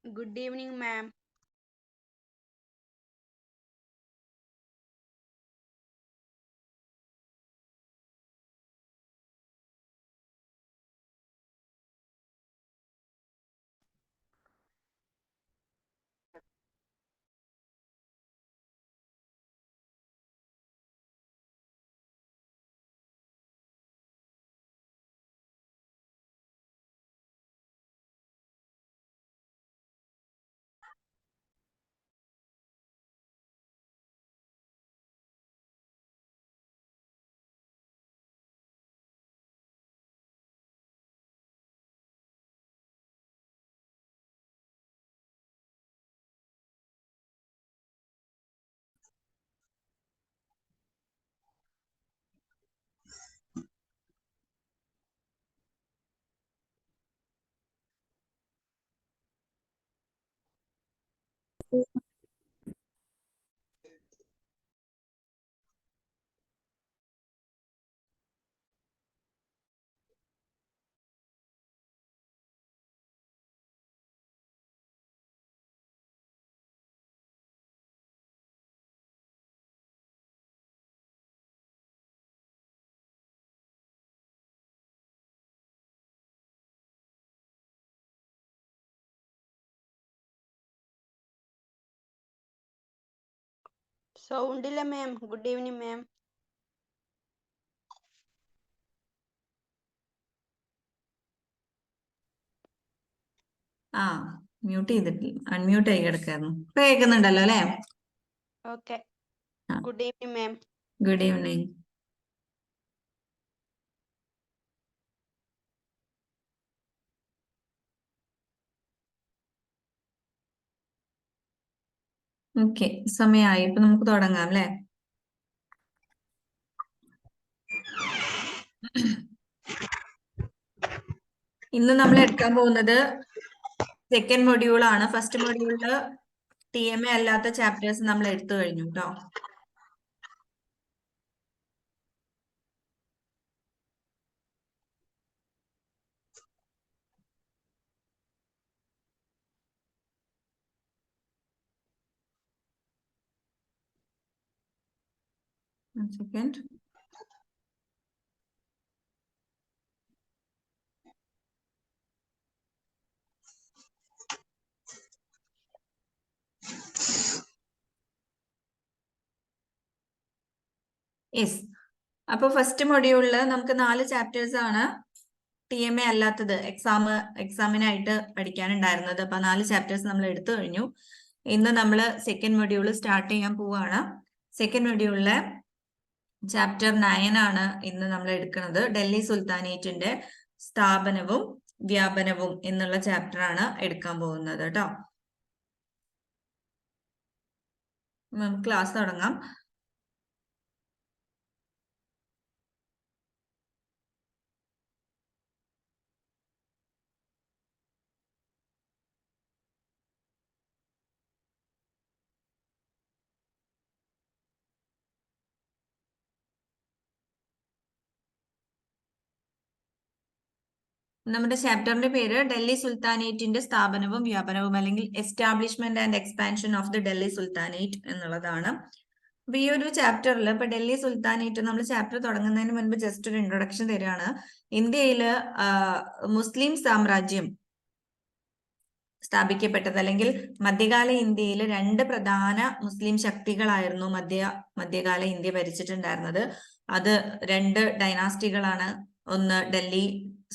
Good evening, ma'am. Sound illa, ma'am. Good evening, ma'am. Mute ചെയ്തിട്ടില്ല, unmute ആയി കിടക്കായിരുന്നു. ഇപ്പൊ കേൾക്കുന്നുണ്ടല്ലോ അല്ലെ? Okay. Good evening, ma'am. Good evening. Okay, സമയമായി. ഇപ്പൊ നമുക്ക് തുടങ്ങാം അല്ലെ? ഇന്ന് നമ്മൾ എടുക്കാൻ പോകുന്നത് സെക്കൻഡ് മൊഡ്യൂൾ ആണ്. ഫസ്റ്റ് മൊഡ്യൂളില് TMA അല്ലാത്ത ചാപ്റ്റേഴ്സ് നമ്മൾ എടുത്തു കഴിഞ്ഞു കേട്ടോ. One second. യെസ്, അപ്പൊ ഫസ്റ്റ് മൊഡ്യൂളില് നമുക്ക് 4 ചാപ്റ്റേഴ്സ് ആണ് TMA അല്ലാത്തത് എക്സാമിനായിട്ട് പഠിക്കാനുണ്ടായിരുന്നത്. അപ്പൊ 4 ചാപ്റ്റേഴ്സ് നമ്മൾ എടുത്തു കഴിഞ്ഞു. ഇന്ന് നമ്മൾ സെക്കൻഡ് മൊഡ്യൂൾ സ്റ്റാർട്ട് ചെയ്യാൻ പോവാണ്. സെക്കൻഡ് മൊഡ്യൂളിലെ ചാപ്റ്റർ 9 ആണ് ഇന്ന് നമ്മൾ എടുക്കുന്നത്. ഡൽഹി സുൽത്താനേറ്റിന്റെ സ്ഥാപനവും വ്യാപനവും എന്നുള്ള ചാപ്റ്റർ ആണ് എടുക്കാൻ പോകുന്നത് കേട്ടോ. നമുക്ക് ക്ലാസ് തുടങ്ങാം. നമ്മുടെ ചാപ്റ്ററിന്റെ പേര് ഡൽഹി സുൽത്താനേറ്റിന്റെ സ്ഥാപനവും വ്യാപനവും, അല്ലെങ്കിൽ establishment and expansion of the Delhi sultanate എന്നുള്ളതാണ്. അപ്പൊ ഈ ഒരു ചാപ്റ്ററിൽ ഇപ്പൊ ഡൽഹി സുൽത്താനേറ്റ് നമ്മൾ ചാപ്റ്റർ തുടങ്ങുന്നതിന് മുൻപ് ജസ്റ്റ് ഒരു ഇൻട്രൊഡക്ഷൻ തരികയാണ്. ഇന്ത്യയില് മുസ്ലിം സാമ്രാജ്യം സ്ഥാപിക്കപ്പെട്ടത്, അല്ലെങ്കിൽ മധ്യകാല ഇന്ത്യയിൽ 2 പ്രധാന മുസ്ലിം ശക്തികളായിരുന്നു മധ്യകാല ഇന്ത്യ ഭരിച്ചിട്ടുണ്ടായിരുന്നത്. അത് 2 ഡൈനാസ്റ്റികളാണ്. ഒന്ന് ഡൽഹി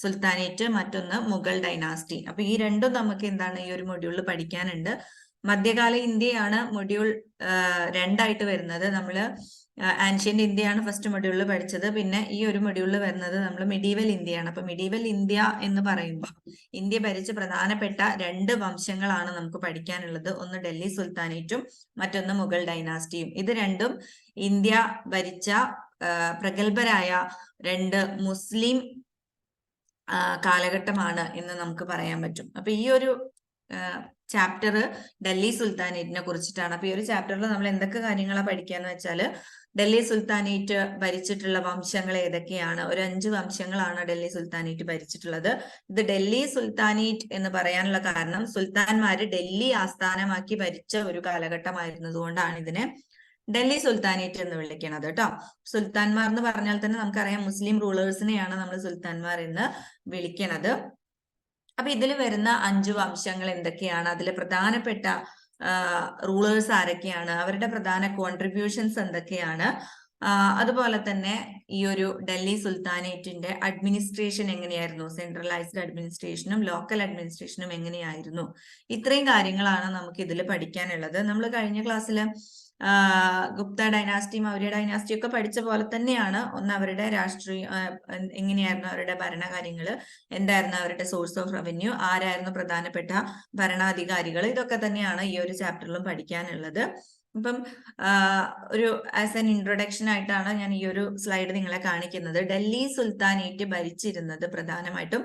സുൽത്താനേറ്റ്, മറ്റൊന്ന് മുഗൾ ഡൈനാസ്റ്റി. അപ്പൊ ഈ രണ്ടും നമുക്ക് എന്താണ് ഈ ഒരു മൊഡ്യൂളിൽ പഠിക്കാനുണ്ട്. മധ്യകാല ഇന്ത്യയാണ് മൊഡ്യൂൾ 2 വരുന്നത്. നമ്മള് ആൻഷ്യന്റ് ഇന്ത്യയാണ് ഫസ്റ്റ് മൊഡ്യൂളിൽ പഠിച്ചത്. പിന്നെ ഈ ഒരു മൊഡ്യൂളിൽ വരുന്നത് നമ്മൾ മിഡീവൽ ഇന്ത്യയാണ്. അപ്പൊ മിഡീവൽ ഇന്ത്യ എന്ന് പറയുമ്പോൾ ഇന്ത്യ ഭരിച്ച പ്രധാനപ്പെട്ട 2 വംശങ്ങളാണ് നമുക്ക് പഠിക്കാനുള്ളത്. ഒന്ന് ഡൽഹി സുൽത്താനേറ്റും മറ്റൊന്ന് മുഗൾ ഡൈനാസ്റ്റിയും. ഇത് രണ്ടും ഇന്ത്യ ഭരിച്ച പ്രഗത്ഭരായ 2 മുസ്ലിം കാലഘട്ടമാണ് എന്ന് നമുക്ക് പറയാൻ പറ്റും. അപ്പൊ ഈ ഒരു ചാപ്റ്റർ ഡൽഹി സുൽത്താനേറ്റിനെ കുറിച്ചിട്ടാണ്. അപ്പൊ ഈ ഒരു ചാപ്റ്ററിൽ നമ്മൾ എന്തൊക്കെ കാര്യങ്ങളാണ് പഠിക്കാന്ന് വെച്ചാല്, ഡൽഹി സുൽത്താനേറ്റ് ഭരിച്ചിട്ടുള്ള വംശങ്ങൾ ഏതൊക്കെയാണ്? ഒരു 5 വംശങ്ങളാണ് ഡൽഹി സുൽത്താനേറ്റ് ഭരിച്ചിട്ടുള്ളത്. ഇത് ഡൽഹി സുൽത്താനേറ്റ് എന്ന് പറയാനുള്ള കാരണം സുൽത്താൻമാര് ഡൽഹി ആസ്ഥാനമാക്കി ഭരിച്ച ഒരു കാലഘട്ടമായിരുന്നത് കൊണ്ടാണ് ഇതിനെ ഡൽഹി സുൽത്താനേറ്റ് എന്ന് വിളിക്കുന്നത് കേട്ടോ. സുൽത്താൻമാർ എന്ന് പറഞ്ഞാൽ തന്നെ നമുക്കറിയാം മുസ്ലിം റൂളേഴ്സിനെയാണ് നമ്മൾ സുൽത്താൻമാർ എന്ന് വിളിക്കുന്നത്. അപ്പൊ ഇതിൽ വരുന്ന 5 വംശങ്ങൾ എന്തൊക്കെയാണ്? അതിലെ പ്രധാനപ്പെട്ട റൂളേഴ്സ് ആരൊക്കെയാണ്? അവരുടെ പ്രധാന കോൺട്രിബ്യൂഷൻസ് എന്തൊക്കെയാണ്? അതുപോലെ തന്നെ ഈ ഒരു ഡൽഹി സുൽത്താനേറ്റിന്റെ അഡ്മിനിസ്ട്രേഷൻ എങ്ങനെയായിരുന്നു? സെൻട്രലൈസ്ഡ് അഡ്മിനിസ്ട്രേഷനും ലോക്കൽ അഡ്മിനിസ്ട്രേഷനും എങ്ങനെയായിരുന്നു? ഇത്രയും കാര്യങ്ങളാണ് നമുക്ക് ഇതിൽ പഠിക്കാനുള്ളത്. നമ്മൾ കഴിഞ്ഞ ക്ലാസ്സിൽ ഗുപ്ത ഡൈനാസ്റ്റി, മൗര്യ ഡൈനാസ്റ്റി ഒക്കെ പഠിച്ച പോലെ തന്നെയാണ്. ഒന്ന് അവരുടെ രാഷ്ട്രീയ എങ്ങനെയായിരുന്നു അവരുടെ ഭരണകാര്യങ്ങൾ, എന്തായിരുന്നു അവരുടെ സോഴ്സ് ഓഫ് റവന്യൂ, ആരായിരുന്നു പ്രധാനപ്പെട്ട ഭരണാധികാരികൾ, ഇതൊക്കെ തന്നെയാണ് ഈ ഒരു ചാപ്റ്ററിലും പഠിക്കാനുള്ളത്. അപ്പം ഒരു ആസ് എൻ ഇൻട്രൊഡക്ഷൻ ആയിട്ടാണ് ഞാൻ ഈ ഒരു സ്ലൈഡ് നിങ്ങളെ കാണിക്കുന്നത്. ഡൽഹി സുൽത്താനേറ്റ് ഭരിച്ചിരുന്നത് പ്രധാനമായിട്ടും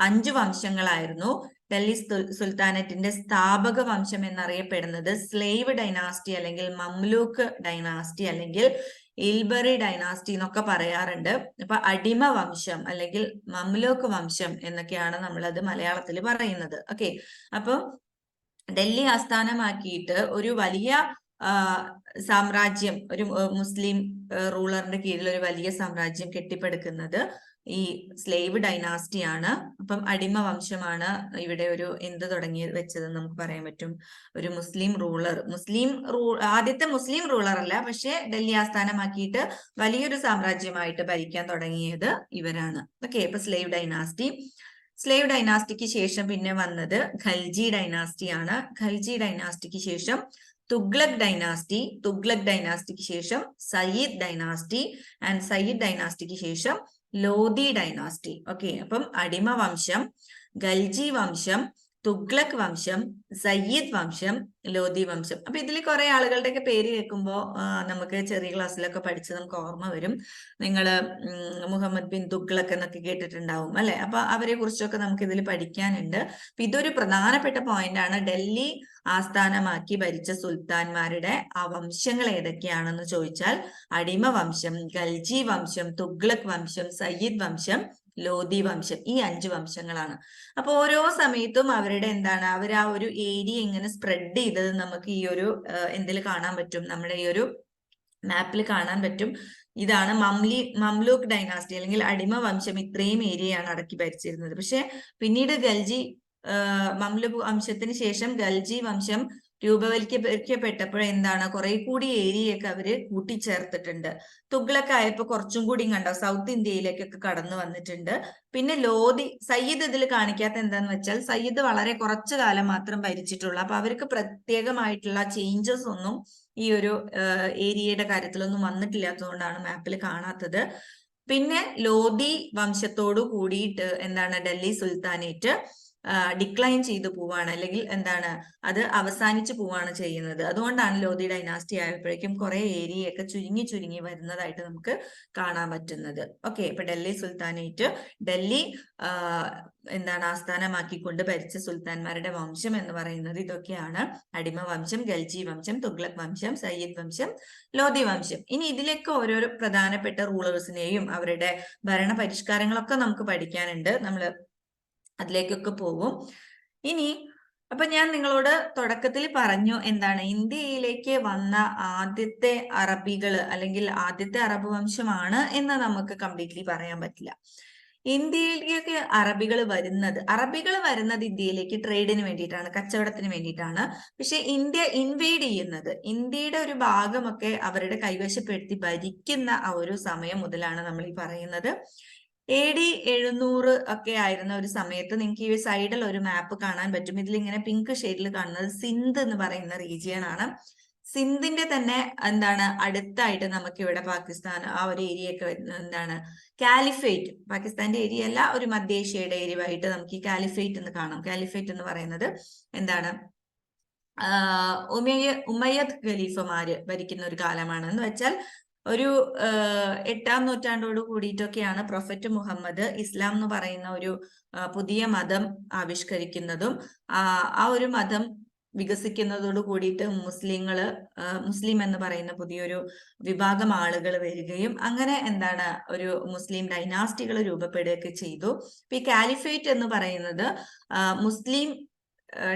5 വംശങ്ങളായിരുന്നു. ഡൽഹി സുൽത്താനറ്റിന്റെ സ്ഥാപക വംശം എന്നറിയപ്പെടുന്നത് സ്ലേവ് ഡൈനാസ്റ്റി അല്ലെങ്കിൽ മംലൂക്ക് ഡൈനാസ്റ്റി അല്ലെങ്കിൽ ഇൽബറി ഡൈനാസ്റ്റി എന്നൊക്കെ പറയാറുണ്ട്. അപ്പൊ അടിമ വംശം അല്ലെങ്കിൽ മംലൂക്ക് വംശം എന്നൊക്കെയാണ് നമ്മളത് മലയാളത്തിൽ പറയുന്നത്. ഓക്കെ, അപ്പൊ ഡൽഹി ആസ്ഥാനമാക്കിയിട്ട് ഒരു വലിയ സാമ്രാജ്യം, ഒരു മുസ്ലിം റൂളറിന്റെ കീഴിൽ ഒരു വലിയ സാമ്രാജ്യം കെട്ടിപ്പടുക്കുന്നത് ഈ സ്ലേവ് ഡൈനാസ്റ്റി ആണ്. അപ്പം അടിമ വംശമാണ് ഇവിടെ ഒരു എന്ത് തുടങ്ങി വെച്ചതെന്ന് നമുക്ക് പറയാൻ പറ്റും. ഒരു മുസ്ലിം റൂളർ, ആദ്യത്തെ മുസ്ലിം റൂളർ അല്ല, പക്ഷെ ഡൽഹി ആസ്ഥാനമാക്കിയിട്ട് വലിയൊരു സാമ്രാജ്യമായിട്ട് ഭരിക്കാൻ തുടങ്ങിയത് ഇവരാണ്. ഓക്കെ, അപ്പൊ സ്ലേവ് ഡൈനാസ്റ്റിക്ക് ശേഷം പിന്നെ വന്നത് ഖൽജി ഡൈനാസ്റ്റി ആണ്. ഖൽജി ഡൈനാസ്റ്റിക്ക് ശേഷം തുഗ്ലക് ഡൈനാസ്റ്റിക്ക് ശേഷം സയ്യിദ് ഡൈനാസ്റ്റി, ആൻഡ് സയ്യിദ് ഡൈനാസ്റ്റിക്ക് ശേഷം ലോധി ഡൈനാസ്റ്റി. ഓക്കെ, അപ്പം അടിമ വംശം, ഖൽജി വംശം, തുഗ്ലക് വംശം, സയ്യിദ് വംശം, ലോധി വംശം. അപ്പൊ ഇതിൽ കുറെ ആളുകളുടെയൊക്കെ പേര് കേൾക്കുമ്പോൾ നമുക്ക് ചെറിയ ക്ലാസ്സിലൊക്കെ പഠിച്ച് നമുക്ക് ഓർമ്മ വരും. നിങ്ങള് മുഹമ്മദ് ബിൻ തുഗ്ലക് എന്നൊക്കെ കേട്ടിട്ടുണ്ടാവും അല്ലെ? അപ്പൊ അവരെ കുറിച്ചൊക്കെ നമുക്ക് ഇതിൽ പഠിക്കാനുണ്ട്. അപ്പൊ ഇതൊരു പ്രധാനപ്പെട്ട പോയിന്റ് ആണ്. ഡൽഹി ആസ്ഥാനമാക്കി ഭരിച്ച സുൽത്താൻമാരുടെ ആ വംശങ്ങൾ ഏതൊക്കെയാണെന്ന് ചോദിച്ചാൽ അടിമ വംശം, ഖൽജി വംശം, തുഗ്ലക് വംശം, സയ്യിദ് വംശം, ലോധി വംശം, ഈ 5 വംശങ്ങളാണ്. അപ്പൊ ഓരോ സമയത്തും അവരുടെ അവർ ആ ഒരു ഏരിയ ഇങ്ങനെ സ്പ്രെഡ് ചെയ്തത് നമുക്ക് ഈ ഒരു എന്തിൽ കാണാൻ പറ്റും? നമ്മുടെ ഈ ഒരു മാപ്പിൽ കാണാൻ പറ്റും. ഇതാണ് മംലൂക്ക് ഡൈനാസ്റ്റി അല്ലെങ്കിൽ അടിമ വംശം ഇത്രയും ഏരിയയാണ് അടക്കി ഭരിച്ചിരുന്നത്. പക്ഷെ പിന്നീട് മംലൂക്ക് വംശത്തിന് ശേഷം ഖൽജി വംശം രൂപവൽക്കരിക്കപ്പെട്ടപ്പോൾ കുറെ കൂടി ഏരിയയൊക്കെ അവര് കൂട്ടിച്ചേർത്തിട്ടുണ്ട്. തുഗ്ലക്ക് ആയപ്പോ കുറച്ചും കൂടി കണ്ടോ സൗത്ത് ഇന്ത്യയിലേക്കൊക്കെ കടന്നു വന്നിട്ടുണ്ട്. പിന്നെ സയ്യിദ് ഇതിൽ കാണിക്കാത്ത എന്താന്ന് വെച്ചാൽ സയ്യിദ് വളരെ കുറച്ചു കാലം മാത്രം ഭരിച്ചിട്ടുള്ളൂ. അപ്പൊ അവർക്ക് പ്രത്യേകമായിട്ടുള്ള ചേഞ്ചസ് ഒന്നും ഈ ഒരു ഏരിയയുടെ കാര്യത്തിലൊന്നും വന്നിട്ടില്ലാത്തതുകൊണ്ടാണ് മാപ്പിൽ കാണാത്തത്. പിന്നെ ലോധി വംശത്തോടു കൂടിയിട്ട് ഡൽഹി സുൽത്താനേറ്റ് ഡിക്ലൈൻ ചെയ്തു പോവാണ്, അല്ലെങ്കിൽ അത് അവസാനിച്ചു പോവാണ് ചെയ്യുന്നത്. അതുകൊണ്ടാണ് ലോധി ഡൈനാസ്റ്റി ആയപ്പോഴേക്കും കുറെ ഏരിയയൊക്കെ ചുരുങ്ങി വരുന്നതായിട്ട് നമുക്ക് കാണാൻ പറ്റുന്നത്. ഓക്കെ, ഇപ്പൊ ഡൽഹി സുൽത്താനേറ്റ് ഡൽഹി ആസ്ഥാനമാക്കിക്കൊണ്ട് ഭരിച്ച സുൽത്താൻമാരുടെ വംശം എന്ന് പറയുന്നത് ഇതൊക്കെയാണ്. അടിമ വംശം, ഖൽജി വംശം, തുഗ്ലക് വംശം, സയ്യിദ് വംശം, ലോധി വംശം. ഇനി ഇതിലേക്ക് ഓരോരോ പ്രധാനപ്പെട്ട റൂളേഴ്സിനെയും അവരുടെ ഭരണ പരിഷ്കാരങ്ങളൊക്കെ നമുക്ക് പഠിക്കാനുണ്ട്. നമ്മൾ അതിലേക്കൊക്കെ പോകും. ഇനി അപ്പൊ ഞാൻ നിങ്ങളോട് തുടക്കത്തിൽ പറഞ്ഞു ഇന്ത്യയിലേക്ക് വന്ന ആദ്യത്തെ അറബികൾ അല്ലെങ്കിൽ ആദ്യത്തെ അറബ് വംശമാണ് എന്ന് നമുക്ക് കംപ്ലീറ്റ്ലി പറയാൻ പറ്റില്ല. ഇന്ത്യയിലേക്ക് അറബികൾ വരുന്നത് ഇന്ത്യയിലേക്ക് ട്രേഡിന് വേണ്ടിയിട്ടാണ്, കച്ചവടത്തിന് വേണ്ടിയിട്ടാണ്. പക്ഷെ ഇന്ത്യ ഇൻവേഡ് ചെയ്യുന്നത്, ഇന്ത്യയുടെ ഒരു ഭാഗമൊക്കെ അവരുടെ കൈവശപ്പെടുത്തി ഭരിക്കുന്ന ആ ഒരു സമയം മുതലാണ് നമ്മൾ ഈ പറയുന്നത്. AD 700 ഒക്കെ ആയിരുന്ന ഒരു സമയത്ത് നിങ്ങൾക്ക് ഈ സൈഡിൽ ഒരു മാപ്പ് കാണാൻ പറ്റും. ഇതിലിങ്ങനെ പിങ്ക് ഷെയ്ഡിൽ കാണുന്നത് സിന്ധ് എന്ന് പറയുന്ന റീജിയൻ ആണ്. സിന്ധിന്റെ തന്നെ അടുത്തായിട്ട് നമുക്ക് ഇവിടെ പാകിസ്ഥാൻ ആ ഒരു ഏരിയ ഒക്കെ കാലിഫേറ്റ്, പാകിസ്ഥാന്റെ ഏരിയ അല്ല, ഒരു മധ്യേഷ്യയുടെ ഏരിയ ആയിട്ട് നമുക്ക് ഈ കാലിഫേറ്റ് എന്ന് കാണാം. കാലിഫേറ്റ് എന്ന് പറയുന്നത് ഉമയ്യദ് ഖലീഫമാര് ഭരിക്കുന്ന ഒരു കാലമാണ്. എന്ന് വെച്ചാൽ ഒരു 8-ാം നൂറ്റാണ്ടോട് കൂടിയിട്ടൊക്കെയാണ് പ്രൊഫറ്റ് മുഹമ്മദ് ഇസ്ലാം എന്ന് പറയുന്ന ഒരു പുതിയ മതം ആവിഷ്കരിക്കുന്നതും ആ ഒരു മതം വികസിക്കുന്നതോട് കൂടിയിട്ട് മുസ്ലിം എന്ന് പറയുന്ന പുതിയൊരു വിഭാഗം ആളുകൾ വരികയും അങ്ങനെ എന്താണ് ഒരു മുസ്ലിം ഡൈനാസ്റ്റികൾ രൂപപ്പെടുകയൊക്കെ ചെയ്തു. ഈ കാലിഫേറ്റ് എന്ന് പറയുന്നത് മുസ്ലിം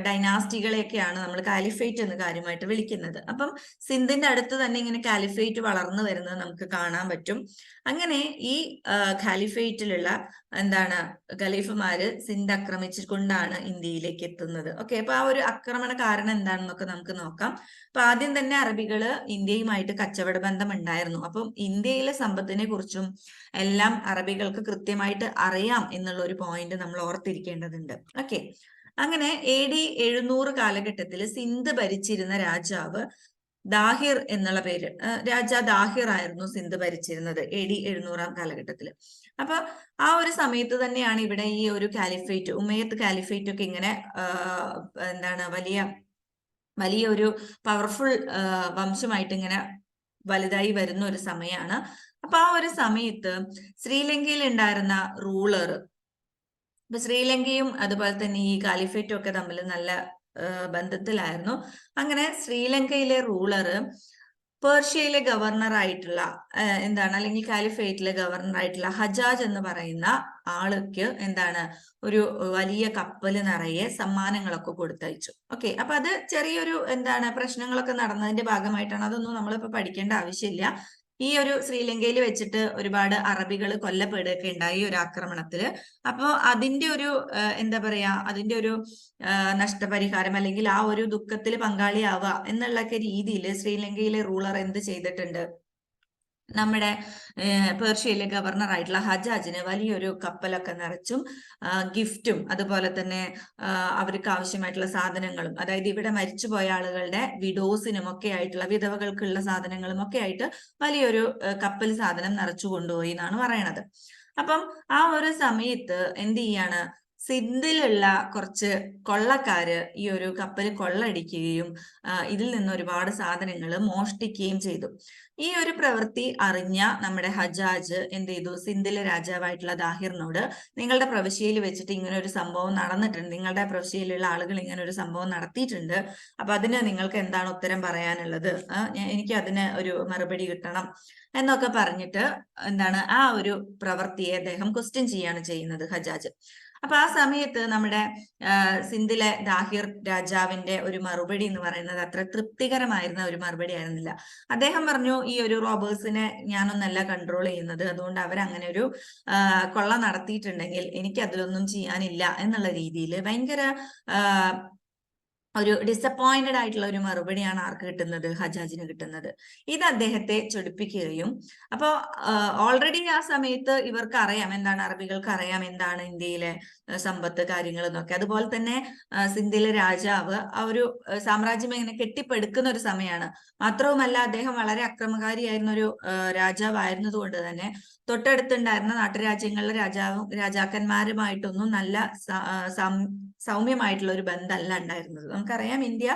ഡൈനാസ്റ്റികളെയൊക്കെയാണ് നമ്മൾ കാലിഫേറ്റ് എന്ന് കാര്യമായിട്ട് വിളിക്കുന്നത്. അപ്പം സിന്ധിന്റെ അടുത്ത് തന്നെ ഇങ്ങനെ കാലിഫേറ്റ് വളർന്നു വരുന്നത് നമുക്ക് കാണാൻ പറ്റും. അങ്ങനെ ഈ ഖാലിഫേറ്റിലുള്ള എന്താണ് ഖലീഫുമാര് സിന്ധ് ആക്രമിച്ചുകൊണ്ടാണ് ഇന്ത്യയിലേക്ക് എത്തുന്നത്. ഓക്കെ, അപ്പൊ ആ ഒരു ആക്രമണ കാരണം എന്താണെന്നൊക്കെ നമുക്ക് നോക്കാം. അപ്പൊ ആദ്യം തന്നെ അറബികള് ഇന്ത്യയുമായിട്ട് കച്ചവട ബന്ധം ഉണ്ടായിരുന്നു. അപ്പം ഇന്ത്യയിലെ സമ്പത്തിനെ കുറിച്ചും എല്ലാം അറബികൾക്ക് കൃത്യമായിട്ട് അറിയാം എന്നുള്ള ഒരു പോയിന്റ് നമ്മൾ ഓർത്തിരിക്കേണ്ടതുണ്ട്. ഓക്കെ, അങ്ങനെ AD 700 കാലഘട്ടത്തിൽ സിന്ധ് ഭരിച്ചിരുന്ന രാജാവ് ദാഹിർ എന്നുള്ള പേര്, രാജാ ദാഹിർ ആയിരുന്നു സിന്ധ് ഭരിച്ചിരുന്നത് AD 700-ാം കാലഘട്ടത്തിൽ. അപ്പൊ ആ ഒരു സമയത്ത് തന്നെയാണ് ഇവിടെ ഈ ഒരു കാലിഫേറ്റ്, ഉമയ്യത്ത് കാലിഫേറ്റ് ഒക്കെ ഇങ്ങനെ എന്താണ് വലിയ ഒരു പവർഫുൾ വംശമായിട്ട് ഇങ്ങനെ വലുതായി വരുന്ന ഒരു സമയമാണ്. അപ്പൊ ആ ഒരു സമയത്ത് ശ്രീലങ്കയിൽ ഉണ്ടായിരുന്ന റൂളർ, ഇപ്പൊ ശ്രീലങ്കയും അതുപോലെ തന്നെ ഈ കാലിഫേറ്റും ഒക്കെ തമ്മിൽ നല്ല ബന്ധത്തിലായിരുന്നു. അങ്ങനെ ശ്രീലങ്കയിലെ റൂളർ പേർഷ്യയിലെ ഗവർണർ ആയിട്ടുള്ള അല്ലെങ്കിൽ കാലിഫേറ്റിലെ ഗവർണർ ആയിട്ടുള്ള ഹജാജ് എന്ന് പറയുന്ന ആൾക്ക് ഒരു വലിയ കപ്പൽ നിറയെ സമ്മാനങ്ങളൊക്കെ കൊടുത്തയച്ചു. ഓക്കെ, അപ്പൊ അത് ചെറിയൊരു പ്രശ്നങ്ങളൊക്കെ നടന്നതിന്റെ ഭാഗമായിട്ടാണ്. അതൊന്നും നമ്മളിപ്പോ പഠിക്കേണ്ട ആവശ്യമില്ല. ഈ ഒരു ശ്രീലങ്കയിൽ വെച്ചിട്ട് ഒരുപാട് അറബികൾ കൊല്ലപ്പെടുകയൊക്കെ ഉണ്ടായി ഒരു ആക്രമണത്തില്. അപ്പോ അതിന്റെ ഒരു അതിന്റെ ഒരു നഷ്ടപരിഹാരം അല്ലെങ്കിൽ ആ ഒരു ദുഃഖത്തിൽ പങ്കാളിയാവുക എന്നുള്ളൊക്കെ രീതിയിൽ ശ്രീലങ്കയിലെ റൂളർ എന്ത് ചെയ്തിട്ടുണ്ട്, നമ്മുടെ പേർഷ്യയിലെ ഗവർണർ ആയിട്ടുള്ള ഹജാജിന് വലിയൊരു കപ്പലൊക്കെ നിറച്ചും ഗിഫ്റ്റും അതുപോലെ തന്നെ അവർക്ക് ആവശ്യമായിട്ടുള്ള സാധനങ്ങളും, അതായത് ഇവിടെ മരിച്ചുപോയ ആളുകളുടെ വിഡോസിനും ഒക്കെ ആയിട്ടുള്ള വിധവകൾക്കുള്ള സാധനങ്ങളും ഒക്കെ ആയിട്ട് വലിയൊരു കപ്പൽ സാധനം നിറച്ചു കൊണ്ടുപോയി എന്നാണ് പറയണത്. അപ്പം ആ ഒരു സമയത്ത് എന്ത് ചെയ്യാണ്, സിന്ധിലുള്ള കുറച്ച് കൊള്ളക്കാര് ഈ ഒരു കപ്പൽ കൊള്ളയടിക്കുകയും ഇതിൽ നിന്ന് ഒരുപാട് സാധനങ്ങൾ മോഷ്ടിക്കുകയും ചെയ്തു. ഈ ഒരു പ്രവൃത്തി അറിഞ്ഞ നമ്മുടെ ഹജാജ് എന്ത് ചെയ്തു, സിന്ധിലെ രാജാവായിട്ടുള്ള ദാഹിറിനോട് നിങ്ങളുടെ പ്രവിശ്യയിൽ വെച്ചിട്ട് ഇങ്ങനെ ഒരു സംഭവം നടന്നിട്ടുണ്ട്, നിങ്ങളുടെ പ്രവിശ്യയിലുള്ള ആളുകൾ ഇങ്ങനെ ഒരു സംഭവം നടത്തിയിട്ടുണ്ട്, അപ്പൊ അതിന് നിങ്ങൾക്ക് എന്താണ് ഉത്തരം പറയാനുള്ളത്, എനിക്ക് അതിന് ഒരു മറുപടി കിട്ടണം എന്നൊക്കെ പറഞ്ഞിട്ട് ആ ഒരു പ്രവൃത്തിയെ അദ്ദേഹം ക്വസ്റ്റ്യൻ ചെയ്യാണ് ചെയ്യുന്നത് ഹജാജ്. അപ്പൊ ആ സമയത്ത് നമ്മുടെ സിന്ധിലെ ദാഹിർ രാജാവിന്റെ ഒരു മറുപടി എന്ന് പറയുന്നത് അത്ര തൃപ്തികരമായിരുന്ന ഒരു മറുപടി ആയിരുന്നില്ല. അദ്ദേഹം പറഞ്ഞു, ഈ ഒരു റോബേഴ്സിനെ ഞാനൊന്നല്ല കൺട്രോൾ ചെയ്യുന്നത്, അതുകൊണ്ട് അവരങ്ങനെ ഒരു കൊള്ള നടത്തിയിട്ടുണ്ടെങ്കിൽ എനിക്ക് അതിലൊന്നും ചെയ്യാനില്ല എന്നുള്ള രീതിയിൽ ഭയങ്കര ഒരു ഡിസപ്പോയിന്റഡ് ആയിട്ടുള്ള ഒരു മറുപടിയാണ് ആർക്ക് കിട്ടുന്നത്, ഹജാജിന് കിട്ടുന്നത്. ഇത് അദ്ദേഹത്തെ ചൊടിപ്പിക്കുകയും, അപ്പോൾ ഓൾറെഡി ആ സമയത്ത് ഇവർക്ക് അറിയാം അറബികൾക്ക് അറിയാം എന്താണ് ഇന്ത്യയിലെ സമ്പത്ത് കാര്യങ്ങൾ എന്നൊക്കെ. അതുപോലെ തന്നെ സിന്ധിലെ രാജാവ് ആ ഒരു സാമ്രാജ്യം ഇങ്ങനെ കെട്ടിപ്പടുക്കുന്ന ഒരു സമയമാണ്. മാത്രവുമല്ല അദ്ദേഹം വളരെ അക്രമകാരിയായിരുന്ന ഒരു രാജാവായിരുന്നത് കൊണ്ട് തന്നെ തൊട്ടടുത്തുണ്ടായിരുന്ന നാട്ടുരാജ്യങ്ങളിലെ രാജാക്കന്മാരുമായിട്ടൊന്നും നല്ല സൗമ്യമായിട്ടുള്ള ഒരു ബന്ധമല്ല ഉണ്ടായിരുന്നത്. നമുക്കറിയാം ഇന്ത്യ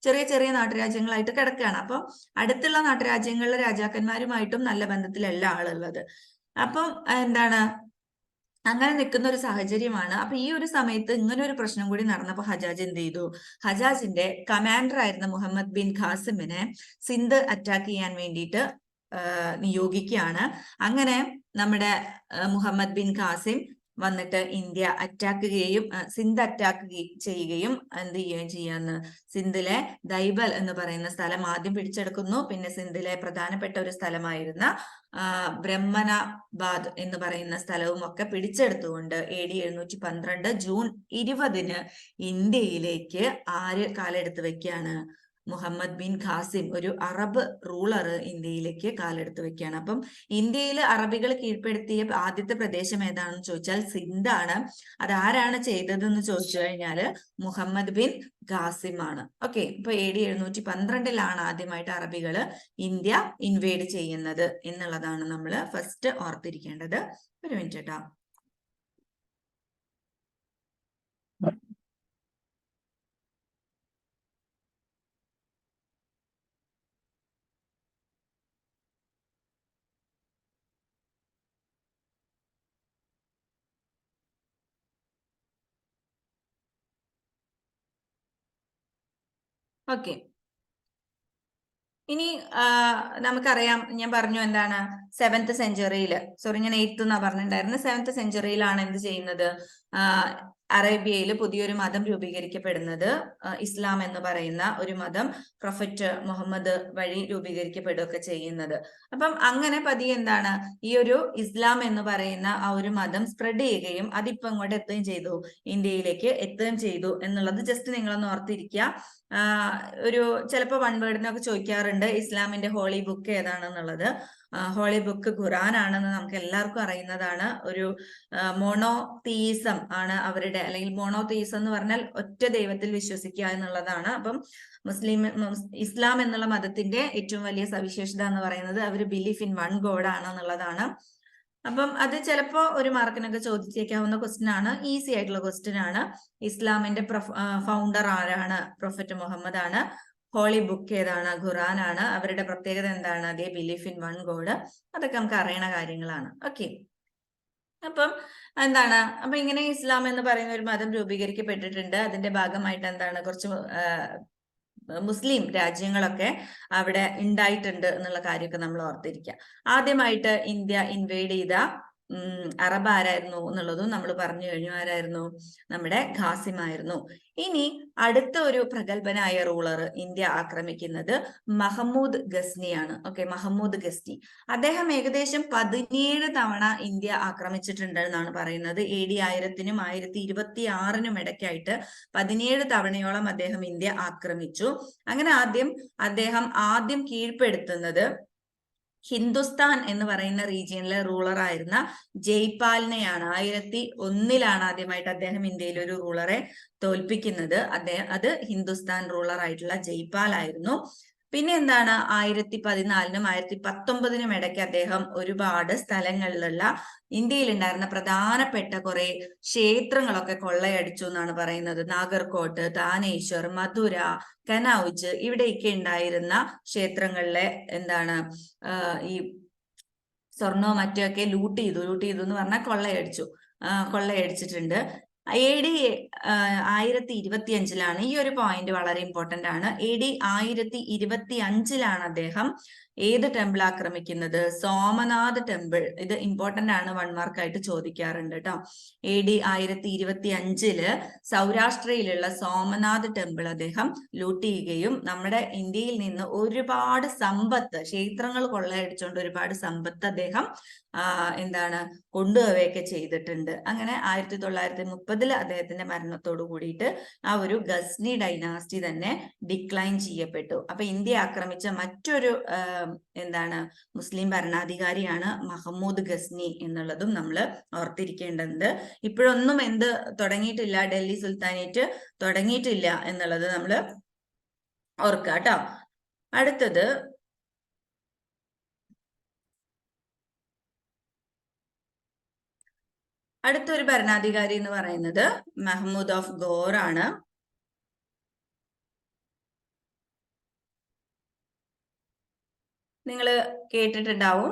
ചെറിയ ചെറിയ നാട്ടുരാജ്യങ്ങളായിട്ട് കിടക്കുകയാണ്. അപ്പം അടുത്തുള്ള നാട്ടുരാജ്യങ്ങളിലെ രാജാക്കന്മാരുമായിട്ടും നല്ല ബന്ധത്തിലല്ല ആളുള്ളത്. അപ്പം അങ്ങനെ നിൽക്കുന്ന ഒരു സാഹചര്യമാണ്. അപ്പൊ ഈ ഒരു സമയത്ത് ഇങ്ങനെ ഒരു പ്രശ്നം കൂടി നടന്നപ്പോൾ ഹജാജ് എന്ത് ചെയ്തു, ഹജാജിന്റെ കമാൻഡർ ആയിരുന്ന മുഹമ്മദ് ബിൻ ഖാസിമിനെ സിന്ധ് അറ്റാക്ക് ചെയ്യാൻ വേണ്ടിയിട്ട് നിയോഗിക്കുകയാണ്. അങ്ങനെ നമ്മുടെ മുഹമ്മദ് ബിൻ ഖാസിം വന്നിട്ട് സിന്ധ് അറ്റാക്ക് ചെയ്യുകയും എന്ത് ചെയ്യുകയും ചെയ്യാന്ന്, സിന്ധിലെ ദൈബൽ എന്ന് പറയുന്ന സ്ഥലം ആദ്യം പിടിച്ചെടുക്കുന്നു. പിന്നെ സിന്ധിലെ പ്രധാനപ്പെട്ട ഒരു സ്ഥലമായിരുന്ന ബ്രഹ്മനാബാദ് എന്ന് പറയുന്ന സ്ഥലവും ഒക്കെ പിടിച്ചെടുത്തുകൊണ്ട് AD 712 ജൂൺ 20-ന് ഇന്ത്യയിലേക്ക് ആര് കാലെടുത്ത് വെക്കുകയാണ്, മുഹമ്മദ് ബിൻ ഖാസിം, ഒരു അറബ് റൂളർ ഇന്ത്യയിലേക്ക് കാലെടുത്ത് വെക്കുകയാണ്. അപ്പം ഇന്ത്യയിൽ അറബികൾ കീഴ്പ്പെടുത്തിയ ആദ്യത്തെ പ്രദേശം ഏതാണെന്ന് ചോദിച്ചാൽ സിന്ധാണ്. അതാരാണ് ചെയ്തതെന്ന് ചോദിച്ചു കഴിഞ്ഞാൽ മുഹമ്മദ് ബിൻ ഖാസിം ആണ്. ഓക്കെ, ഇപ്പൊ AD 712-ലാണ് ആദ്യമായിട്ട് അറബികൾ ഇന്ത്യ ഇൻവേഡ് ചെയ്യുന്നത് എന്നുള്ളതാണ് നമ്മൾ ഫസ്റ്റ് ഓർത്തിരിക്കേണ്ടത്. ഒരു മിനിറ്റ് കേട്ടോ. ഓക്കെ, ഇനി നമുക്കറിയാം, ഞാൻ പറഞ്ഞു എന്താണ് 7th സെഞ്ചുറിയിൽ, സോറി ഞാൻ 8th എന്നാ പറഞ്ഞിട്ടുണ്ടായിരുന്നു, 7th സെഞ്ചുറിയിലാണ് എന്ത് ചെയ്യുന്നത്, അറേബ്യയിൽ പുതിയൊരു മതം രൂപീകരിക്കപ്പെടുന്നത്. ഇസ്ലാം എന്ന് പറയുന്ന ഒരു മതം പ്രൊഫറ്റ് മുഹമ്മദ് വഴി രൂപീകരിക്കപ്പെടുകയൊക്കെ ചെയ്യുന്നത്. അപ്പം അങ്ങനെ പതിയെ എന്താണ്, ഈ ഒരു ഇസ്ലാം എന്ന് പറയുന്ന ആ ഒരു മതം സ്പ്രെഡ് ചെയ്യുകയും അതിപ്പോ ഇങ്ങോട്ട് എത്തുകയും ചെയ്തു, ഇന്ത്യയിലേക്ക് എത്തുകയും ചെയ്തു എന്നുള്ളത് ജസ്റ്റ് നിങ്ങളൊന്ന് ഓർത്തിരിക്കുക. ഒരു ചിലപ്പോൾ വൺ വേർഡിനൊക്കെ ചോദിക്കാറുണ്ട് ഇസ്ലാമിന്റെ ഹോളി ബുക്ക് ഏതാണെന്നുള്ളത്. ഹോളി ബുക്ക് ഖുറാൻ ആണെന്ന് നമുക്ക് എല്ലാവർക്കും അറിയുന്നതാണ്. ഒരു മോണോതീസം ആണ് അവരുടെ, അല്ലെങ്കിൽ മോണോതീസം എന്ന് പറഞ്ഞാൽ ഒറ്റ ദൈവത്തിൽ വിശ്വസിക്കുക എന്നുള്ളതാണ്. അപ്പം ഇസ്ലാം എന്നുള്ള മതത്തിന്റെ ഏറ്റവും വലിയ സവിശേഷത എന്ന് പറയുന്നത് അവർ ബിലീഫ് ഇൻ വൺ ഗോഡ് ആണെന്നുള്ളതാണ്. അപ്പം അത് ചിലപ്പോ ഒരു മാർക്കിനൊക്കെ ചോദിച്ചേക്കാവുന്ന ക്വസ്റ്റ്യൻ ആണ്, ഈസി ആയിട്ടുള്ള ക്വസ്റ്റ്യൻ ആണ്. ഇസ്ലാമിന്റെ ഫൗണ്ടർ ആരാണ്? പ്രൊഫറ്റ് മുഹമ്മദ് ആണ്. ഹോളി ബുക്ക് ഏതാണ്? ഖുറാൻ ആണ്. അവരുടെ പ്രത്യേകത എന്താണ്? അതേ ബിലീഫ് ഇൻ വൺ ഗോഡ്. അതൊക്കെ നമുക്ക് അറിയണ കാര്യങ്ങളാണ്. ഓക്കെ, അപ്പം എന്താണ്, അപ്പൊ ഇങ്ങനെ ഇസ്ലാം എന്ന് പറയുന്ന ഒരു മതം രൂപീകരിക്കപ്പെട്ടിട്ടുണ്ട്. അതിന്റെ ഭാഗമായിട്ട് എന്താണ്, കുറച്ച് മുസ്ലിം രാജ്യങ്ങളൊക്കെ അവിടെ ഉണ്ടായിട്ടുണ്ട് എന്നുള്ള കാര്യമൊക്കെ നമ്മൾ ഓർത്തിരിക്കുക. ആദ്യമായിട്ട് ഇന്ത്യ ഇൻവേഡ് ചെയ്ത അറബ് ആരായിരുന്നു എന്നുള്ളതും നമ്മൾ പറഞ്ഞു കഴിഞ്ഞു. ആരായിരുന്നു? നമ്മുടെ ഖാസിം ആയിരുന്നു. ഇനി അടുത്ത ഒരു പ്രഗത്ഭനായ റൂളർ ഇന്ത്യ ആക്രമിക്കുന്നത് മഹമ്മൂദ് ഗസ്നിയാണ്. ഓക്കെ, മഹമ്മൂദ് ഗസ്നി. അദ്ദേഹം ഏകദേശം 17 തവണ ഇന്ത്യ ആക്രമിച്ചിട്ടുണ്ട് എന്നാണ് പറയുന്നത്. AD 1000-നും 1026-നും ഇടയ്ക്കായിട്ട് 17 തവണയോളം അദ്ദേഹം ഇന്ത്യ ആക്രമിച്ചു. അങ്ങനെ അദ്ദേഹം ആദ്യം കീഴ്പ്പെടുത്തുന്നത് ഹിന്ദുസ്ഥാൻ എന്ന് പറയുന്ന റീജിയനിലെ റൂളർ ആയിരുന്ന ജയ്പാലിനെയാണ്. 1001-ലാണ് ആദ്യമായിട്ട് അദ്ദേഹം ഇന്ത്യയിൽ ഒരു റൂളറെ തോൽപ്പിക്കുന്നത്. അത് ഹിന്ദുസ്ഥാൻ റൂളർ ആയിട്ടുള്ള ജയ്പാൽ ആയിരുന്നു. പിന്നെ എന്താണ്, 1014-നും 1019-നും ഇടയ്ക്ക് അദ്ദേഹം ഒരുപാട് സ്ഥലങ്ങളിലുള്ള ഇന്ത്യയിൽ ഉണ്ടായിരുന്ന പ്രധാനപ്പെട്ട കുറെ ക്ഷേത്രങ്ങളൊക്കെ കൊള്ളയടിച്ചു എന്നാണ് പറയുന്നത്. നാഗർകോട്ട്, താനേശ്വർ, മധുര, കനൌജ്, ഇവിടെയൊക്കെ ഉണ്ടായിരുന്ന ക്ഷേത്രങ്ങളിലെ എന്താണ് ഈ സ്വർണവും മറ്റുമൊക്കെ ലൂട്ട് ചെയ്തു എന്ന് പറഞ്ഞാൽ കൊള്ളയടിച്ചിട്ടുണ്ട്. AD 1025-ലാണ്. ഈ ഒരു പോയിന്റ് വളരെ ഇമ്പോർട്ടന്റ് ആണ്. AD 1025-ലാണ് അദ്ദേഹം ഏത് ടെമ്പിൾ ആക്രമിക്കുന്നത്? സോമനാഥ് ടെമ്പിൾ. ഇത് ഇമ്പോർട്ടന്റ് ആണ്, 1 മാർക്കായിട്ട് ചോദിക്കാറുണ്ട് കേട്ടോ. AD 1025-ല് സൗരാഷ്ട്രയിലുള്ള സോമനാഥ് ടെമ്പിൾ അദ്ദേഹം ലൂട്ട് ചെയ്യുകയും നമ്മുടെ ഇന്ത്യയിൽ നിന്ന് ഒരുപാട് സമ്പത്ത്, ക്ഷേത്രങ്ങൾ കൊള്ളയടിച്ചുകൊണ്ട് ഒരുപാട് സമ്പത്ത് അദ്ദേഹം എന്താണ് കൊണ്ടുപോവുകയൊക്കെ ചെയ്തിട്ടുണ്ട്. അങ്ങനെ 1930-ല് അദ്ദേഹത്തിന്റെ മരണത്തോടു കൂടിയിട്ട് ആ ഒരു ഗസ്നി ഡൈനാസ്റ്റി തന്നെ ഡിക്ലൈൻ ചെയ്യപ്പെട്ടു. അപ്പൊ ഇന്ത്യ ആക്രമിച്ച മറ്റൊരു എന്താണ് മുസ്ലിം ഭരണാധികാരിയാണ് മഹമ്മൂദ് ഗസ്നി എന്നുള്ളതും നമ്മൾ ഓർത്തിരിക്കേണ്ടതുണ്ട്. ഇപ്പോഴൊന്നും തുടങ്ങിയിട്ടില്ല, ഡൽഹി സുൽത്താനേറ്റ് തുടങ്ങിയിട്ടില്ല എന്നുള്ളത് നമ്മൾ ഓർക്കുക കേട്ടോ. അടുത്തത് അടുത്തൊരു ഭരണാധികാരി എന്ന് പറയുന്നത് മഹ്മൂദ് ഓഫ് ഗോർ ആണ്. നിങ്ങൾ കേട്ടിട്ടുണ്ടാവും,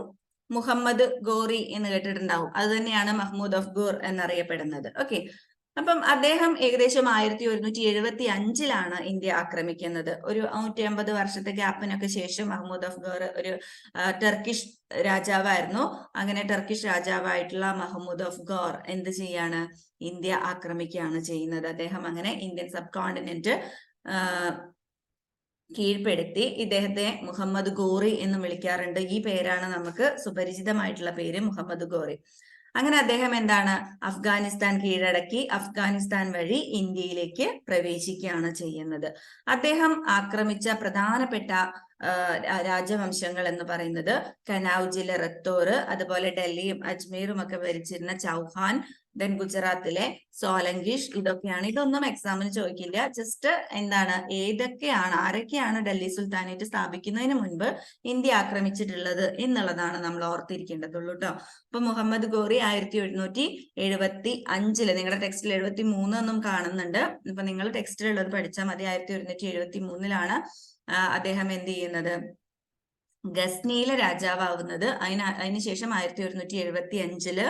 മുഹമ്മദ് ഗോറി എന്ന് കേട്ടിട്ടുണ്ടാവും. അത് തന്നെയാണ് മഹ്മൂദ് ഓഫ് ഗോർ എന്നറിയപ്പെടുന്നത്. ഓക്കെ, അപ്പം അദ്ദേഹം ഏകദേശം 1175-ലാണ് ഇന്ത്യ ആക്രമിക്കുന്നത്. ഒരു 150 വർഷത്തെ ഗ്യാപ്പിനൊക്കെ ശേഷം മഹ്മൂദ് ഓഫ് ഗോർ ഒരു ടർക്കിഷ് രാജാവായിരുന്നു. അങ്ങനെ ടർക്കിഷ് രാജാവായിട്ടുള്ള മഹ്മൂദ് ഓഫ് ഗോർ എന്ത് ചെയ്യാണ്? ഇന്ത്യ ആക്രമിക്കുകയാണ് ചെയ്യുന്നത്. അദ്ദേഹം അങ്ങനെ ഇന്ത്യൻ സബ് കോണ്ടിനെന്റ് കീഴ്പ്പെടുത്തി. ഇദ്ദേഹത്തെ മുഹമ്മദ് ഗോറി എന്ന് വിളിക്കാറുണ്ട്. ഈ പേരാണ് നമുക്ക് സുപരിചിതമായിട്ടുള്ള പേര്, മുഹമ്മദ് ഗോറി. അങ്ങനെ അദ്ദേഹം എന്താണ്, അഫ്ഗാനിസ്ഥാൻ കീഴടക്കി അഫ്ഗാനിസ്ഥാൻ വഴി ഇന്ത്യയിലേക്ക് പ്രവേശിക്കുകയാണ് ചെയ്യുന്നത്. അദ്ദേഹം ആക്രമിച്ച പ്രധാനപ്പെട്ട രാജവംശങ്ങൾ എന്ന് പറയുന്നത് കനൌജിലെ റത്തോർ, അതുപോലെ ഡൽഹിയും അജ്മീറും ഒക്കെ ഭരിച്ചിരുന്ന ചൗഹാൻ, ദെൻ ഗുജറാത്തിലെ സോലങ്കിഷ്, ഇതൊക്കെയാണ്. ഇതൊന്നും എക്സാമിന് ചോദിക്കില്ല. ജസ്റ്റ് എന്താണ്, ആരൊക്കെയാണ് ഡൽഹി സുൽത്താനേറ്റ് സ്ഥാപിക്കുന്നതിന് മുൻപ് ഇന്ത്യ ആക്രമിച്ചിട്ടുള്ളത് എന്നുള്ളതാണ് നമ്മൾ ഓർത്തിരിക്കേണ്ടതുള്ളൂ കേട്ടോ. അപ്പൊ മുഹമ്മദ് ഗോറി 1775-ല്, നിങ്ങളുടെ ടെക്സ്റ്റിൽ 73 എന്നും കാണുന്നുണ്ട്. ഇപ്പൊ നിങ്ങൾ ടെക്സ്റ്റിലുള്ളത് പഠിച്ചാൽ മതി. 1173-ലാണ് അദ്ദേഹം എന്ത് ചെയ്യുന്നത്? ഗസ്നിയിലെ രാജാവാവുന്നത്. അതിനുശേഷം 1175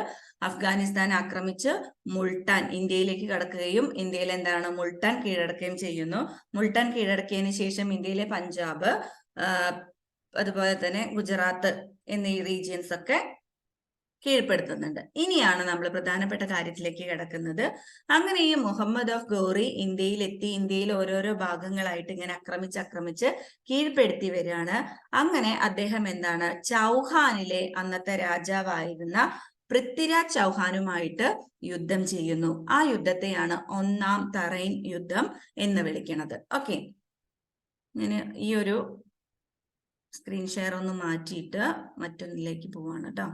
അഫ്ഗാനിസ്ഥാൻ ആക്രമിച്ച് മുൾട്ടാൻ ഇന്ത്യയിലേക്ക് കടക്കുകയും ഇന്ത്യയിൽ എന്താണ് മുൾട്ടാൻ കീഴടക്കുകയും ചെയ്യുന്നു. മുൾട്ടാൻ കീഴടക്കിയതിനു ശേഷം ഇന്ത്യയിലെ പഞ്ചാബ്, അതുപോലെ തന്നെ ഗുജറാത്ത് എന്നീ റീജിയൻസ് ഒക്കെ കീഴ്പ്പെടുത്തുന്നുണ്ട്. ഇനിയാണ് നമ്മൾ പ്രധാനപ്പെട്ട കാര്യത്തിലേക്ക് കിടക്കുന്നത്. അങ്ങനെ ഈ മുഹമ്മദ് ഓഫ് ഗോറി ഇന്ത്യയിലെത്തി, ഇന്ത്യയിൽ ഓരോരോ ഭാഗങ്ങളായിട്ട് ഇങ്ങനെ ആക്രമിച്ച് കീഴ്പ്പെടുത്തി വരികയാണ്. അങ്ങനെ അദ്ദേഹം എന്താണ് ചൗഹാനിലെ അന്നത്തെ രാജാവായിരുന്ന പൃഥ്വിരാജ് ചൗഹാനുമായിട്ട് യുദ്ധം ചെയ്യുന്നു. ആ യുദ്ധത്തെയാണ് ഒന്നാം തറൈൻ യുദ്ധം എന്ന് വിളിക്കുന്നത്. ഓക്കെ, ഞാൻ ഈ ഒരു സ്ക്രീൻ ഷെയർ ഒന്ന് മാറ്റിയിട്ട് മറ്റൊന്നിലേക്ക് പോവാണ് കേട്ടോ.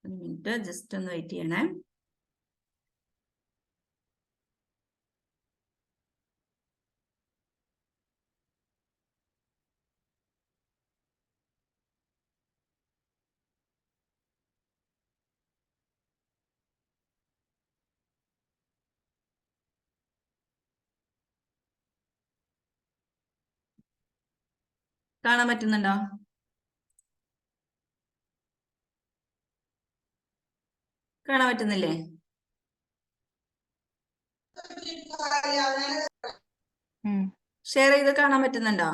മിനിറ്റ്, ജസ്റ്റ് ഒന്ന് വെയിറ്റ് ചെയ്യണേ. കാണാൻ പറ്റുന്നുണ്ടോ? കാണാൻ പറ്റുന്നില്ലേ? ഷെയർ ചെയ്ത് കാണാൻ പറ്റുന്നുണ്ടോ?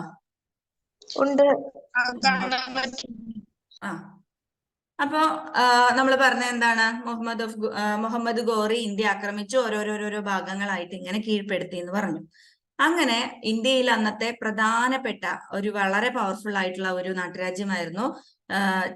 ഉണ്ട്. ആ, അപ്പോ നമ്മൾ പറഞ്ഞ എന്താണ്, മുഹമ്മദ് ഗോറി ഇന്ത്യ ആക്രമിച്ചു ഓരോരോ ഭാഗങ്ങളായിട്ട് ഇങ്ങനെ കീഴ്പ്പെടുത്തി എന്ന് പറഞ്ഞു. അങ്ങനെ ഇന്ത്യയിൽ അന്നത്തെ പ്രധാനപ്പെട്ട ഒരു വളരെ പവർഫുൾ ആയിട്ടുള്ള ഒരു നാട്ടുരാജ്യമായിരുന്നു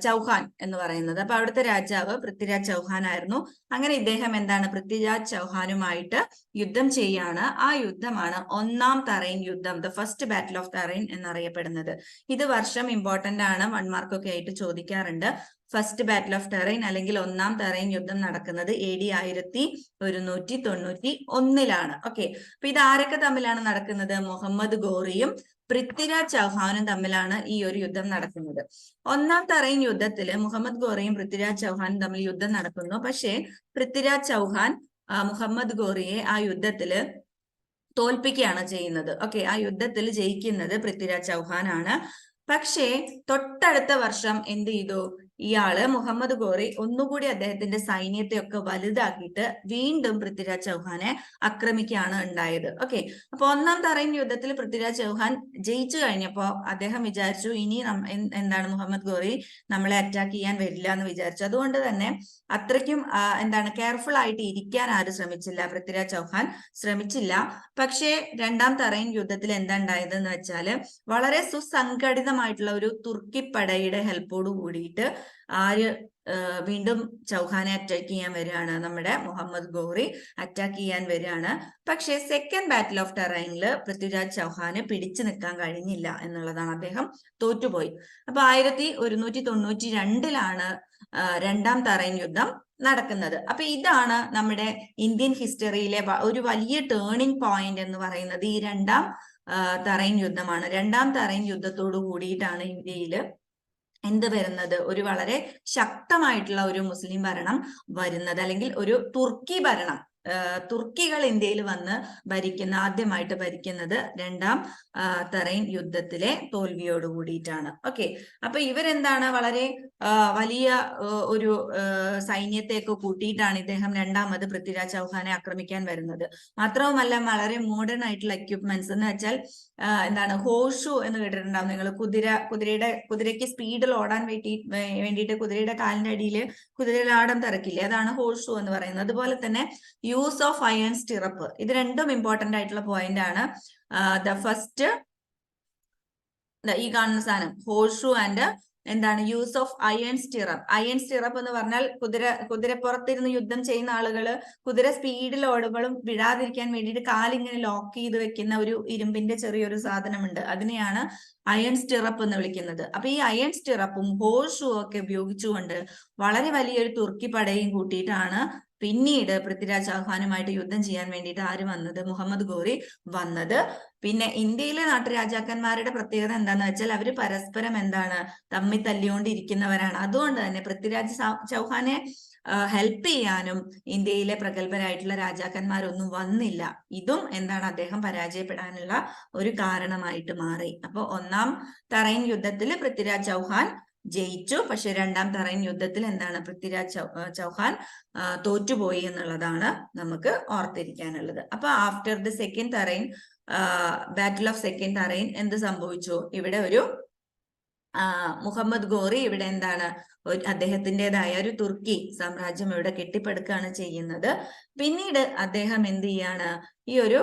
ചൗഹാൻ എന്ന് പറയുന്നത്. അപ്പൊ അവിടുത്തെ രാജാവ് പൃഥ്വിരാജ് ചൗഹാൻ ആയിരുന്നു. അങ്ങനെ ഇദ്ദേഹം എന്താണ് പൃഥ്വിരാജ് ചൗഹാനുമായിട്ട് യുദ്ധം ചെയ്യാണ്. ആ യുദ്ധമാണ് ഒന്നാം തറൈൻ യുദ്ധം, the first battle of Tarain എന്നറിയപ്പെടുന്നത്. ഇത് വർഷം ഇമ്പോർട്ടന്റ് ആണ്, 1 മാർക്കൊക്കെ ആയിട്ട് ചോദിക്കാറുണ്ട്. ഫസ്റ്റ് ബാറ്റിൽ ഓഫ് ടെറൈൻ അല്ലെങ്കിൽ ഒന്നാം തറൈൻ യുദ്ധം നടക്കുന്നത് AD 1191. ഓക്കെ, അപ്പൊ ഇത് ആരൊക്കെ തമ്മിലാണ് നടക്കുന്നത്? മുഹമ്മദ് ഗോറിയും പൃഥ്വിരാജ് ചൗഹാനും തമ്മിലാണ് ഈ ഒരു യുദ്ധം നടക്കുന്നത്. ഒന്നാം തറൈൻ യുദ്ധത്തില് മുഹമ്മദ് ഗോറിയും പൃഥ്വിരാജ് ചൗഹാനും തമ്മിൽ യുദ്ധം നടക്കുന്നു. പക്ഷേ പൃഥ്വിരാജ് ചൗഹാൻ മുഹമ്മദ് ഗോറിയെ ആ യുദ്ധത്തില് തോൽപ്പിക്കുകയാണ് ചെയ്യുന്നത്. ഓക്കെ, ആ യുദ്ധത്തിൽ ജയിക്കുന്നത് പൃഥ്വിരാജ് ചൗഹാൻ ആണ്. പക്ഷേ തൊട്ടടുത്ത വർഷം എന്ത് ചെയ്തു? ഇയാള് മുഹമ്മദ് ഗോറി ഒന്നുകൂടി അദ്ദേഹത്തിന്റെ സൈന്യത്തെ ഒക്കെ വലുതാക്കിയിട്ട് വീണ്ടും പൃഥ്വിരാജ് ചൗഹാനെ ആക്രമിക്കുകയാണ് ഉണ്ടായത്. ഓക്കെ, അപ്പൊ ഒന്നാം തറൈൻ യുദ്ധത്തിൽ പൃഥ്വിരാജ് ചൗഹാൻ ജയിച്ചു കഴിഞ്ഞപ്പോ അദ്ദേഹം വിചാരിച്ചു ഇനി എന്താണ് മുഹമ്മദ് ഗോറി നമ്മളെ അറ്റാക്ക് ചെയ്യാൻ വരില്ല എന്ന് വിചാരിച്ചു. അതുകൊണ്ട് തന്നെ അത്രയ്ക്കും എന്താണ് കെയർഫുൾ ആയിട്ട് ഇരിക്കാൻ ആരും ശ്രമിച്ചില്ല, പൃഥ്വിരാജ് ചൗഹാൻ ശ്രമിച്ചില്ല. പക്ഷേ രണ്ടാം തറൈൻ യുദ്ധത്തിൽ എന്താ ഉണ്ടായത് എന്ന് വെച്ചാല് വളരെ സുസംഘടിതമായിട്ടുള്ള ഒരു തുർക്കി പടയുടെ ഹെൽപ്പോട് കൂടിയിട്ട് വീണ്ടും ചൗഹാനെ അറ്റാക്ക് ചെയ്യാൻ വരികയാണ്. നമ്മുടെ മുഹമ്മദ് ഗോറി അറ്റാക്ക് ചെയ്യാൻ വരികയാണ്. പക്ഷെ second battle of ടെറൈനില് Prithviraj Chauhan പിടിച്ചു നിൽക്കാൻ കഴിഞ്ഞില്ല എന്നുള്ളതാണ്, അദ്ദേഹം തോറ്റുപോയി. അപ്പൊ 1192 രണ്ടാം തറൈൻ യുദ്ധം നടക്കുന്നത്. അപ്പൊ ഇതാണ് നമ്മുടെ ഇന്ത്യൻ ഹിസ്റ്ററിയിലെ ഒരു വലിയ ടേണിംഗ് പോയിന്റ് എന്ന് പറയുന്നത് ഈ രണ്ടാം തറൈൻ യുദ്ധമാണ്. രണ്ടാം തറൈൻ യുദ്ധത്തോടു കൂടിയിട്ടാണ് ഇന്ത്യയില് എന്ത് വരുന്നത്? ഒരു വളരെ ശക്തമായിട്ടുള്ള ഒരു മുസ്ലിം ഭരണം വരുന്നത്, അല്ലെങ്കിൽ ഒരു തുർക്കി ഭരണം. തുർക്കികൾ ഇന്ത്യയിൽ വന്ന് ആദ്യമായിട്ട് ഭരിക്കുന്നത് രണ്ടാം തറൈൻ യുദ്ധത്തിലെ തോൽവിയോട് കൂടിയിട്ടാണ്. ഓക്കെ, അപ്പൊ ഇവരെന്താണ് വളരെ വലിയ ഒരു സൈന്യത്തെയൊക്കെ കൂട്ടിയിട്ടാണ് ഇദ്ദേഹം രണ്ടാമത് പൃഥ്വിരാജ് ചൗഹാനെ ആക്രമിക്കാൻ വരുന്നത്. മാത്രവുമല്ല വളരെ മോഡേൺ ആയിട്ടുള്ള എക്യുപ്മെന്റ്സ് എന്ന് വെച്ചാൽ എന്താണ് ഹോഴ്ഷു എന്ന് കേട്ടിട്ടുണ്ടാവും നിങ്ങൾ. കുതിരയ്ക്ക് സ്പീഡിൽ ഓടാൻ വേണ്ടിയിട്ട് കുതിരയുടെ കാലിന്റെ അടിയിൽ കുതിരലാടം തിറക്കില്ലേ, അതാണ് ഹോഴ്ഷു എന്ന് പറയുന്നത്. അതുപോലെ തന്നെ യൂസ് ഓഫ് അയൺ സ്റ്റിറപ്പ്, ഇത് രണ്ടും ഇമ്പോർട്ടന്റ് ആയിട്ടുള്ള പോയിന്റ് ആണ്. ദ ഫസ്റ്റ് ഈ കാണുന്ന സാധനം ഹോഴ്ഷു ആൻഡ് എന്താണ് use of iron stirrup. Iron stirrup എന്ന് പറഞ്ഞാൽ കുതിരപ്പുറത്തിരുന്ന് യുദ്ധം ചെയ്യുന്ന ആളുകള് കുതിര സ്പീഡിൽ ഓടുമ്പോഴും വിടാതിരിക്കാൻ വേണ്ടിയിട്ട് കാലിങ്ങനെ ലോക്ക് ചെയ്ത് വെക്കുന്ന ഒരു ഇരുമ്പിന്റെ ചെറിയൊരു സാധനമുണ്ട്, അതിനെയാണ് അയൺ സ്റ്റിറപ്പ് എന്ന് വിളിക്കുന്നത്. അപ്പൊ ഈ അയൺ സ്റ്റിറപ്പും ഹോഴ്ഷും ഒക്കെ ഉപയോഗിച്ചുകൊണ്ട് വളരെ വലിയൊരു തുർക്കി പടയും കൂട്ടിയിട്ടാണ് പിന്നീട് പൃഥ്വിരാജ് ചൗഹാനുമായിട്ട് യുദ്ധം ചെയ്യാൻ വേണ്ടിയിട്ട് ആര് വന്നത്? മുഹമ്മദ് ഗോറി വന്നത്. പിന്നെ ഇന്ത്യയിലെ നാട്ടുരാജാക്കന്മാരുടെ പ്രത്യേകത എന്താന്ന് വെച്ചാൽ അവര് പരസ്പരം എന്താണ് തമ്മിൽ തല്ലിക്കൊണ്ടിരിക്കുന്നവരാണ്. അതുകൊണ്ട് തന്നെ പൃഥ്വിരാജ് ചൗഹാനെ ഹെൽപ്പ് ചെയ്യാനും ഇന്ത്യയിലെ പ്രഗത്ഭരായിട്ടുള്ള രാജാക്കന്മാരൊന്നും വന്നില്ല. ഇതും എന്താണ് അദ്ദേഹം പരാജയപ്പെടാനുള്ള ഒരു കാരണമായിട്ട് മാറി. അപ്പൊ ഒന്നാം തറൈൻ യുദ്ധത്തിൽ പൃഥ്വിരാജ് ചൗഹാൻ ജയിച്ചു. പക്ഷെ രണ്ടാം തറൈൻ യുദ്ധത്തിൽ എന്താണ് പൃഥ്വിരാജ് ചൗഹാൻ തോറ്റുപോയി എന്നുള്ളതാണ് നമുക്ക് ഓർത്തിരിക്കാനുള്ളത്. അപ്പൊ after the second Tarain battle of second Tarain എന്ത് സംഭവിച്ചു? ഇവിടെ ഒരു മുഹമ്മദ് ഗോറി ഇവിടെ എന്താണ് അദ്ദേഹത്തിൻ്റെതായ ഒരു തുർക്കി സാമ്രാജ്യം ഇവിടെ കെട്ടിപ്പടുക്കുകയാണ് ചെയ്യുന്നത്. പിന്നീട് അദ്ദേഹം എന്ത് ചെയ്യാണ്? ഈ ഒരു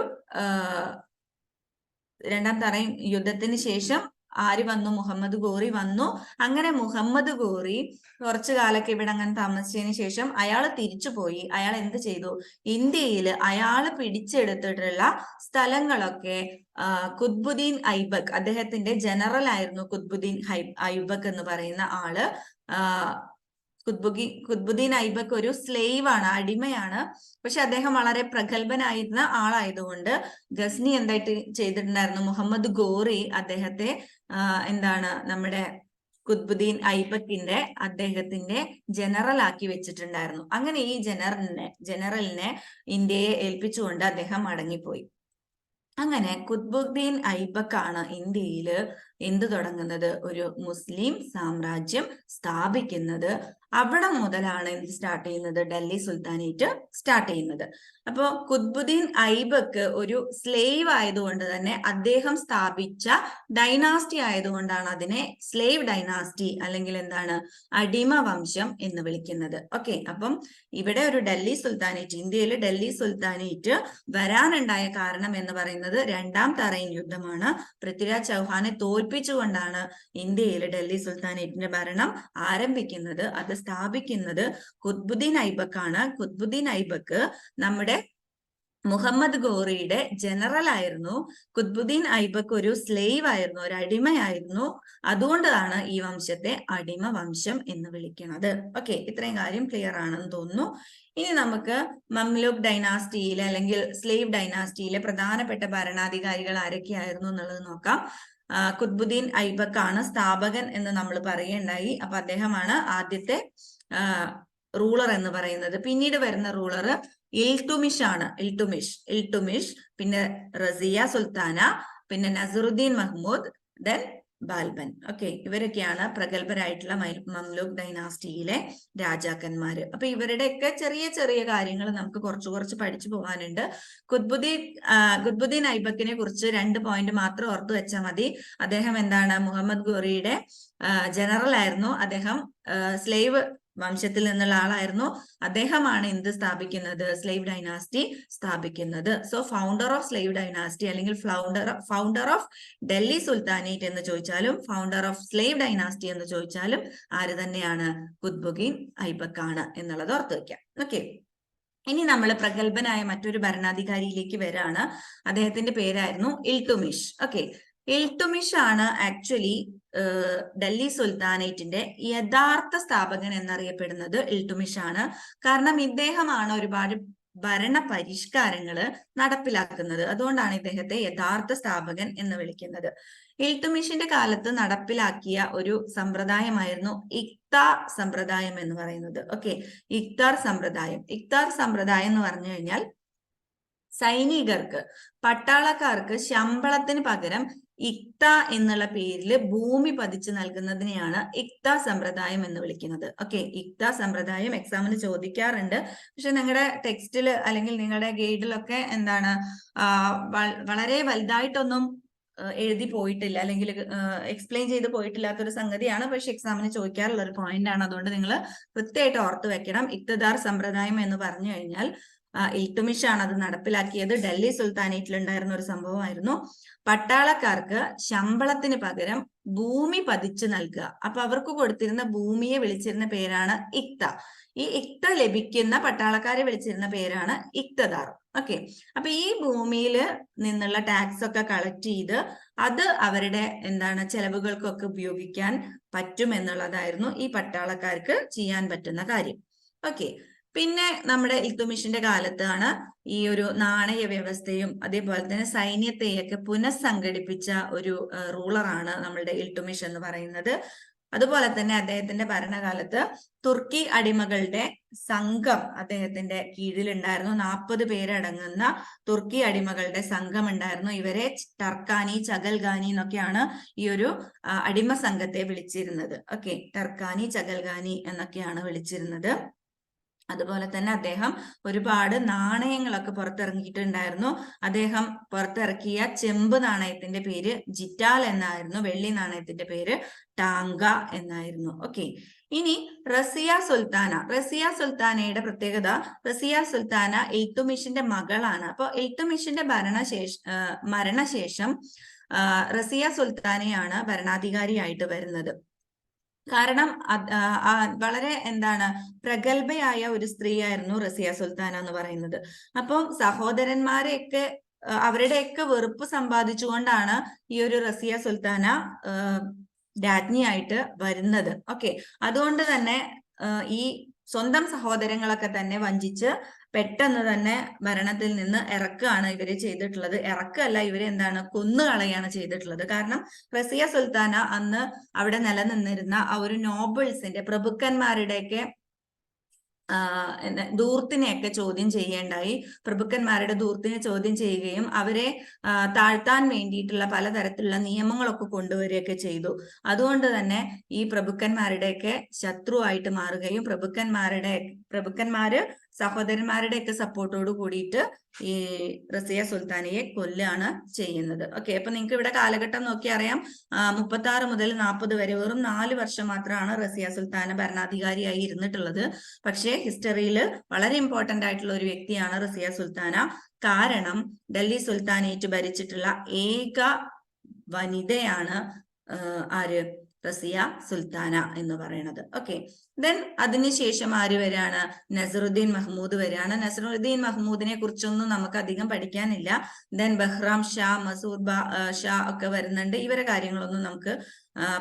രണ്ടാം തറൈൻ യുദ്ധത്തിന് ശേഷം ആര് വന്നു? മുഹമ്മദ് ഗോറി വന്നു. അങ്ങനെ മുഹമ്മദ് ഗോറി കുറച്ചു കാലൊക്കെ ഇവിടെ അങ്ങനെ താമസിച്ചതിന് ശേഷം അയാൾ തിരിച്ചുപോയി. അയാൾ എന്ത് ചെയ്തു? ഇന്ത്യയിൽ അയാൾ പിടിച്ചെടുത്തിട്ടുള്ള സ്ഥലങ്ങളൊക്കെ കുത്ബുദ്ദീൻ ഐബക്, അദ്ദേഹത്തിന്റെ ജനറൽ ആയിരുന്നു കുത്ബുദ്ദീൻ ഐബക് എന്ന് പറയുന്ന ആള്. കുത്ബുദ്ദീൻ ഐബക് ഒരു സ്ലേവ് ആണ്, അടിമയാണ്. പക്ഷെ അദ്ദേഹം വളരെ പ്രഗത്ഭനായിരുന്ന ആളായതുകൊണ്ട് ഗസ്നി എന്തായിട്ട് ചെയ്തിട്ടുണ്ടായിരുന്നു? മുഹമ്മദ് ഗോറി അദ്ദേഹത്തെ എന്താണ് നമ്മുടെ കുത്ബുദ്ദീൻ ഐബക്കിന്റെ അദ്ദേഹത്തിന്റെ ജനറൽ ആക്കി വെച്ചിട്ടുണ്ടായിരുന്നു. അങ്ങനെ ഈ ജനറലിനെ ഇന്ത്യയെ ഏൽപ്പിച്ചുകൊണ്ട് അദ്ദേഹം മടങ്ങിപ്പോയി. അങ്ങനെ കുത്ബുദ്ദീൻ ഐബക്കാണ് ഇന്ത്യയിൽ എന്ത് തുടങ്ങുന്നത്? ഒരു മുസ്ലിം സാമ്രാജ്യം സ്ഥാപിക്കുന്നത്. അവിടെ മുതലാണ് എന്ത് സ്റ്റാർട്ട് ചെയ്യുന്നത്? ഡൽഹി സുൽത്താനേറ്റ് സ്റ്റാർട്ട് ചെയ്യുന്നത്. അപ്പോ കുത്ബുദ്ദീൻ ഐബക്ക് ഒരു സ്ലേവ് ആയതുകൊണ്ട് തന്നെ അദ്ദേഹം സ്ഥാപിച്ച ഡൈനാസ്റ്റി ആയതുകൊണ്ടാണ് അതിനെ സ്ലേവ് ഡൈനാസ്റ്റി അല്ലെങ്കിൽ എന്താണ് അടിമ വംശം എന്ന് വിളിക്കുന്നത്. ഓക്കെ, അപ്പം ഇവിടെ ഒരു ഡൽഹി സുൽത്താനേറ്റ്, ഇന്ത്യയിൽ ഡൽഹി സുൽത്താനേറ്റ് വരാനുണ്ടായ കാരണം എന്ന് പറയുന്നത് രണ്ടാം തറൈൻ യുദ്ധമാണ്. പൃഥ്വിരാജ് ചൗഹാനെ തോൽപ്പിച്ചുകൊണ്ടാണ് ഇന്ത്യയിൽ ഡൽഹി സുൽത്താനേറ്റിന്റെ ഭരണം ആരംഭിക്കുന്നത്. അത് സ്ഥാപിക്കുന്നത് കുത്ബുദ്ദീൻ ഐബക്കാണ്. കുത്ബുദ്ദീൻ ഐബക്ക് നമ്മുടെ മുഹമ്മദ് ഗോറിയുടെ ജനറൽ ആയിരുന്നു. കുത്ബുദ്ദീൻ ഐബക്ക് ഒരു സ്ലേവ് ആയിരുന്നു, ഒരു അടിമയായിരുന്നു. അതുകൊണ്ടാണ് ഈ വംശത്തെ അടിമ വംശം എന്ന് വിളിക്കുന്നത്. ഓക്കെ, ഇത്രയും കാര്യം ക്ലിയർ ആണെന്ന് തോന്നുന്നു. ഇനി നമുക്ക് മംലൂക്ക് ഡൈനാസ്റ്റിയിലെ അല്ലെങ്കിൽ സ്ലേവ് ഡൈനാസ്റ്റിയിലെ പ്രധാനപ്പെട്ട ഭരണാധികാരികൾ ആരൊക്കെയായിരുന്നു എന്നുള്ളത് നോക്കാം. കുത്ബുദ്ദീൻ ഐബക്കാണ് സ്ഥാപകൻ എന്ന് നമ്മൾ പറയുകയുണ്ടായി. അപ്പൊ അദ്ദേഹമാണ് ആദ്യത്തെ റൂളർ എന്ന് പറയുന്നത്. പിന്നീട് വരുന്ന റൂളർ ഇൽതുമിഷ് ആണ്. ഇൽതുമിഷ്, പിന്നെ റസിയ സുൽത്താന, പിന്നെ നസറുദ്ദീൻ മഹ്മൂദ്, ദെൻ ബാൽബൻ. ഓക്കെ, ഇവരൊക്കെയാണ് പ്രഗത്ഭരായിട്ടുള്ള മംലൂക്ക് ഡൈനാസ്റ്റിയിലെ രാജാക്കന്മാര്. അപ്പൊ ഇവരുടെയൊക്കെ ചെറിയ ചെറിയ കാര്യങ്ങൾ നമുക്ക് കുറച്ച് പഠിച്ചു പോകാനുണ്ട്. കുത്ബുദ്ദീൻ ഐബക്കിനെ കുറിച്ച് 2 പോയിന്റ് മാത്രം ഓർത്തു വെച്ചാൽ മതി. അദ്ദേഹം എന്താണ്? മുഹമ്മദ് ഗോറിയുടെ ജനറൽ ആയിരുന്നു. അദ്ദേഹം സ്ലേവ് വംശത്തിൽ നിന്നുള്ള ആളായിരുന്നു. അദ്ദേഹമാണ് എന്ത് സ്ഥാപിക്കുന്നത്? സ്ലേവ് ഡൈനാസ്റ്റി സ്ഥാപിക്കുന്നത്. So founder of slave dynasty അല്ലെങ്കിൽ ഫൗണ്ടർ ഓഫ് ഡൽഹി സുൽത്താനേറ്റ് എന്ന് ചോദിച്ചാലും ഫൗണ്ടർ ഓഫ് സ്ലേവ് ഡൈനാസ്റ്റി എന്ന് ചോദിച്ചാലും ആര് തന്നെയാണ്? കുത്ബുദ്ദീൻ ഐബക്ക് ആണ് എന്നുള്ളത് ഓർത്ത് വെക്കാം. ഓക്കെ, ഇനി നമ്മൾ പ്രഗത്ഭനായ മറ്റൊരു ഭരണാധികാരിയിലേക്ക് വരാണ്. അദ്ദേഹത്തിന്റെ പേരായിരുന്നു ഇൽതുമിഷ്. ഓക്കെ, ഇൽതുമിഷ് ആണ് ആക്ച്വലി ഡൽഹി സുൽത്താനേറ്റിന്റെ യഥാർത്ഥ സ്ഥാപകൻ എന്നറിയപ്പെടുന്നത് ഇൽതുമിഷ് ആണ്. കാരണം ഇദ്ദേഹമാണ് ഒരുപാട് ഭരണ പരിഷ്കാരങ്ങൾ നടപ്പിലാക്കുന്നത്. അതുകൊണ്ടാണ് ഇദ്ദേഹത്തെ യഥാർത്ഥ സ്ഥാപകൻ എന്ന് വിളിക്കുന്നത്. ഇൽതുമിഷിന്റെ കാലത്ത് നടപ്പിലാക്കിയ ഒരു സമ്പ്രദായമായിരുന്നു ഇഖ്താർ സമ്പ്രദായം എന്ന് പറയുന്നത്. ഓക്കെ, ഇഖ്താർ സമ്പ്രദായം എന്ന് പറഞ്ഞു കഴിഞ്ഞാൽ സൈനികർക്ക്, പട്ടാളക്കാർക്ക് ശമ്പളത്തിന് പകരം ഇഖ്ത എന്നുള്ള പേരിൽ ഭൂമി പതിച്ചു നൽകുന്നതിനെയാണ് ഇഖ്ത സമ്പ്രദായം എന്ന് വിളിക്കുന്നത്. ഓക്കെ, ഇഖ്ത സമ്പ്രദായം എക്സാമിന് ചോദിക്കാറുണ്ട്. പക്ഷെ നിങ്ങളുടെ ടെക്സ്റ്റിൽ അല്ലെങ്കിൽ നിങ്ങളുടെ ഗൈഡിലൊക്കെ എന്താണ് വളരെ വലുതായിട്ടൊന്നും എഴുതി പോയിട്ടില്ല അല്ലെങ്കിൽ എക്സ്പ്ലെയിൻ ചെയ്ത് പോയിട്ടില്ലാത്തൊരു സംഗതിയാണ്. പക്ഷെ എക്സാമിന് ചോദിക്കാറുള്ള ഒരു പോയിന്റ് ആണ്. അതുകൊണ്ട് നിങ്ങൾ കൃത്യമായിട്ട് ഓർത്ത് വെക്കണം. ഇഖ്തദാർ സമ്പ്രദായം എന്ന് പറഞ്ഞു കഴിഞ്ഞാൽ ഇൽതുമിഷ് ആണ് അത് നടപ്പിലാക്കിയത്. ഡൽഹി സുൽത്താനേറ്റിൽ ഉണ്ടായിരുന്ന ഒരു സംഭവമായിരുന്നു. പട്ടാളക്കാർക്ക് ശമ്പളത്തിന് പകരം ഭൂമി പതിച്ചു നൽകുക. അപ്പൊ അവർക്ക് കൊടുത്തിരുന്ന ഭൂമിയെ വിളിച്ചിരുന്ന പേരാണ് ഇഖ്ത. ഈ ഇഖ്ത ലഭിക്കുന്ന പട്ടാളക്കാരെ വിളിച്ചിരുന്ന പേരാണ് ഇഖ്തദാർ. ഓക്കെ, അപ്പൊ ഈ ഭൂമിയിൽ നിന്നുള്ള ടാക്സ് ഒക്കെ കളക്ട് ചെയ്ത് അത് അവരുടെ എന്താണ് ചെലവുകൾക്കൊക്കെ ഉപയോഗിക്കാൻ പറ്റും എന്നുള്ളതായിരുന്നു ഈ പട്ടാളക്കാർക്ക് ചെയ്യാൻ പറ്റുന്ന കാര്യം. ഓക്കെ, പിന്നെ നമ്മുടെ ഇൽത്തുമിഷിന്റെ കാലത്താണ് ഈ ഒരു നാണയ വ്യവസ്ഥയും അതേപോലെ തന്നെ സൈന്യത്തെയൊക്കെ പുനഃസംഘടിപ്പിച്ച ഒരു റൂളറാണ് നമ്മളുടെ ഇൽത്തുമിഷ് എന്ന് പറയുന്നത്. അതുപോലെ തന്നെ അദ്ദേഹത്തിന്റെ ഭരണകാലത്ത് തുർക്കി അടിമകളുടെ സംഘം അദ്ദേഹത്തിന്റെ കീഴിലുണ്ടായിരുന്നു. 40 പേരടങ്ങുന്ന തുർക്കി അടിമകളുടെ സംഘം ഉണ്ടായിരുന്നു. ഇവരെ ടർക്കാനി, ചഗൽഗാനി എന്നൊക്കെയാണ് ഈ ഒരു അടിമ സംഘത്തെ വിളിച്ചിരുന്നത്. ഓക്കെ, ടർക്കാനി, ചഗൽഗാനി എന്നൊക്കെയാണ് വിളിച്ചിരുന്നത്. അതുപോലെ തന്നെ അദ്ദേഹം ഒരുപാട് നാണയങ്ങളൊക്കെ പുറത്തിറങ്ങിയിട്ടുണ്ടായിരുന്നു. അദ്ദേഹം പുറത്തിറക്കിയ ചെമ്പ് നാണയത്തിന്റെ പേര് ജിറ്റാൽ എന്നായിരുന്നു. വെള്ളി നാണയത്തിന്റെ പേര് ടാങ്ക എന്നായിരുന്നു. ഓക്കെ, ഇനി റസിയ സുൽത്താന. റസിയ സുൽത്താനയുടെ പ്രത്യേകത, റസിയ സുൽത്താന ഇൽത്തുമിഷിന്റെ മകളാണ്. അപ്പൊ ഇൽത്തുമിഷിന്റെ മരണശേഷം റസിയ സുൽത്താനയാണ് ഭരണാധികാരിയായിട്ട് വരുന്നത്. കാരണം വളരെ പ്രഗത്ഭയായ ഒരു സ്ത്രീയായിരുന്നു റസിയ സുൽത്താന എന്ന് പറയുന്നത്. അപ്പം സഹോദരന്മാരെയൊക്കെ അവരുടെയൊക്കെ വെറുപ്പ് സമ്പാദിച്ചുകൊണ്ടാണ് ഈ ഒരു റസിയ സുൽത്താന രാജ്ഞിയായിട്ട് വരുന്നത്. ഓക്കെ, അതുകൊണ്ട് തന്നെ ഈ സ്വന്തം സഹോദരങ്ങളൊക്കെ തന്നെ വഞ്ചിച്ച് പെട്ടെന്ന് തന്നെ ഭരണത്തിൽ നിന്ന് ഇറക്കുകയാണ് ഇവര് ചെയ്തിട്ടുള്ളത്. ഇറക്കല്ല, ഇവര് കൊന്നുകളയാണ് ചെയ്തിട്ടുള്ളത്. കാരണം റസിയ സുൽത്താന അന്ന് അവിടെ നിലനിന്നിരുന്ന ആ ഒരു നോബിൾസിന്റെ, പ്രഭുക്കന്മാരുടെയൊക്കെ ധൂർത്തിനെയൊക്കെ ചോദ്യം ചെയ്യേണ്ടായി. പ്രഭുക്കന്മാരുടെ ധൂർത്തിനെ ചോദ്യം ചെയ്യുകയും അവരെ താഴ്ത്താൻ വേണ്ടിയിട്ടുള്ള പലതരത്തിലുള്ള നിയമങ്ങളൊക്കെ കൊണ്ടുവരികയൊക്കെ ചെയ്തു. അതുകൊണ്ട് തന്നെ ഈ പ്രഭുക്കന്മാരുടെയൊക്കെ ശത്രുവായിട്ട് മാറുകയും പ്രഭുക്കന്മാര് സഹോദരന്മാരുടെയൊക്കെ സപ്പോർട്ടോട് കൂടിയിട്ട് ഈ റസിയ സുൽത്താനയെ കൊല്ലാണ് ചെയ്യുന്നത്. ഓക്കെ, അപ്പൊ നിങ്ങൾക്ക് ഇവിടെ കാലഘട്ടം നോക്കി അറിയാം. 36 മുതൽ 40 വരെ, വെറും 4 വർഷം മാത്രമാണ് റസിയ സുൽത്താന ഭരണാധികാരിയായി ഇരുന്നിട്ടുള്ളത്. പക്ഷേ ഹിസ്റ്ററിയിൽ വളരെ ഇമ്പോർട്ടന്റ് ആയിട്ടുള്ള ഒരു വ്യക്തിയാണ് റസിയ സുൽത്താന. കാരണം ഡൽഹി സുൽത്താനേറ്റ് ഭരിച്ചിട്ടുള്ള ഏക വനിതയാണ് ആര്? റസിയ സുൽത്താന എന്ന് പറയുന്നത്. ഓക്കെ, ദെൻ അതിനുശേഷം ആര് വരെയാണ്? നസറുദ്ദീൻ മഹ്മൂദ് വരെയാണ്. നസറുദ്ദീൻ മഹ്മൂദിനെ കുറിച്ചൊന്നും നമുക്ക് അധികം പഠിക്കാനില്ല. ദെൻ ബഹ്റാം ഷാ, മസൂർ ഷാ ഒക്കെ വരുന്നുണ്ട്. ഇവരെ കാര്യങ്ങളൊന്നും നമുക്ക്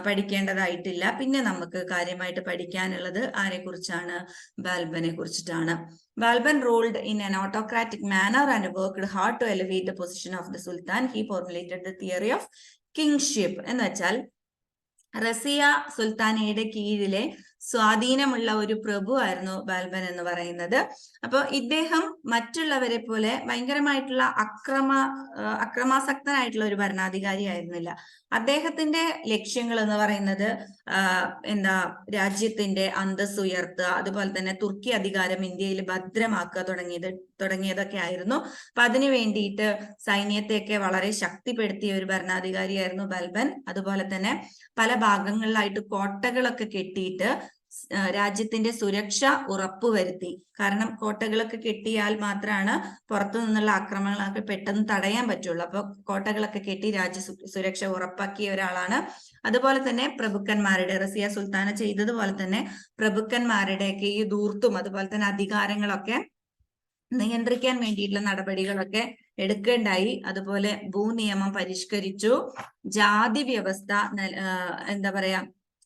പഠിക്കേണ്ടതായിട്ടില്ല. പിന്നെ നമുക്ക് കാര്യമായിട്ട് പഠിക്കാനുള്ളത് ആരെ കുറിച്ചാണ്? ബാൽബനെ കുറിച്ചിട്ടാണ്. Balban ruled in an autocratic manner and worked hard to elevate the position of the Sultan. He formulated the theory of kingship. എന്ന് വെച്ചാൽ റസിയ സുൽത്താനയുടെ കീഴിലെ സ്വാധീനമുള്ള ഒരു പ്രഭു ആയിരുന്നു ബാൽബൻ എന്ന് പറയുന്നത്. അപ്പൊ ഇദ്ദേഹം മറ്റുള്ളവരെ പോലെ ഭയങ്കരമായിട്ടുള്ള അക്രമാസക്തനായിട്ടുള്ള ഒരു ഭരണാധികാരി ആയിരുന്നില്ല. അദ്ദേഹത്തിന്റെ ലക്ഷ്യങ്ങൾ എന്ന് പറയുന്നത് രാജ്യത്തിന്റെ അന്തസ് ഉയർത്തുക, അതുപോലെ തന്നെ തുർക്കി അധികാരം ഇന്ത്യയിൽ ഭദ്രമാക്കുക തുടങ്ങിയതൊക്കെ ആയിരുന്നു. അപ്പൊ അതിനു വേണ്ടിയിട്ട് സൈന്യത്തെയൊക്കെ വളരെ ശക്തിപ്പെടുത്തിയ ഒരു ഭരണാധികാരിയായിരുന്നു ബാൽബൻ. അതുപോലെ തന്നെ പല ഭാഗങ്ങളിലായിട്ട് കോട്ടകളൊക്കെ കെട്ടിയിട്ട് രാജ്യത്തിന്റെ സുരക്ഷ ഉറപ്പുവരുത്തി. കാരണം കോട്ടകളൊക്കെ കെട്ടിയാൽ മാത്രമാണ് പുറത്തു നിന്നുള്ള ആക്രമണങ്ങളൊക്കെ പെട്ടെന്ന് തടയാൻ പറ്റുള്ളൂ. അപ്പൊ കോട്ടകളൊക്കെ കെട്ടി രാജ്യ സുരക്ഷ ഉറപ്പാക്കിയ ഒരാളാണ്. അതുപോലെ തന്നെ പ്രഭുക്കന്മാരുടെ, റസിയ സുൽത്താന ചെയ്തതുപോലെ തന്നെ പ്രഭുക്കന്മാരുടെയൊക്കെ ഈ ധൂർത്തും അതുപോലെ തന്നെ അധികാരങ്ങളൊക്കെ നിയന്ത്രിക്കാൻ വേണ്ടിയിട്ടുള്ള നടപടികളൊക്കെ എടുക്കേണ്ടായി. അതുപോലെ ഭൂനിയമം പരിഷ്കരിച്ചു. ജാതി വ്യവസ്ഥ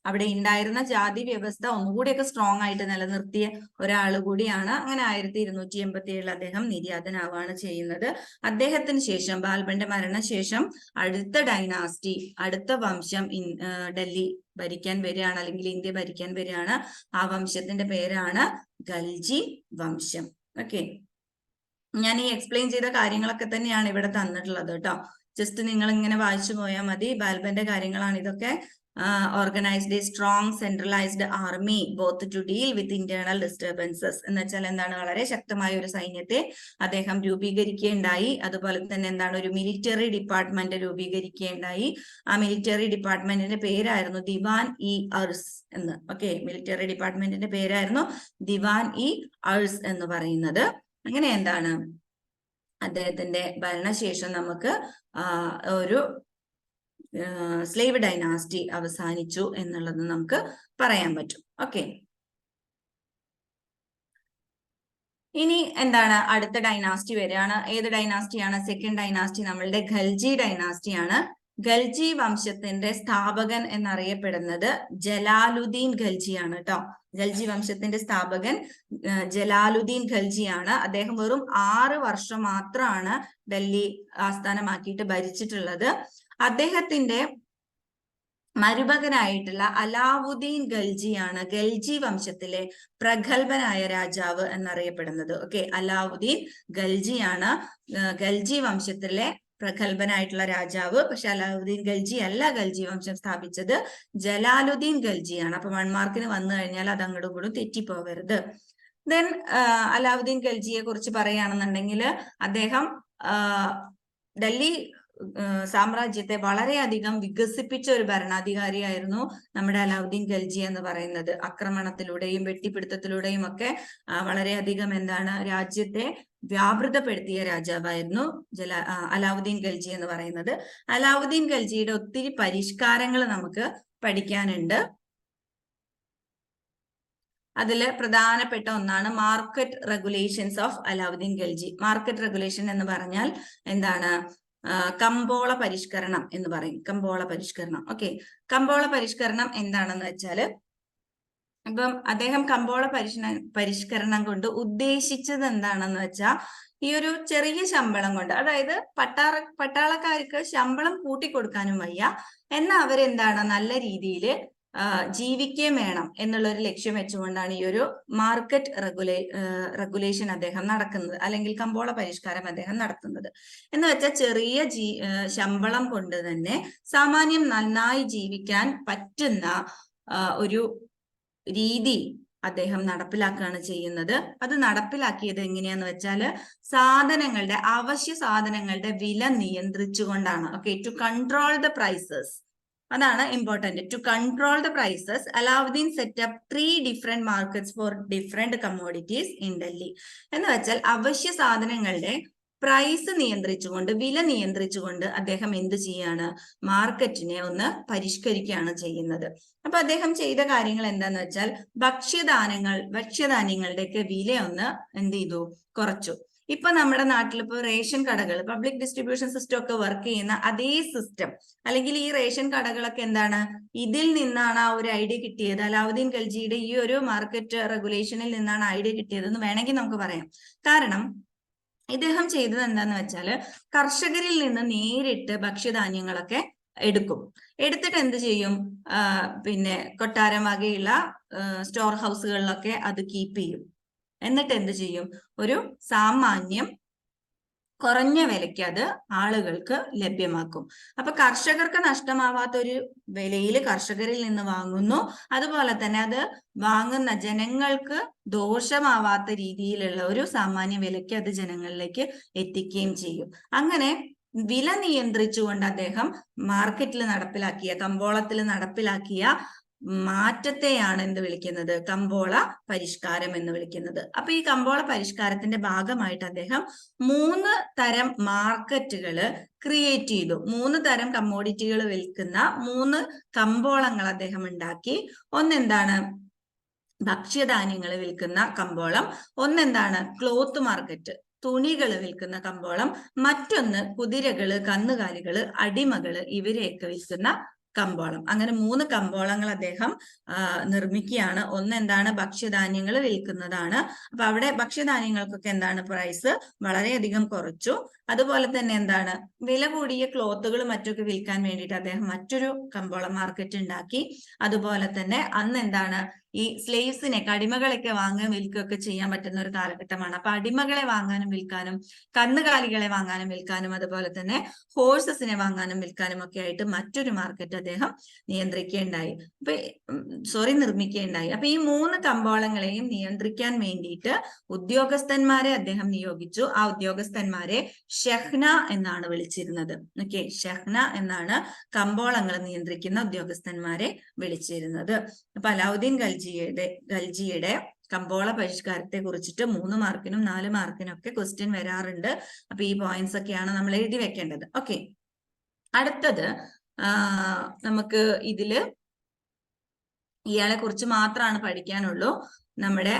അവിടെ ഉണ്ടായിരുന്ന ജാതി വ്യവസ്ഥ ഒന്നുകൂടിയൊക്കെ സ്ട്രോങ് ആയിട്ട് നിലനിർത്തിയ ഒരാൾ കൂടിയാണ്. അങ്ങനെ 1287 അദ്ദേഹം നിര്യാതനാവുകയാണ് ചെയ്യുന്നത്. അദ്ദേഹത്തിന് ശേഷം, ബാൽബന്റെ മരണശേഷം അടുത്ത ഡൈനാസ്റ്റി, അടുത്ത വംശം ഡൽഹി ഭരിക്കാൻ വരികയാണ്, അല്ലെങ്കിൽ ഇന്ത്യ ഭരിക്കാൻ വരികയാണ്. ആ വംശത്തിന്റെ പേരാണ് ഖൽജി വംശം. ഓക്കെ, ഞാൻ ഈ എക്സ്പ്ലെയിൻ ചെയ്ത കാര്യങ്ങളൊക്കെ തന്നെയാണ് ഇവിടെ തന്നിട്ടുള്ളത് കേട്ടോ. ജസ്റ്റ് നിങ്ങൾ ഇങ്ങനെ വായിച്ചു പോയാൽ മതി. ബാൽബന്റെ കാര്യങ്ങളാണ് ഇതൊക്കെ. organized a strong centralized army both to deal with internal disturbances. എന്ന് വെച്ചാൽ വളരെ ശക്തമായ ഒരു സൈന്യത്തെ അദ്ദേഹം രൂപീകരിക്കുകയുണ്ടായി. അതുപോലെ തന്നെ ഒരു മിലിറ്ററി ഡിപ്പാർട്ട്മെന്റ് രൂപീകരിക്കുകയുണ്ടായി. ആ മിലിറ്ററി ഡിപ്പാർട്ട്മെന്റിന്റെ പേരായിരുന്നു ദിവാൻ ഇ അർസ് എന്ന്. ഓക്കെ, മിലിറ്ററി ഡിപ്പാർട്ട്മെന്റിന്റെ പേരായിരുന്നു ദിവാൻ ഇ അർസ് എന്ന് പറയുന്നത്. അങ്ങനെ അദ്ദേഹത്തിന്റെ ഭരണശേഷം നമുക്ക് ഒരു സ്ലേവ് ഡൈനാസ്റ്റി അവസാനിച്ചു എന്നുള്ളത് നമുക്ക് പറയാൻ പറ്റും. ഓക്കെ, ഇനി അടുത്ത ഡൈനാസ്റ്റി വരികയാണ്. ഏത് ഡൈനാസ്റ്റിയാണ്? സെക്കൻഡ് ഡൈനാസ്റ്റി നമ്മളുടെ ഖൽജി ഡൈനാസ്റ്റിയാണ്. ഖൽജി വംശത്തിന്റെ സ്ഥാപകൻ എന്നറിയപ്പെടുന്നത് ജലാലുദ്ദീൻ ഖൽജിയാണ് കേട്ടോ. ഖൽജി വംശത്തിന്റെ സ്ഥാപകൻ ജലാലുദ്ദീൻ ഖൽജിയാണ്. അദ്ദേഹം വെറും 6 വർഷം മാത്രമാണ് ഡൽഹി ആസ്ഥാനമാക്കിയിട്ട് ഭരിച്ചിട്ടുള്ളത്. അദ്ദേഹത്തിന്റെ മരുമകനായിട്ടുള്ള അലാവുദ്ദീൻ ഖൽജിയാണ് ഖൽജി വംശത്തിലെ പ്രഗത്ഭനായ രാജാവ് എന്നറിയപ്പെടുന്നത്. ഓക്കെ, അലാവുദ്ദീൻ ഖൽജിയാണ് ഖൽജി വംശത്തിലെ പ്രഗത്ഭനായിട്ടുള്ള രാജാവ്. പക്ഷെ അലാവുദ്ദീൻ ഖൽജി അല്ല ഖൽജി വംശം സ്ഥാപിച്ചത്, ജലാലുദ്ദീൻ ഖൽജിയാണ്. അപ്പൊ 1 മാർക്കിന് വന്നു കഴിഞ്ഞാൽ അത് അങ്ങോട്ടും ഇങ്ങോട്ടും തെറ്റിപ്പോകരുത്. ദെൻ അലാവുദ്ദീൻ ഖൽജിയെ കുറിച്ച് പറയുകയാണെന്നുണ്ടെങ്കിൽ അദ്ദേഹം ഡൽഹി സാമ്രാജ്യത്തെ വളരെയധികം വികസിപ്പിച്ച ഒരു ഭരണാധികാരിയായിരുന്നു നമ്മുടെ അലാവുദ്ദീൻ ഖൽജി എന്ന് പറയുന്നത്. ആക്രമണത്തിലൂടെയും വെട്ടിപ്പിടുത്തത്തിലൂടെയും ഒക്കെ വളരെയധികം രാജ്യത്തെ വ്യാപൃതപ്പെടുത്തിയ രാജാവായിരുന്നു അലാവുദ്ദീൻ ഖൽജി എന്ന് പറയുന്നത്. അലാവുദ്ദീൻ ഖൽജിയുടെ ഒത്തിരി പരിഷ്കാരങ്ങൾ നമുക്ക് പഠിക്കാനുണ്ട്. അതിൽ പ്രധാനപ്പെട്ട ഒന്നാണ് market regulations of Alauddin Khalji. Market regulation എന്ന് പറഞ്ഞാൽ എന്താണ്? കമ്പോള പരിഷ്കരണം എന്ന് പറയും. കമ്പോള പരിഷ്കരണം. ഓക്കെ, കമ്പോള പരിഷ്കരണം എന്താണെന്ന് വെച്ചാല് ഇപ്പം അദ്ദേഹം കമ്പോള പരിഷ്കരണം കൊണ്ട് ഉദ്ദേശിച്ചത് എന്താണെന്ന് വെച്ചാൽ ഈ ഒരു ചെറിയ ശമ്പളം കൊണ്ട്, അതായത് പട്ടാളക്കാർക്ക് ശമ്പളം കൂട്ടിക്കൊടുക്കാനും വയ്യ, എന്നാൽ അവരെന്താണ് നല്ല രീതിയിൽ ജീവിക്കുകയും വേണം എന്നുള്ള ഒരു ലക്ഷ്യം വെച്ചുകൊണ്ടാണ് ഈ ഒരു മാർക്കറ്റ് റെഗുലേഷൻ അദ്ദേഹം നടക്കുന്നത്, അല്ലെങ്കിൽ കമ്പോള പരിഷ്കാരം അദ്ദേഹം നടത്തുന്നത്. എന്ന് വെച്ചാൽ ചെറിയ ശമ്പളം കൊണ്ട് തന്നെ സാമാന്യം നന്നായി ജീവിക്കാൻ പറ്റുന്ന ഒരു രീതി അദ്ദേഹം നടപ്പിലാക്കുകയാണ് ചെയ്യുന്നത്. അത് നടപ്പിലാക്കിയത് എങ്ങനെയാന്ന് വെച്ചാൽ അവശ്യ സാധനങ്ങളുടെ വില നിയന്ത്രിച്ചുകൊണ്ടാണ്. Okay, to control the prices, അതാണ് important. To control the prices, Alauddin set up 3 different markets for different commodities in Delhi. എന്ന് വെച്ചാൽ അവശ്യ സാധനങ്ങളുടെ പ്രൈസ് നിയന്ത്രിച്ചുകൊണ്ട്, വില നിയന്ത്രിച്ചുകൊണ്ട് അദ്ദേഹം എന്ത് ചെയ്യാണ്? മാർക്കറ്റിനെ ഒന്ന് പരിഷ്കരിക്കുകയാണ് ചെയ്യുന്നത്. അപ്പൊ അദ്ദേഹം ചെയ്ത കാര്യങ്ങൾ എന്താന്ന് വെച്ചാൽ ഭക്ഷ്യധാന്യങ്ങളുടെയൊക്കെ വില ഒന്ന് എന്ത് ചെയ്തു? കുറച്ചു. ഇപ്പൊ നമ്മുടെ നാട്ടിൽ ഇപ്പൊ റേഷൻ കടകൾ, പബ്ലിക് ഡിസ്ട്രിബ്യൂഷൻ സിസ്റ്റം ഒക്കെ വർക്ക് ചെയ്യുന്ന അതേ സിസ്റ്റം, അല്ലെങ്കിൽ ഈ റേഷൻ കടകളൊക്കെ എന്താണ്? ഇതിൽ നിന്നാണ് ആ ഒരു ഐഡിയ കിട്ടിയത്. അലാവുദ്ദീൻ ഖൽജിയുടെ ഈ ഒരു മാർക്കറ്റ് റെഗുലേഷനിൽ നിന്നാണ് ഐഡിയ കിട്ടിയതെന്ന് വേണമെങ്കിൽ നമുക്ക് പറയാം. കാരണം ഇദ്ദേഹം ചെയ്തത് എന്താന്ന് വെച്ചാൽ കർഷകരിൽ നിന്ന് നേരിട്ട് ഭക്ഷ്യധാന്യങ്ങളൊക്കെ എടുത്തിട്ട് എന്ത് ചെയ്യും? പിന്നെ കൊട്ടാരം വകയുള്ള സ്റ്റോർ ഹൗസുകളിലൊക്കെ അത് കീപ്പ് ചെയ്യും. എന്നിട്ട് എന്ത് ചെയ്യും? ഒരു സാമാന്യം കുറഞ്ഞ വിലയ്ക്ക് അത് ആളുകൾക്ക് ലഭ്യമാക്കും. അപ്പൊ കർഷകർക്ക് നഷ്ടമാവാത്ത ഒരു വിലയിൽ കർഷകരിൽ നിന്ന് വാങ്ങുന്നു. അതുപോലെ തന്നെ അത് വാങ്ങുന്ന ജനങ്ങൾക്ക് ദോഷമാവാത്ത രീതിയിലുള്ള ഒരു സാമാന്യ വിലയ്ക്ക് അത് ജനങ്ങളിലേക്ക് എത്തിക്കുകയും ചെയ്യും. അങ്ങനെ വില നിയന്ത്രിച്ചുകൊണ്ട് അദ്ദേഹം മാർക്കറ്റിൽ കമ്പോളത്തിൽ നടപ്പിലാക്കിയ മാറ്റത്തെയാണ് എന്ത് വിളിക്കുന്നത്? കമ്പോള പരിഷ്കാരം എന്ന് വിളിക്കുന്നത്. അപ്പൊ ഈ കമ്പോള പരിഷ്കാരത്തിന്റെ ഭാഗമായിട്ട് അദ്ദേഹം 3 തരം മാർക്കറ്റുകൾ ക്രിയേറ്റ് ചെയ്തു. 3 തരം കമ്മോഡിറ്റികൾ വിൽക്കുന്ന 3 കമ്പോളങ്ങൾ അദ്ദേഹം ഉണ്ടാക്കി. ഒന്നെന്താണ്? ഭക്ഷ്യധാന്യങ്ങൾ വിൽക്കുന്ന കമ്പോളം. ഒന്നെന്താണ്? ക്ലോത്ത് മാർക്കറ്റ്, തുണികൾ വിൽക്കുന്ന കമ്പോളം. മറ്റൊന്ന് കുതിരകള്, കന്നുകാലികള്, അടിമകള് ഇവരെയൊക്കെ വിൽക്കുന്ന കമ്പോളം. അങ്ങനെ 3 കമ്പോളങ്ങൾ അദ്ദേഹം നിർമ്മിക്കുകയാണ്. ഒന്നെന്താണ്? ഭക്ഷ്യധാന്യങ്ങൾ വിൽക്കുന്നതാണ്. അപ്പൊ അവിടെ ഭക്ഷ്യധാന്യങ്ങൾക്കൊക്കെ എന്താണ്? പ്രൈസ് വളരെയധികം കുറച്ചു. അതുപോലെ തന്നെ എന്താണ്? വില കൂടിയ ക്ലോത്തുകൾ മറ്റൊക്കെ വിൽക്കാൻ വേണ്ടിയിട്ട് അദ്ദേഹം മറ്റൊരു കമ്പോളം മാർക്കറ്റ് ഉണ്ടാക്കി. അതുപോലെ തന്നെ അന്ന് എന്താണ്? ഈ സ്ലേവ്സിനെ, അടിമകളൊക്കെ വാങ്ങാൻ വിൽക്കുകയൊക്കെ ചെയ്യാൻ പറ്റുന്ന ഒരു കാലഘട്ടമാണ്. അപ്പൊ അടിമകളെ വാങ്ങാനും വിൽക്കാനും, കന്നുകാലികളെ വാങ്ങാനും വിൽക്കാനും, അതുപോലെ തന്നെ ഹോഴ്സസിനെ വാങ്ങാനും വിൽക്കാനും ഒക്കെ ആയിട്ട് മറ്റൊരു മാർക്കറ്റ് അദ്ദേഹം നിർമ്മിക്കുകയുണ്ടായി. അപ്പൊ ഈ 3 കമ്പോളങ്ങളെയും നിയന്ത്രിക്കാൻ വേണ്ടിയിട്ട് ഉദ്യോഗസ്ഥന്മാരെ അദ്ദേഹം നിയോഗിച്ചു. ആ ഉദ്യോഗസ്ഥന്മാരെ ഷെഹ്ന എന്നാണ് വിളിച്ചിരുന്നത്. ഓക്കെ, ഷെഹ്ന എന്നാണ് കമ്പോളങ്ങൾ നിയന്ത്രിക്കുന്ന ഉദ്യോഗസ്ഥന്മാരെ വിളിച്ചിരുന്നത്. അപ്പൊ അലാവുദ്ദീൻ ഖൽജിയുടെ കമ്പോള പരിഷ്കാരത്തെ കുറിച്ചിട്ട് 3 മാർക്കിനും 4 മാർക്കിനും ഒക്കെ ക്വസ്റ്റ്യൻ വരാറുണ്ട്. അപ്പൊ ഈ പോയിന്റ്സ് ഒക്കെയാണ് നമ്മൾ എഴുതി വെക്കേണ്ടത്. ഓക്കെ, അടുത്തത് നമുക്ക് ഇതില് ഇയാളെ കുറിച്ച് മാത്രമാണ് പഠിക്കാനുള്ളൂ. നമ്മുടെ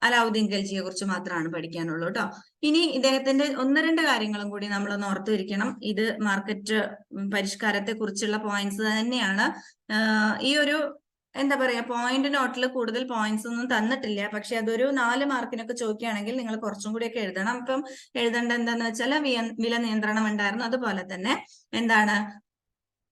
അലാവുദ്ദീൻ ഖൽജിയെ കുറിച്ച് മാത്രമാണ് പഠിക്കാനുള്ളൂ കേട്ടോ. ഇനി ഇദ്ദേഹത്തിന്റെ 1-2 കാര്യങ്ങളും കൂടി നമ്മളൊന്ന് ഓർത്തുവെക്കണം. ഇത് മാർക്കറ്റ് പരിഷ്കാരത്തെ കുറിച്ചുള്ള പോയിന്റ്സ് തന്നെയാണ്. ഈ ഒരു എന്താ പറയാ, പോയിന്റ് നോട്ടിൽ കൂടുതൽ പോയിന്റ്സ് ഒന്നും തന്നിട്ടില്ല. പക്ഷെ അതൊരു 4 മാർക്കിനൊക്കെ ചോദിക്കുകയാണെങ്കിൽ നിങ്ങൾ കുറച്ചും കൂടിയൊക്കെ എഴുതണം. അപ്പം എഴുതേണ്ട എന്താന്ന് വെച്ചാൽ വില നിയന്ത്രണം ഉണ്ടായിരുന്നു. അതുപോലെ തന്നെ എന്താണ്,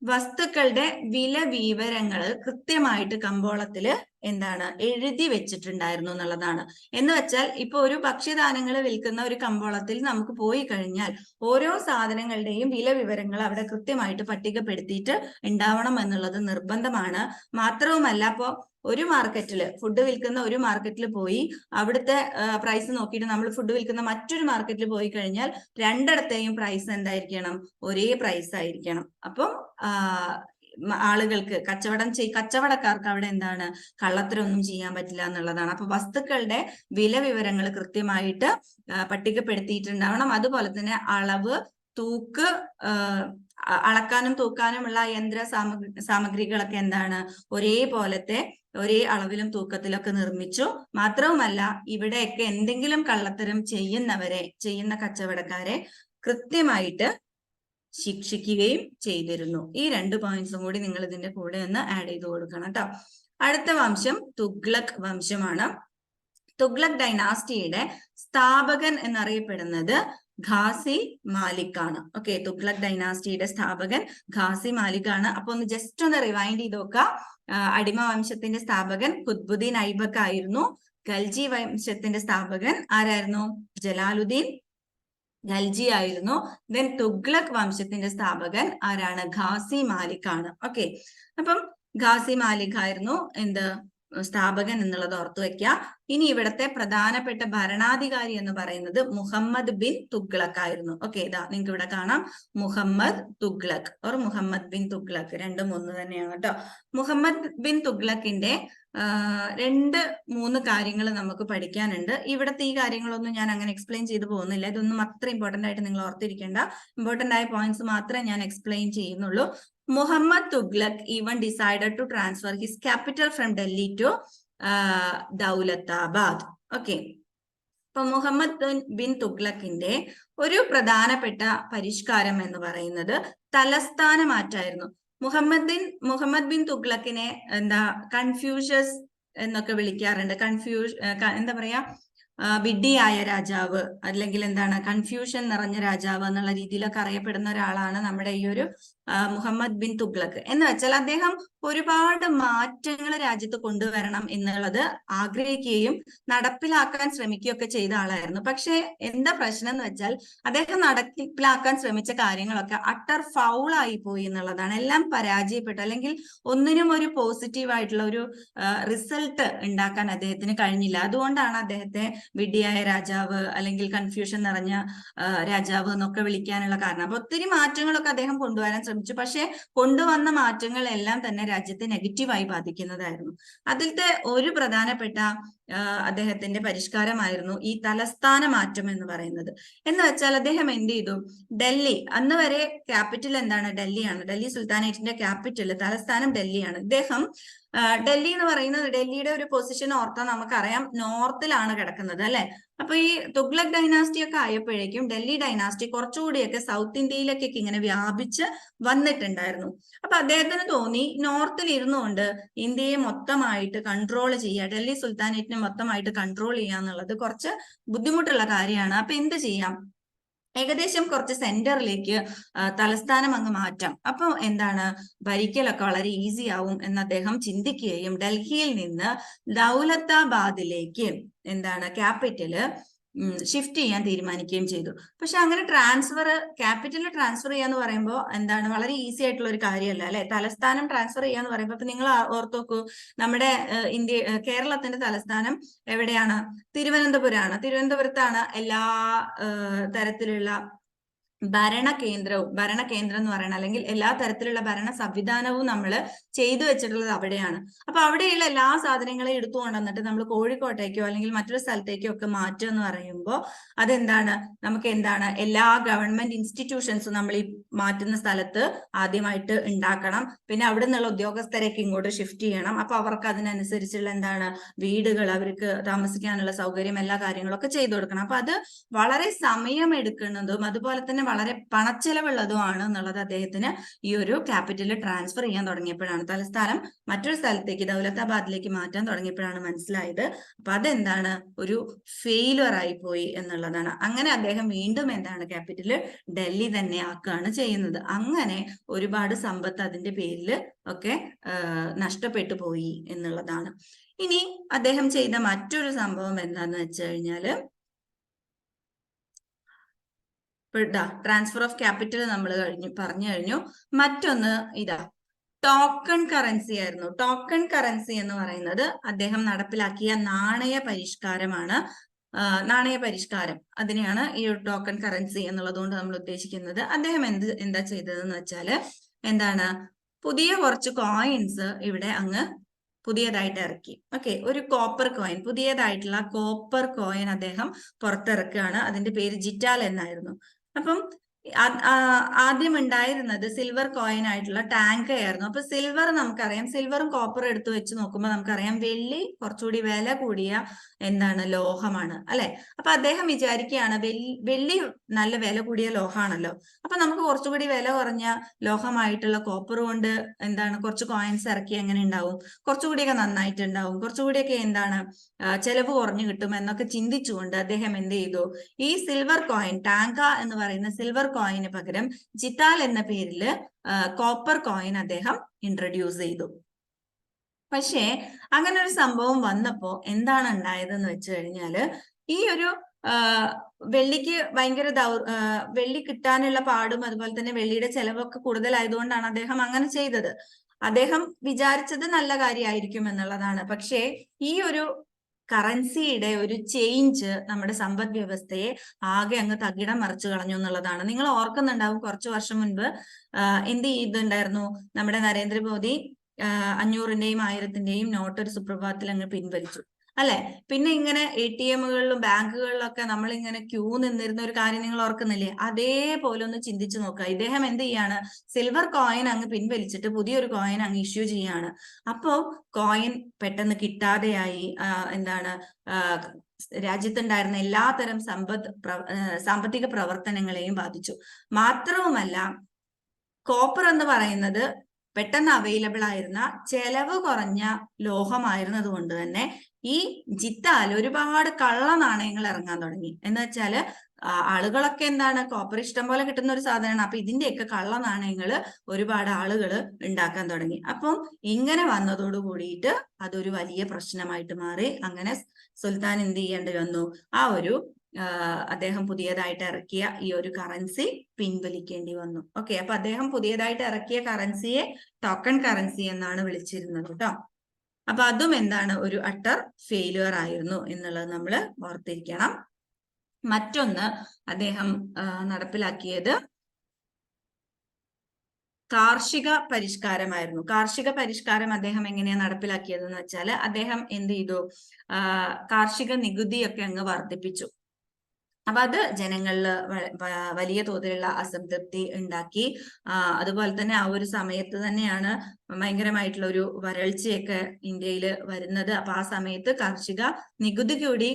വസ്തുക്കളുടെ വില വിവരങ്ങൾ കൃത്യമായിട്ട് കമ്പോളത്തില് എന്താണ് എഴുതി വെച്ചിട്ടുണ്ടായിരുന്നു എന്നുള്ളതാണ്. എന്ന് വെച്ചാൽ ഇപ്പൊ ഒരു ഭക്ഷ്യധാന്യങ്ങൾ വിൽക്കുന്ന ഒരു കമ്പോളത്തിൽ നമുക്ക് പോയി കഴിഞ്ഞാൽ ഓരോ സാധനങ്ങളുടെയും വില വിവരങ്ങൾ അവിടെ കൃത്യമായിട്ട് പട്ടികപ്പെടുത്തിയിട്ട് ഉണ്ടാവണം എന്നുള്ളത് നിർബന്ധമാണ്. മാത്രവുമല്ല, ഇപ്പോ ഒരു മാർക്കറ്റില് ഫുഡ് വിൽക്കുന്ന ഒരു മാർക്കറ്റിൽ പോയി അവിടുത്തെ പ്രൈസ് നോക്കിയിട്ട് നമ്മൾ ഫുഡ് വിൽക്കുന്ന മറ്റൊരു മാർക്കറ്റിൽ പോയി കഴിഞ്ഞാൽ രണ്ടിടത്തെയും പ്രൈസ് എന്തായിരിക്കണം, ഒരേ പ്രൈസ് ആയിരിക്കണം. അപ്പം ആളുകൾക്ക് കച്ചവടക്കാർക്ക് അവിടെ എന്താണ്, കള്ളത്തരമൊന്നും ചെയ്യാൻ പറ്റില്ല എന്നുള്ളതാണ്. അപ്പൊ വസ്തുക്കളുടെ വില വിവരങ്ങൾ കൃത്യമായിട്ട് പട്ടികപ്പെടുത്തിയിട്ടുണ്ടാവണം. അതുപോലെ തന്നെ അളവ്, തൂക്ക്, അളക്കാനും തൂക്കാനുമുള്ള യന്ത്ര സാമഗ്രികളൊക്കെ എന്താണ്, ഒരേ അളവിലും തൂക്കത്തിലൊക്കെ നിർമ്മിച്ചു. മാത്രവുമല്ല, ഇവിടെയൊക്കെ എന്തെങ്കിലും കള്ളത്തരം ചെയ്യുന്ന കച്ചവടക്കാരെ കൃത്യമായിട്ട് ശിക്ഷിക്കുകയും ചെയ്തിരുന്നു. ഈ 2 പോയിന്റ്സും കൂടി നിങ്ങൾ ഇതിന്റെ കൂടെ ഒന്ന് ആഡ് ചെയ്ത് കൊടുക്കണം കേട്ടോ. അടുത്ത വംശം തുഗ്ലക് വംശമാണ്. തുഗ്ലക് ഡൈനാസ്റ്റിയുടെ സ്ഥാപകൻ എന്നറിയപ്പെടുന്നത് ഖാസി മാലിക് ആണ്. ഓക്കെ, തുഗ്ലക് ഡൈനാസ്റ്റിയുടെ സ്ഥാപകൻ ഖാസി മാലിക് ആണ്. അപ്പൊ ഒന്ന് ജസ്റ്റ് ഒന്ന് റിവൈൻഡ് ചെയ്ത് നോക്കുക. അടിമ വംശത്തിന്റെ സ്ഥാപകൻ ഖുത്ബുദ്ദീൻ ഐബക്ക് ആയിരുന്നു. ഖൽജി വംശത്തിന്റെ സ്ഥാപകൻ ആരായിരുന്നു? ജലാലുദ്ദീൻ ഖൽജി ആയിരുന്നു. ദെൻ തുഗ്ലക് വംശത്തിന്റെ സ്ഥാപകൻ ആരാണ്? ഖാസി മാലിക് ആണ്. ഓക്കെ, അപ്പം ഖാസി മാലിക് ആയിരുന്നു സ്ഥാപകൻ എന്നുള്ളത് ഓർത്തു വെക്കുക. ഇനി ഇവിടത്തെ പ്രധാനപ്പെട്ട ഭരണാധികാരി എന്ന് പറയുന്നത് മുഹമ്മദ് ബിൻ തുഗ്ലക് ആയിരുന്നു. ഓക്കെ, ഇതാ നിങ്ങൾക്ക് ഇവിടെ കാണാം, മുഹമ്മദ് തുഗ്ലക് ഓർ മുഹമ്മദ് ബിൻ തുഗ്ലക്, രണ്ടും ഒന്ന് തന്നെയാണ് കേട്ടോ. മുഹമ്മദ് ബിൻ തുഗ്ലക്കിന്റെ 2-3 കാര്യങ്ങൾ നമുക്ക് പഠിക്കാനുണ്ട്. ഇവിടത്തെ ഈ കാര്യങ്ങളൊന്നും ഞാൻ അങ്ങനെ എക്സ്പ്ലെയിൻ ചെയ്തു പോകുന്നില്ല. ഇതൊന്നും അത്ര ഇമ്പോർട്ടന്റ് ആയിട്ട് നിങ്ങൾ ഓർത്തിരിക്കേണ്ട. ഇമ്പോർട്ടന്റ് ആയ പോയിന്റ്സ് മാത്രമേ ഞാൻ എക്സ്പ്ലെയിൻ ചെയ്യുന്നുള്ളൂ. Muhammad Tughlaq even decided to transfer his capital from Delhi to Daulatabad. Okay. ഇപ്പൊ മുഹമ്മദ് ബിൻ തുഗ്ലക്കിന്റെ ഒരു പ്രധാനപ്പെട്ട പരിഷ്കാരം എന്ന് പറയുന്നത് തലസ്ഥാന മാറ്റായിരുന്നു. മുഹമ്മദ് ബിൻ തുഗ്ലക്കിനെ കൺഫ്യൂഷ്യസ് എന്നൊക്കെ വിളിക്കാറുണ്ട്. എന്താ പറയാ, വിഡ്ഢിയായ രാജാവ്, അല്ലെങ്കിൽ കൺഫ്യൂഷൻ നിറഞ്ഞ രാജാവ് എന്നുള്ള രീതിയിലൊക്കെ അറിയപ്പെടുന്ന ഒരാളാണ് നമ്മുടെ ഈ ഒരു മുഹമ്മദ് ബിൻ തുഗ്ലക്. എന്ന് വെച്ചാൽ അദ്ദേഹം ഒരുപാട് മാറ്റങ്ങൾ രാജ്യത്ത് കൊണ്ടുവരണം എന്നുള്ളത് ആഗ്രഹിക്കുകയും നടപ്പിലാക്കാൻ ശ്രമിക്കുകയൊക്കെ ചെയ്ത ആളായിരുന്നു. പക്ഷെ എന്താ പ്രശ്നം എന്ന് വെച്ചാൽ അദ്ദേഹം നടപ്പിലാക്കാൻ ശ്രമിച്ച കാര്യങ്ങളൊക്കെ അട്ടർ ഫൗളായി പോയി എന്നുള്ളതാണ്. എല്ലാം പരാജയപ്പെട്ടു, അല്ലെങ്കിൽ ഒന്നിനും ഒരു പോസിറ്റീവ് ആയിട്ടുള്ള ഒരു റിസൾട്ട് ഉണ്ടാക്കാൻ അദ്ദേഹത്തിന് കഴിഞ്ഞില്ല. അതുകൊണ്ടാണ് അദ്ദേഹത്തെ വിഡ്ഢിയായ രാജാവ് അല്ലെങ്കിൽ കൺഫ്യൂഷൻ നിറഞ്ഞ രാജാവ് എന്നൊക്കെ വിളിക്കാനുള്ള കാരണം. അപ്പൊ ഒത്തിരി മാറ്റങ്ങളൊക്കെ അദ്ദേഹം കൊണ്ടുവരാൻ ശ്രമിച്ചു. പക്ഷെ കൊണ്ടുവന്ന മാറ്റങ്ങളെല്ലാം തന്നെ രാജ്യത്തെ നെഗറ്റീവായി ബാധിക്കുന്നതായിരുന്നു. അതിലത്തെ ഒരു പ്രധാനപ്പെട്ട അദ്ദേഹത്തിന്റെ പരിഷ്കാരമായിരുന്നു ഈ തലസ്ഥാന മാറ്റം എന്ന് പറയുന്നത്. എന്ന് വെച്ചാൽ അദ്ദേഹം എന്ത് ചെയ്തു, ഡൽഹി, അന്ന് വരെ ക്യാപിറ്റൽ ഡൽഹിയാണ്. ഡൽഹി സുൽത്താനേറ്റിന്റെ ക്യാപിറ്റൽ, തലസ്ഥാനം ഡൽഹിയാണ്. ഇദ്ദേഹം ഡൽഹി എന്ന് പറയുന്നത്, ഡൽഹിയുടെ ഒരു പൊസിഷൻ ഓർത്താൽ നമുക്കറിയാം, നോർത്തിലാണ് കിടക്കുന്നത് അല്ലെ. അപ്പൊ ഈ തുഗ്ലക് ഡൈനാസ്റ്റി ഒക്കെ ആയപ്പോഴേക്കും ഡൽഹി ഡൈനാസ്റ്റി കുറച്ചുകൂടിയൊക്കെ സൗത്ത് ഇന്ത്യയിലേക്കൊക്കെ ഇങ്ങനെ വ്യാപിച്ച് വന്നിട്ടുണ്ടായിരുന്നു. അപ്പൊ അദ്ദേഹത്തിന് തോന്നി നോർത്തിൽ ഇരുന്നുകൊണ്ട് ഇന്ത്യയെ മൊത്തമായിട്ട് കൺട്രോൾ ചെയ്യുക, ഡൽഹി സുൽത്താനേറ്റിനെ മൊത്തമായിട്ട് കൺട്രോൾ ചെയ്യുക എന്നുള്ളത് കുറച്ച് ബുദ്ധിമുട്ടുള്ള കാര്യമാണ്. അപ്പൊ എന്ത് ചെയ്യാം, ഏകദേശം കുറച്ച് സെന്ററിലേക്ക് തലസ്ഥാനം അങ്ങ് മാറ്റാം. അപ്പൊ ഭരിക്കലൊക്കെ വളരെ ഈസി ആവും എന്ന് അദ്ദേഹം ചിന്തിക്കുകയും ഡൽഹിയിൽ നിന്ന് ദൗലത്താബാദിലേക്ക് ക്യാപിറ്റല് ഷിഫ്റ്റ് ചെയ്യാൻ തീരുമാനിക്കുകയും ചെയ്തു. പക്ഷെ അങ്ങനെ ക്യാപിറ്റൽ ട്രാൻസ്ഫർ ചെയ്യാന്ന് പറയുമ്പോൾ വളരെ ഈസി ആയിട്ടുള്ള ഒരു കാര്യമല്ല അല്ലെ. തലസ്ഥാനം ട്രാൻസ്ഫർ ചെയ്യാന്ന് പറയുമ്പോൾ ഇപ്പൊ നിങ്ങൾ ഓർത്തു നോക്കൂ, നമ്മുടെ കേരളത്തിന്റെ തലസ്ഥാനം എവിടെയാണ്? തിരുവനന്തപുരമാണ്. തിരുവനന്തപുരത്താണ് എല്ലാ തരത്തിലുള്ള ഭരണകേന്ദ്രം എന്ന് പറയുന്നത്, അല്ലെങ്കിൽ എല്ലാ തരത്തിലുള്ള ഭരണ സംവിധാനവും നമ്മൾ ചെയ്തു വെച്ചിട്ടുള്ളത് അവിടെയാണ്. അപ്പൊ അവിടെയുള്ള എല്ലാ സാധനങ്ങളെയും എടുത്തു കൊണ്ടുവന്നിട്ട് നമ്മൾ കോഴിക്കോട്ടേക്കോ അല്ലെങ്കിൽ മറ്റൊരു സ്ഥലത്തേക്കോ ഒക്കെ മാറ്റുക എന്ന് പറയുമ്പോൾ നമുക്ക് എല്ലാ ഗവൺമെന്റ് ഇൻസ്റ്റിറ്റ്യൂഷൻസും നമ്മൾ ഈ മാറ്റുന്ന സ്ഥലത്ത് ആദ്യമായിട്ട് ഉണ്ടാക്കണം. പിന്നെ അവിടെ നിന്നുള്ള ഉദ്യോഗസ്ഥരേക്ക് ഇങ്ങോട്ട് ഷിഫ്റ്റ് ചെയ്യണം. അപ്പൊ അവർക്ക് അതിനനുസരിച്ചുള്ള വീടുകൾ, അവർക്ക് താമസിക്കാനുള്ള സൗകര്യം, എല്ലാ കാര്യങ്ങളൊക്കെ ചെയ്തു കൊടുക്കണം. അപ്പൊ അത് വളരെ സമയം എടുക്കുന്നതും അതുപോലെ തന്നെ വളരെ പണച്ചെലവുള്ളതുമാണ് എന്നുള്ളത് അദ്ദേഹത്തിന് ഈ ഒരു ക്യാപിറ്റൽ ട്രാൻസ്ഫർ ചെയ്യാൻ തുടങ്ങിയപ്പോഴാണ്, തലസ്ഥാനം മറ്റൊരു സ്ഥലത്തേക്ക് ദൗലത്താബാദിലേക്ക് മാറ്റാൻ തുടങ്ങിയപ്പോഴാണ് മനസ്സിലായത്. അപ്പൊ അതെന്താണ്, ഒരു ഫെയിലുവർ ആയി പോയി എന്നുള്ളതാണ്. അങ്ങനെ അദ്ദേഹം വീണ്ടും എന്താണ് ക്യാപിറ്റൽ ഡൽഹി തന്നെ ആക്കുകയാണ് ചെയ്യുന്നത്. അങ്ങനെ ഒരുപാട് സമ്പത്ത് അതിന്റെ പേരിൽ ഒക്കെ നഷ്ടപ്പെട്ടു പോയി എന്നുള്ളതാണ്. ഇനി അദ്ദേഹം ചെയ്ത മറ്റൊരു സംഭവം എന്താന്ന് വെച്ച് കഴിഞ്ഞാല്, ട്രാൻസ്ഫർ ഓഫ് ക്യാപിറ്റൽ നമ്മൾ പറഞ്ഞു കഴിഞ്ഞു. മറ്റൊന്ന് ഇതാ ടോക്കൺ കറൻസി ആയിരുന്നു. ടോക്കൺ കറൻസി എന്ന് പറയുന്നത് അദ്ദേഹം നടപ്പിലാക്കിയ നാണയ പരിഷ്കാരമാണ്. നാണയ പരിഷ്കാരം, അതിനെയാണ് ഈ ടോക്കൺ കറൻസി എന്നുള്ളത് കൊണ്ട് നമ്മൾ ഉദ്ദേശിക്കുന്നത്. അദ്ദേഹം എന്താ ചെയ്തതെന്ന് വെച്ചാല് എന്താണ്, പുതിയ കുറച്ച് കോയിൻസ് ഇവിടെ അങ്ങ് പുതിയതായിട്ട് ഇറക്കി. ഓക്കെ, ഒരു കോപ്പർ കോയിൻ, പുതിയതായിട്ടുള്ള കോപ്പർ കോയിൻ അദ്ദേഹം പുറത്തിറക്കുകയാണ്. അതിന്റെ പേര് ജിറ്റാൽ എന്നായിരുന്നു. അപ്പം ആദ്യം ഉണ്ടായിരുന്നത് സിൽവർ കോയിൻ ആയിട്ടുള്ള ടാങ്ക് ആയിരുന്നു. അപ്പൊ സിൽവർ നമുക്കറിയാം, സിൽവറും കോപ്പറും എടുത്തു വെച്ച് നോക്കുമ്പോൾ നമുക്കറിയാം വെള്ളി കുറച്ചുകൂടി വില കൂടിയ എന്താണ് ലോഹമാണ് അല്ലെ. അപ്പൊ അദ്ദേഹം വിചാരിക്കുകയാണ് വെള്ളി നല്ല വില കൂടിയ ലോഹമാണല്ലോ, അപ്പൊ നമുക്ക് കുറച്ചുകൂടി വില കുറഞ്ഞ ലോഹമായിട്ടുള്ള കോപ്പർ കൊണ്ട് എന്താണ് കുറച്ച് കോയിൻസ് ഇറക്കി എങ്ങനെ ഉണ്ടാവും, കുറച്ചുകൂടിയൊക്കെ നന്നായിട്ടുണ്ടാവും, കുറച്ചുകൂടിയൊക്കെ എന്താണ് ചെലവ് കുറഞ്ഞു കിട്ടും എന്നൊക്കെ ചിന്തിച്ചുകൊണ്ട് അദ്ദേഹം എന്ത് ചെയ്തു, ഈ സിൽവർ കോയിൻ, ടാങ്ക എന്ന് പറയുന്ന സിൽവർ കോയിന് പകരം ജിറ്റാൽ എന്ന പേരിൽ കോപ്പർ കോയിൻ അദ്ദേഹം ഇൻട്രൊഡ്യൂസ് ചെയ്തു. പക്ഷേ അങ്ങനെ ഒരു സംഭവം വന്നപ്പോ എന്താണ് ഉണ്ടായതെന്ന് വെച്ച് കഴിഞ്ഞാല്, ഈ ഒരു വെള്ളിക്ക് ഭയങ്കര വെള്ളി കിട്ടാനുള്ള പാടും അതുപോലെ തന്നെ വെള്ളിയുടെ ചെലവൊക്കെ കൂടുതലായതുകൊണ്ടാണ് അദ്ദേഹം അങ്ങനെ ചെയ്തത്. അദ്ദേഹം വിചാരിച്ചത് നല്ല കാര്യമായിരിക്കും എന്നുള്ളതാണ്. പക്ഷേ ഈ ഒരു കറൻസിയുടെ ഒരു ചേഞ്ച് നമ്മുടെ സമ്പദ് വ്യവസ്ഥയെ ആകെ അങ്ങ് തകിടം മറിച്ചു കളഞ്ഞു എന്നുള്ളതാണ്. നിങ്ങൾ ഓർക്കുന്നുണ്ടാവും, കുറച്ചു വർഷം മുൻപ് എന്ത് ചെയ്തിട്ടുണ്ടായിരുന്നു, നമ്മുടെ നരേന്ദ്രമോദി 500-ന്റെയും 1000-ന്റെയും നോട്ട് ഒരു സുപ്രഭാതത്തിൽ അങ്ങ് പിൻവലിച്ചു അല്ലെ. പിന്നെ ഇങ്ങനെ ATM-കളിലും ബാങ്കുകളിലൊക്കെ നമ്മൾ ഇങ്ങനെ ക്യൂ നിന്നിരുന്ന ഒരു കാര്യം നിങ്ങൾ ഓർക്കുന്നില്ലേ? അതേപോലെ ഒന്ന് ചിന്തിച്ചു നോക്കുക. ഇദ്ദേഹം എന്ത് ചെയ്യാണ്, സിൽവർ കോയിൻ അങ്ങ് പിൻവലിച്ചിട്ട് പുതിയൊരു കോയിൻ അങ്ങ് ഇഷ്യൂ ചെയ്യാണ്. അപ്പോ കോയിൻ പെട്ടെന്ന് കിട്ടാതെയായി. എന്താണ്, രാജ്യത്തുണ്ടായിരുന്ന എല്ലാത്തരം സാമ്പത്തിക പ്രവർത്തനങ്ങളെയും ബാധിച്ചു. മാത്രവുമല്ല, കോപ്പർ എന്ന് പറയുന്നത് പെട്ടെന്ന് അവൈലബിൾ ആയിരുന്ന ചെലവ് കുറഞ്ഞ ലോഹമായിരുന്നത് കൊണ്ട് തന്നെ ഈ ജിത്താൽ ഒരുപാട് കള്ള നാണയങ്ങൾ ഇറങ്ങാൻ തുടങ്ങി. എന്ന് വെച്ചാല് ആളുകളൊക്കെ എന്താണ്, കോപ്പർ ഇഷ്ടം പോലെ കിട്ടുന്ന ഒരു സാധനമാണ്. അപ്പൊ ഇതിന്റെയൊക്കെ കള്ള നാണയങ്ങൾ ഒരുപാട് ആളുകൾ ഉണ്ടാക്കാൻ തുടങ്ങി. അപ്പം ഇങ്ങനെ വന്നതോട് കൂടിയിട്ട് അതൊരു വലിയ പ്രശ്നമായിട്ട് മാറി. അങ്ങനെ സുൽത്താൻ എന്ത് ചെയ്യേണ്ടി വന്നു, ആ ഒരു അദ്ദേഹം പുതിയതായിട്ട് ഇറക്കിയ ഈ ഒരു കറൻസി പിൻവലിക്കേണ്ടി വന്നു. ഓക്കെ, അപ്പൊ അദ്ദേഹം പുതിയതായിട്ട് ഇറക്കിയ കറൻസിയെ ടോക്കൺ കറൻസി എന്നാണ് വിളിച്ചിരുന്നത് കേട്ടോ. അപ്പൊ അതും എന്താണ്, ഒരു അട്ടർ ഫെയിലുവർ ആയിരുന്നു എന്നുള്ളത് നമ്മൾ ഓർത്തിരിക്കണം. മറ്റൊന്ന് അദ്ദേഹം നടപ്പിലാക്കിയത് കാർഷിക പരിഷ്കാരമായിരുന്നു. കാർഷിക പരിഷ്കാരം അദ്ദേഹം എങ്ങനെയാണ് നടപ്പിലാക്കിയതെന്ന് വെച്ചാൽ, അദ്ദേഹം എന്ത് ചെയ്തു, കാർഷിക നികുതിയൊക്കെ അങ്ങ് വർദ്ധിപ്പിച്ചു. അപ്പൊ അത് ജനങ്ങളിൽ വലിയ തോതിലുള്ള അസംതൃപ്തി ഉണ്ടാക്കി. അതുപോലെ തന്നെ ആ ഒരു സമയത്ത് തന്നെയാണ് ഭയങ്കരമായിട്ടുള്ള ഒരു വരൾച്ചയൊക്കെ ഇന്ത്യയിൽ വരുന്നത്. അപ്പൊ ആ സമയത്ത് കാർഷിക നികുതി കൂടി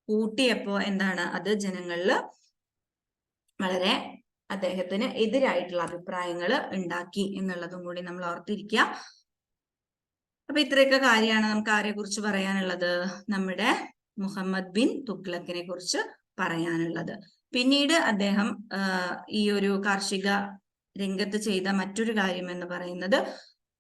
കൂട്ടിയപ്പോ എന്താണ്, അത് ജനങ്ങളിൽ വളരെ അദ്ദേഹത്തിന് എതിരായിട്ടുള്ള അഭിപ്രായങ്ങൾ ഉണ്ടാക്കി എന്നുള്ളതും കൂടി നമ്മൾ ഓർത്തിരിക്കുക. അപ്പൊ ഇത്രയൊക്കെ കാര്യമാണ് നമുക്ക് ആരെ കുറിച്ച് പറയാനുള്ളത്, നമ്മുടെ മുഹമ്മദ് ബിൻ തുഗ്ലക്കിനെ കുറിച്ച് പറയാനുള്ളത്. പിന്നീട് അദ്ദേഹം ഈ ഒരു കാർഷിക രംഗത്ത് ചെയ്ത മറ്റൊരു കാര്യം എന്ന് പറയുന്നത്,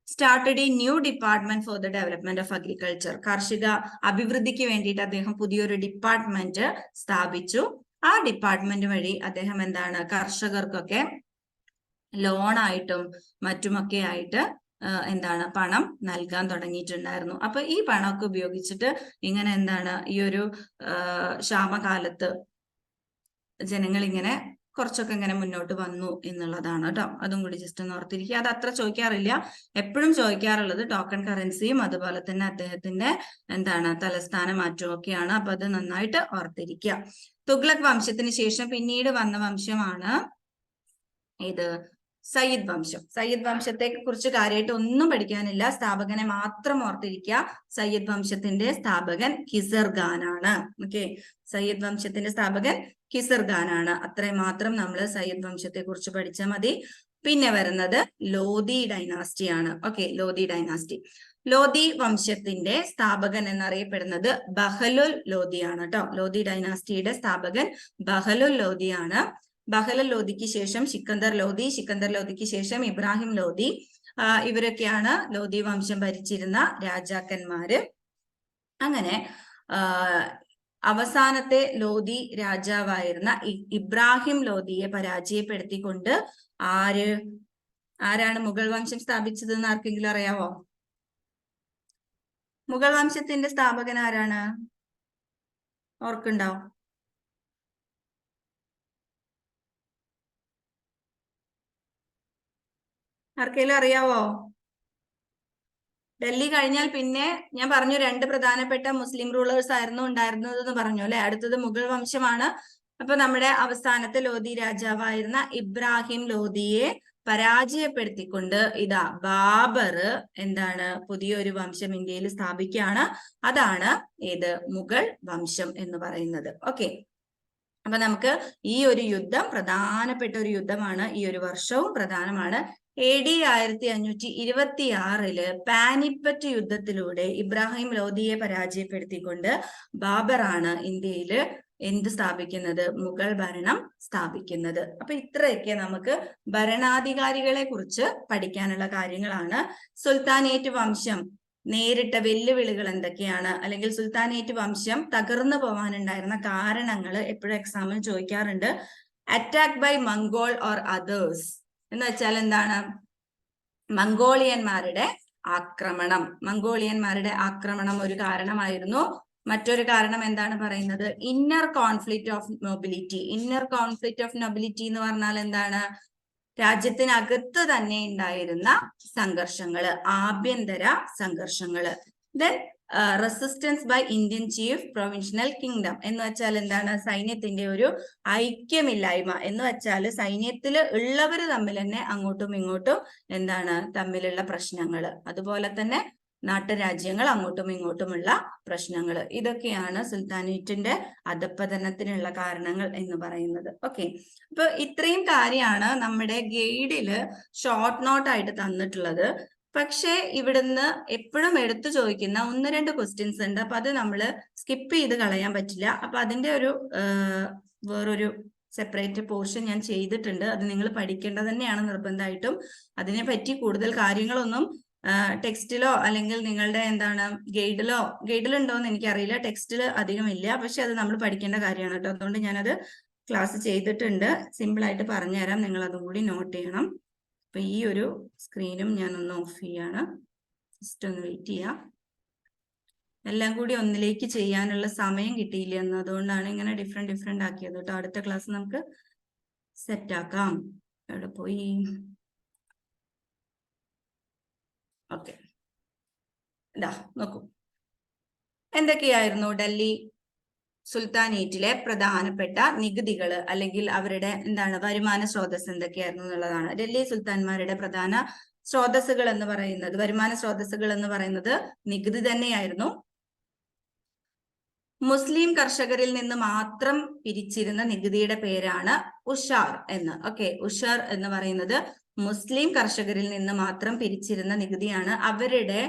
started A new department for the development of agriculture. കാർഷിക അഭിവൃദ്ധിക്ക് വേണ്ടിയിട്ട് അദ്ദേഹം പുതിയൊരു ഡിപ്പാർട്ട്മെന്റ് സ്ഥാപിച്ചു. ആ ഡിപ്പാർട്ട്മെന്റ് വഴി അദ്ദേഹം എന്താണ്, കർഷകർക്കൊക്കെ ലോണായിട്ടും മറ്റുമൊക്കെ ആയിട്ട് എന്താണ് പണം നൽകാൻ തുടങ്ങിയിട്ടുണ്ടായിരുന്നു. അപ്പൊ ഈ പണമൊക്കെ ഉപയോഗിച്ചിട്ട് ഇങ്ങനെ എന്താണ്, ഈ ഒരു ക്ഷാമകാലത്ത് ജനങ്ങൾ ഇങ്ങനെ കുറച്ചൊക്കെ ഇങ്ങനെ മുന്നോട്ട് വന്നു എന്നുള്ളതാണ് കേട്ടോ. അതും കൂടി ജസ്റ്റ് ഒന്ന് ഓർത്തിരിക്കുക. അത് അത്ര ചോദിക്കാറില്ല, എപ്പോഴും ചോദിക്കാറുള്ളത് ടോക്കൺ കറൻസിയും അതുപോലെ തന്നെ അദ്ദേഹത്തിന്റെ എന്താണ് തലസ്ഥാന മാറ്റവും ഒക്കെയാണ്. അപ്പൊ അത് നന്നായിട്ട് ഓർത്തിരിക്കുക. തുഗ്ലക് വംശത്തിന് ശേഷം പിന്നീട് വന്ന വംശമാണ് ഇത് സയ്യിദ് വംശം. സയ്യിദ് വംശത്തെ കുറിച്ച് കാര്യമായിട്ട് ഒന്നും പഠിക്കാനില്ല, സ്ഥാപകനെ മാത്രം ഓർത്തിരിക്കുക. സയ്യിദ് വംശത്തിന്റെ സ്ഥാപകൻ ഖിസർ-ഖാൻ ആണ്. ഓക്കെ, സയ്യിദ് വംശത്തിന്റെ സ്ഥാപകൻ ഖിസർ-ഖാൻ ആണ്. അത്രയും മാത്രം നമ്മൾ സയ്യിദ് വംശത്തെ കുറിച്ച് പഠിച്ചാൽ മതി. പിന്നെ വരുന്നത് ലോധി ഡൈനാസ്റ്റി ആണ്. Okay, Lodi dynasty. ലോധി വംശത്തിന്റെ സ്ഥാപകൻ എന്നറിയപ്പെടുന്നത് ബഹലുൽ ലോധിയാണ് കേട്ടോ. ലോധി ഡൈനാസ്റ്റിയുടെ സ്ഥാപകൻ ബഹലുൽ ലോധിയാണ്. ബഹലുൽ ലോധിക്ക് ശേഷം സിക്കന്ദർ ലോധി, സിക്കന്ദർ ലോധിക്ക് ശേഷം ഇബ്രാഹിം ലോധി, ഇവരൊക്കെയാണ് ലോധി വംശം ഭരിച്ചിരുന്ന രാജാക്കന്മാര്. അങ്ങനെ അവസാനത്തെ ലോധി രാജാവായിരുന്ന ഇബ്രാഹിം ലോധിയെ പരാജയപ്പെടുത്തിക്കൊണ്ട് ആരാണ് മുഗൾ വംശം സ്ഥാപിച്ചതെന്ന് ആർക്കെങ്കിലും അറിയാവോ? മുഗൾ വംശത്തിന്റെ സ്ഥാപകൻ ആരാണ്? ഓർക്കുണ്ടോ? ആർക്കെങ്കിലും അറിയാവോ? ഡൽഹി കഴിഞ്ഞാൽ പിന്നെ ഞാൻ പറഞ്ഞു 2 പ്രധാനപ്പെട്ട മുസ്ലിം റൂളേഴ്സ് ആയിരുന്നു ഉണ്ടായിരുന്നത് എന്ന് പറഞ്ഞു അല്ലെ. അടുത്തത് മുഗൾ വംശമാണ്. അപ്പൊ നമ്മുടെ അവസാനത്തെ ലോധി രാജാവായിരുന്ന ഇബ്രാഹിം ലോധിയെ പരാജയപ്പെടുത്തിക്കൊണ്ട് ഇതാ ബാബർ എന്താണ് പുതിയൊരു വംശം ഇന്ത്യയിൽ സ്ഥാപിക്കുകയാണ്. അതാണ് ഏത്? മുഗൾ വംശം എന്ന് പറയുന്നത്. ഓക്കെ, അപ്പൊ നമുക്ക് ഈ ഒരു യുദ്ധം പ്രധാനപ്പെട്ട ഒരു യുദ്ധമാണ്. ഈ ഒരു വർഷവും പ്രധാനമാണ്. AD 1526 പാനിപ്പറ്റ് യുദ്ധത്തിലൂടെ ഇബ്രാഹിം ലോധിയെ പരാജയപ്പെടുത്തിക്കൊണ്ട് ബാബറാണ് ഇന്ത്യയിൽ എന്ത് സ്ഥാപിക്കുന്നത്? മുഗൾ ഭരണം സ്ഥാപിക്കുന്നത്. അപ്പൊ ഇത്രയൊക്കെ നമുക്ക് ഭരണാധികാരികളെ കുറിച്ച് പഠിക്കാനുള്ള കാര്യങ്ങളാണ്. സുൽത്താനേറ്റ് വംശം നേരിട്ട വെല്ലുവിളികൾ എന്തൊക്കെയാണ്, അല്ലെങ്കിൽ സുൽത്താനേറ്റ് വംശം തകർന്നു പോവാനുണ്ടായിരുന്ന കാരണങ്ങൾ എപ്പോഴും എക്സാമിന് ചോദിക്കാറുണ്ട്. Attack by Mongol or others എന്ന് വെച്ചാൽ എന്താണ്? മംഗോളിയന്മാരുടെ ആക്രമണം. മംഗോളിയന്മാരുടെ ആക്രമണം ഒരു കാരണമായിരുന്നു. മറ്റൊരു കാരണം എന്താണ് പറയുന്നത്? Inner conflict of nobility. Inner conflict of nobility എന്ന് പറഞ്ഞാൽ എന്താണ്? രാജ്യത്തിനകത്ത് തന്നെ ഉണ്ടായിരുന്ന സംഘർഷങ്ങള്, ആഭ്യന്തര സംഘർഷങ്ങള്. Then resistance by Indian chief provincial kingdom എന്ന് വെച്ചാൽ എന്താണ്? സൈന്യത്തിന്റെ ഒരു ഐക്യമില്ലായ്മ എന്ന് വെച്ചാൽ സൈന്യത്തിൽ ഉള്ളവർ തമ്മിൽ തന്നെ അങ്ങോട്ടും ഇങ്ങോട്ടും എന്താണ് തമ്മിലുള്ള പ്രശ്നങ്ങള്. അതുപോലെ തന്നെ നാട്ടുരാജ്യങ്ങൾ അങ്ങോട്ടും ഇങ്ങോട്ടുമുള്ള പ്രശ്നങ്ങൾ. ഇതൊക്കെയാണ് സുൽത്താനേറ്റിന്റെ അധപ്പതനത്തിനുള്ള കാരണങ്ങൾ എന്ന് പറയുന്നത്. ഓക്കെ, അപ്പൊ ഇത്രയും കാര്യമാണ് നമ്മുടെ ഗൈഡില് ഷോർട്ട് നോട്ടായിട്ട് തന്നിട്ടുള്ളത്. പക്ഷെ ഇവിടുന്ന് എപ്പോഴും എടുത്തു ചോദിക്കുന്ന 1-2 ക്വസ്റ്റ്യൻസ് ഉണ്ട്. അപ്പൊ അത് നമ്മൾ സ്കിപ്പ് ചെയ്ത് കളയാൻ പറ്റില്ല. അപ്പൊ അതിന്റെ ഒരു വേറൊരു സെപ്പറേറ്റ് പോർഷൻ ഞാൻ ചെയ്തിട്ടുണ്ട്. അത് നിങ്ങൾ പഠിക്കേണ്ടത് തന്നെയാണ് നിർബന്ധമായിട്ടും. അതിനെ പറ്റി കൂടുതൽ കാര്യങ്ങളൊന്നും ടെക്സ്റ്റിലോ അല്ലെങ്കിൽ നിങ്ങളുടെ എന്താണ് ഗൈഡിലുണ്ടോ എന്ന് എനിക്കറിയില്ല. ടെക്സ്റ്റിൽ അധികം ഇല്ല, പക്ഷെ അത് നമ്മൾ പഠിക്കേണ്ട കാര്യമാണ് കേട്ടോ. അതുകൊണ്ട് ഞാനത് ക്ലാസ് ചെയ്തിട്ടുണ്ട്. സിമ്പിൾ ആയിട്ട് പറഞ്ഞുതരാം, നിങ്ങൾ അതും കൂടി നോട്ട് ചെയ്യണം. അപ്പൊ ഈ ഒരു സ്ക്രീനും ഞാനൊന്ന് ഓഫ് ചെയ്യാണ്. ജസ്റ്റ് ഒന്ന് വെയിറ്റ് ചെയ്യാം. എല്ലാം കൂടി ഒന്നിലേക്ക് ചെയ്യാനുള്ള സമയം കിട്ടിയില്ല എന്ന്, അതുകൊണ്ടാണ് ഇങ്ങനെ ഡിഫറെന്റ് ആക്കിയത് കേട്ടോ. അടുത്ത ക്ലാസ് നമുക്ക് സെറ്റ് ആക്കാം. എവിടെ പോയി? ഓക്കെ, ഇതാ നോക്കൂ. എന്തൊക്കെയായിരുന്നു ഡൽഹി സുൽത്താനേറ്റിലെ പ്രധാനപ്പെട്ട നികുതികൾ അല്ലെങ്കിൽ അവരുടെ എന്താണ് വരുമാന സ്രോതസ് എന്തൊക്കെയായിരുന്നു എന്നുള്ളതാണ്. ഡൽഹി സുൽത്താൻമാരുടെ പ്രധാന സ്രോതസ്സുകൾ എന്ന് പറയുന്നത്, വരുമാന സ്രോതസ്സുകൾ എന്ന് പറയുന്നത് നികുതി തന്നെയായിരുന്നു. മുസ്ലിം കർഷകരിൽ നിന്ന് മാത്രം പിരിച്ചിരുന്ന നികുതിയുടെ പേരാണ് ഉഷാർ എന്ന്. ഓക്കെ, ഉഷാർ എന്ന് പറയുന്നത് മുസ്ലിം കർഷകരിൽ നിന്ന് മാത്രം പിരിച്ചിരുന്ന നികുതിയാണ്. അവരുടെ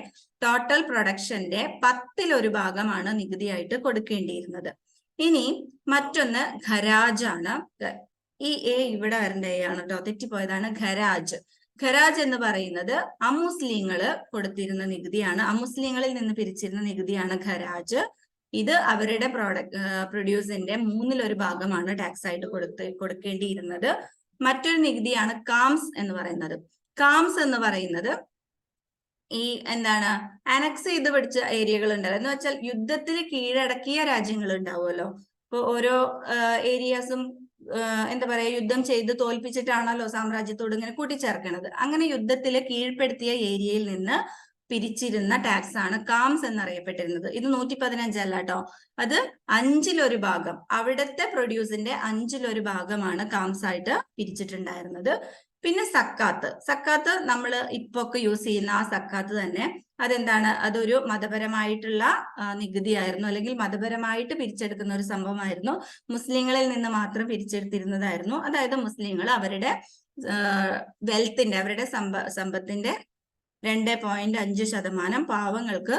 ടോട്ടൽ പ്രൊഡക്ഷന്റെ 10% ഭാഗമാണ് നികുതിയായിട്ട് കൊടുക്കേണ്ടിയിരുന്നത്. ഇനി മറ്റൊന്ന് ഖരാജ് ആണ്. ഈ എ ഇവിടെ വരേണ്ട എ ആണ് കേട്ടോ, തെറ്റിപ്പോയതാണ്. ഖരാജ്. ഖരാജ് എന്ന് പറയുന്നത് അമുസ്ലിങ്ങള് കൊടുത്തിരുന്ന നികുതിയാണ്. അമുസ്ലിങ്ങളിൽ നിന്ന് പിരിച്ചിരുന്ന നികുതിയാണ് ഖരാജ്. ഇത് അവരുടെ പ്രൊഡ്യൂസിന്റെ 3/1 ഭാഗമാണ് ടാക്സ് ആയിട്ട് കൊടുക്കേണ്ടിയിരുന്നത്. മറ്റൊരു നികുതിയാണ് കാംസ് എന്ന് പറയുന്നത്. കാംസ് എന്ന് പറയുന്നത് ഈ എന്താണ് അനക്സ് ചെയ്ത് പിടിച്ച ഏരിയകൾ ഉണ്ടല്ലോ, എന്ന് വെച്ചാൽ യുദ്ധത്തിൽ കീഴടക്കിയ രാജ്യങ്ങൾ ഉണ്ടാവുമല്ലോ. ഇപ്പൊ ഓരോ ഏരിയാസും എന്താ പറയാ യുദ്ധം ചെയ്ത് തോൽപ്പിച്ചിട്ടാണല്ലോ സാമ്രാജ്യത്തോട് ഇങ്ങനെ കൂട്ടിച്ചേർക്കണത്. അങ്ങനെ യുദ്ധത്തിൽ കീഴ്പ്പെടുത്തിയ ഏരിയയിൽ നിന്ന് പിരിച്ചിരുന്ന ടാക്സ് ആണ് കാംസ് എന്നറിയപ്പെട്ടിരുന്നത്. ഇത് 115 അല്ല കേട്ടോ, അത് 5/1 ഭാഗം, അവിടുത്തെ പ്രൊഡ്യൂസിന്റെ 5/1 ഭാഗമാണ് കാംസ് ആയിട്ട് പിരിച്ചിട്ടുണ്ടായിരുന്നത്. പിന്നെ സക്കാത്ത് നമ്മൾ ഇപ്പൊ ഒക്കെ യൂസ് ചെയ്യുന്ന ആ സക്കാത്ത് തന്നെ അതെന്താണ്, അതൊരു മതപരമായിട്ടുള്ള നികുതിയായിരുന്നു, അല്ലെങ്കിൽ മതപരമായിട്ട് പിരിച്ചെടുക്കുന്ന ഒരു സംഭവമായിരുന്നു. മുസ്ലിങ്ങളിൽ നിന്ന് മാത്രം പിരിച്ചെടുത്തിരുന്നതായിരുന്നു. അതായത് മുസ്ലിങ്ങൾ അവരുടെ വെൽത്തിന്റെ, അവരുടെ സമ്പത്തിന്റെ 2.5% പാവങ്ങൾക്ക്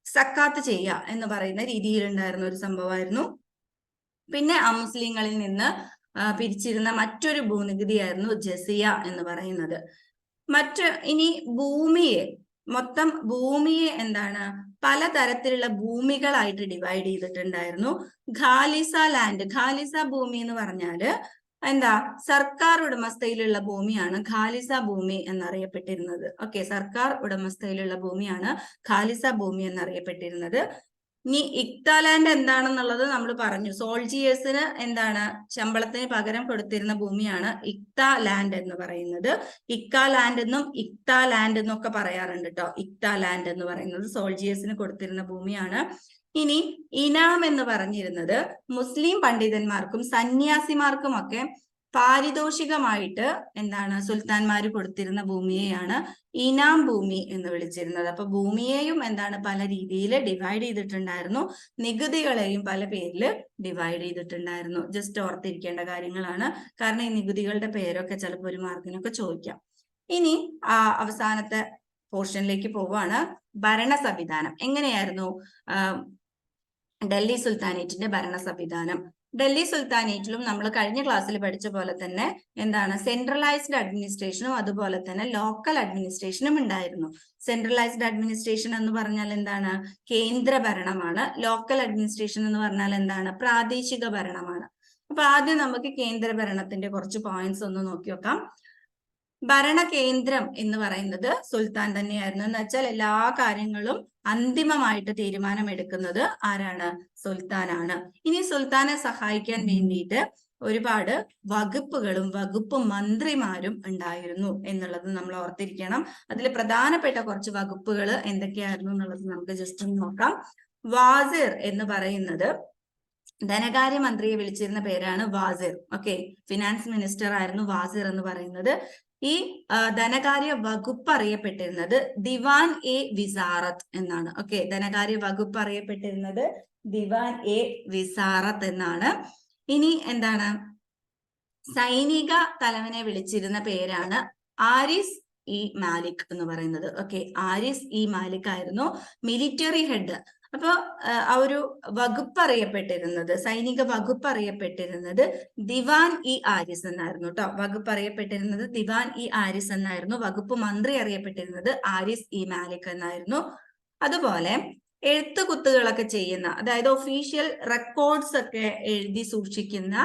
സക്കാത്ത് ചെയ്യുക എന്ന് പറയുന്ന രീതിയിലുണ്ടായിരുന്ന ഒരു സംഭവമായിരുന്നു. പിന്നെ അമുസ്ലിങ്ങളിൽ നിന്ന് പിരിച്ചിരുന്ന മറ്റൊരു ഭൂനികുതിയായിരുന്നു ജസിയ എന്ന് പറയുന്നത്. ഇനി മൊത്തം ഭൂമിയെ എന്താണ്, പലതരത്തിലുള്ള ഭൂമികളായിട്ട് ഡിവൈഡ് ചെയ്തിട്ടുണ്ടായിരുന്നു. ഖാലിസ ഭൂമി എന്ന് പറഞ്ഞാല് എന്താ, സർക്കാർ ഉടമസ്ഥയിലുള്ള ഭൂമിയാണ് ഖാലിസ ഭൂമി എന്നറിയപ്പെട്ടിരുന്നത്. ഓക്കെ, സർക്കാർ ഉടമസ്ഥയിലുള്ള ഭൂമിയാണ് ഖാലിസ ഭൂമി എന്നറിയപ്പെട്ടിരുന്നത്. ഇനി ഇക്ത ലാൻഡ് എന്താണെന്നുള്ളത് നമ്മൾ പറഞ്ഞു. സോൾജിയേഴ്സിന് എന്താണ്, ശമ്പളത്തിന് പകരം കൊടുത്തിരുന്ന ഭൂമിയാണ് ഇക്ത ലാൻഡ് എന്ന് പറയുന്നത്. ഇക്ക ലാൻഡ് എന്നും ഇക്ത ലാൻഡ് എന്നും ഒക്കെ പറയാറുണ്ട് കേട്ടോ. ഇക്ത ലാൻഡ് എന്ന് പറയുന്നത് സോൾജിയേഴ്സിന് കൊടുത്തിരുന്ന ഭൂമിയാണ്. ഇനി ഇനാം എന്ന് പറഞ്ഞിരുന്നത് മുസ്ലിം പണ്ഡിതന്മാർക്കും സന്യാസിമാർക്കും ഒക്കെ പാരിതോഷികമായിട്ട് എന്താണ്, സുൽത്താൻമാര് കൊടുത്തിരുന്ന ഭൂമിയെയാണ് ഇനാം ഭൂമി എന്ന് വിളിച്ചിരുന്നത്. അപ്പൊ ഭൂമിയെയും എന്താണ്, പല രീതിയിൽ ഡിവൈഡ് ചെയ്തിട്ടുണ്ടായിരുന്നു. നികുതികളെയും പല പേരിൽ ഡിവൈഡ് ചെയ്തിട്ടുണ്ടായിരുന്നു. ജസ്റ്റ് ഓർത്തിരിക്കേണ്ട കാര്യങ്ങളാണ്, കാരണം ഈ നികുതികളുടെ പേരൊക്കെ ചിലപ്പോൾ ഒരു മാർക്കിനൊക്കെ ചോദിക്കാം. ഇനി അവസാനത്തെ പോർഷനിലേക്ക് പോവാണ്. ഭരണ സംവിധാനം എങ്ങനെയായിരുന്നു ഡൽഹി സുൽത്താനേറ്റിന്റെ ഭരണ സംവിധാനം? ഡൽഹി സുൽത്താനേറ്റിലും നമ്മൾ കഴിഞ്ഞ ക്ലാസ്സിൽ പഠിച്ച പോലെ തന്നെ എന്താണ്, സെൻട്രലൈസ്ഡ് അഡ്മിനിസ്ട്രേഷനും അതുപോലെ തന്നെ ലോക്കൽ അഡ്മിനിസ്ട്രേഷനും ഉണ്ടായിരുന്നു. സെൻട്രലൈസ്ഡ് അഡ്മിനിസ്ട്രേഷൻ എന്ന് പറഞ്ഞാൽ എന്താണ്, കേന്ദ്ര ഭരണമാണ്. ലോക്കൽ അഡ്മിനിസ്ട്രേഷൻ എന്ന് പറഞ്ഞാൽ എന്താണ്, പ്രാദേശിക ഭരണമാണ്. അപ്പൊ ആദ്യം നമുക്ക് കേന്ദ്ര ഭരണത്തിന്റെ കുറച്ച് പോയിന്റ്സ് ഒന്ന് നോക്കി നോക്കാം. ഭരണകേന്ദ്രം എന്ന് പറയുന്നത് സുൽത്താൻ തന്നെയായിരുന്നു. എന്ന് വെച്ചാൽ എല്ലാ കാര്യങ്ങളും അന്തിമമായിട്ട് തീരുമാനമെടുക്കുന്നത് ആരാണ്, സുൽത്താനാണ്. ഇനി സുൽത്താനെ സഹായിക്കാൻ വേണ്ടിയിട്ട് ഒരുപാട് വകുപ്പുകളും വകുപ്പ് മന്ത്രിമാരും ഉണ്ടായിരുന്നു എന്നുള്ളത് നമ്മൾ ഓർത്തിരിക്കണം. അതിൽ പ്രധാനപ്പെട്ട കുറച്ച് വകുപ്പുകൾ എന്തൊക്കെയായിരുന്നു എന്നുള്ളത് നമുക്ക് ജസ്റ്റ് ഒന്ന് നോക്കാം. വാസിർ എന്ന് പറയുന്നത് ധനകാര്യമന്ത്രിയെ വിളിച്ചിരുന്ന പേരാണ് വാസിർ. ഓക്കെ, ഫിനാൻസ് മിനിസ്റ്റർ ആയിരുന്നു വാസിർ എന്ന് പറയുന്നത്. ഈ ധനകാര്യ വകുപ്പ് അറിയപ്പെട്ടിരുന്നത് ദിവാൻ എ വിസാറത്ത് എന്നാണ്. ഓക്കെ, ധനകാര്യ വകുപ്പ് അറിയപ്പെട്ടിരുന്നത് ദിവാൻ എ വിസാറത്ത് എന്നാണ്. ഇനി എന്താണ്, സൈനിക തലവനെ വിളിച്ചിരുന്ന പേരാണ് ആരിസ് ഇ മാലിക് എന്ന് പറയുന്നത്. ഓക്കെ, ആരിസ് ഇ മാലിക് ആയിരുന്നു മിലിറ്ററി ഹെഡ്. അപ്പൊ ആ ഒരു വകുപ്പ് അറിയപ്പെട്ടിരുന്നത്, സൈനിക വകുപ്പ് അറിയപ്പെട്ടിരുന്നത് ദിവാൻ ഇ ആരിസ് എന്നായിരുന്നു കേട്ടോ. വകുപ്പ് അറിയപ്പെട്ടിരുന്നത് ദിവാൻ ഇ ആരിസ് എന്നായിരുന്നു. വകുപ്പ് മന്ത്രി അറിയപ്പെട്ടിരുന്നത് ആരിസ് ഇ മാലിക് എന്നായിരുന്നു. അതുപോലെ എഴുത്തുകുത്തുകളൊക്കെ ചെയ്യുന്ന, അതായത് ഒഫീഷ്യൽ റെക്കോർഡ്സ് ഒക്കെ എഴുതി സൂക്ഷിക്കുന്ന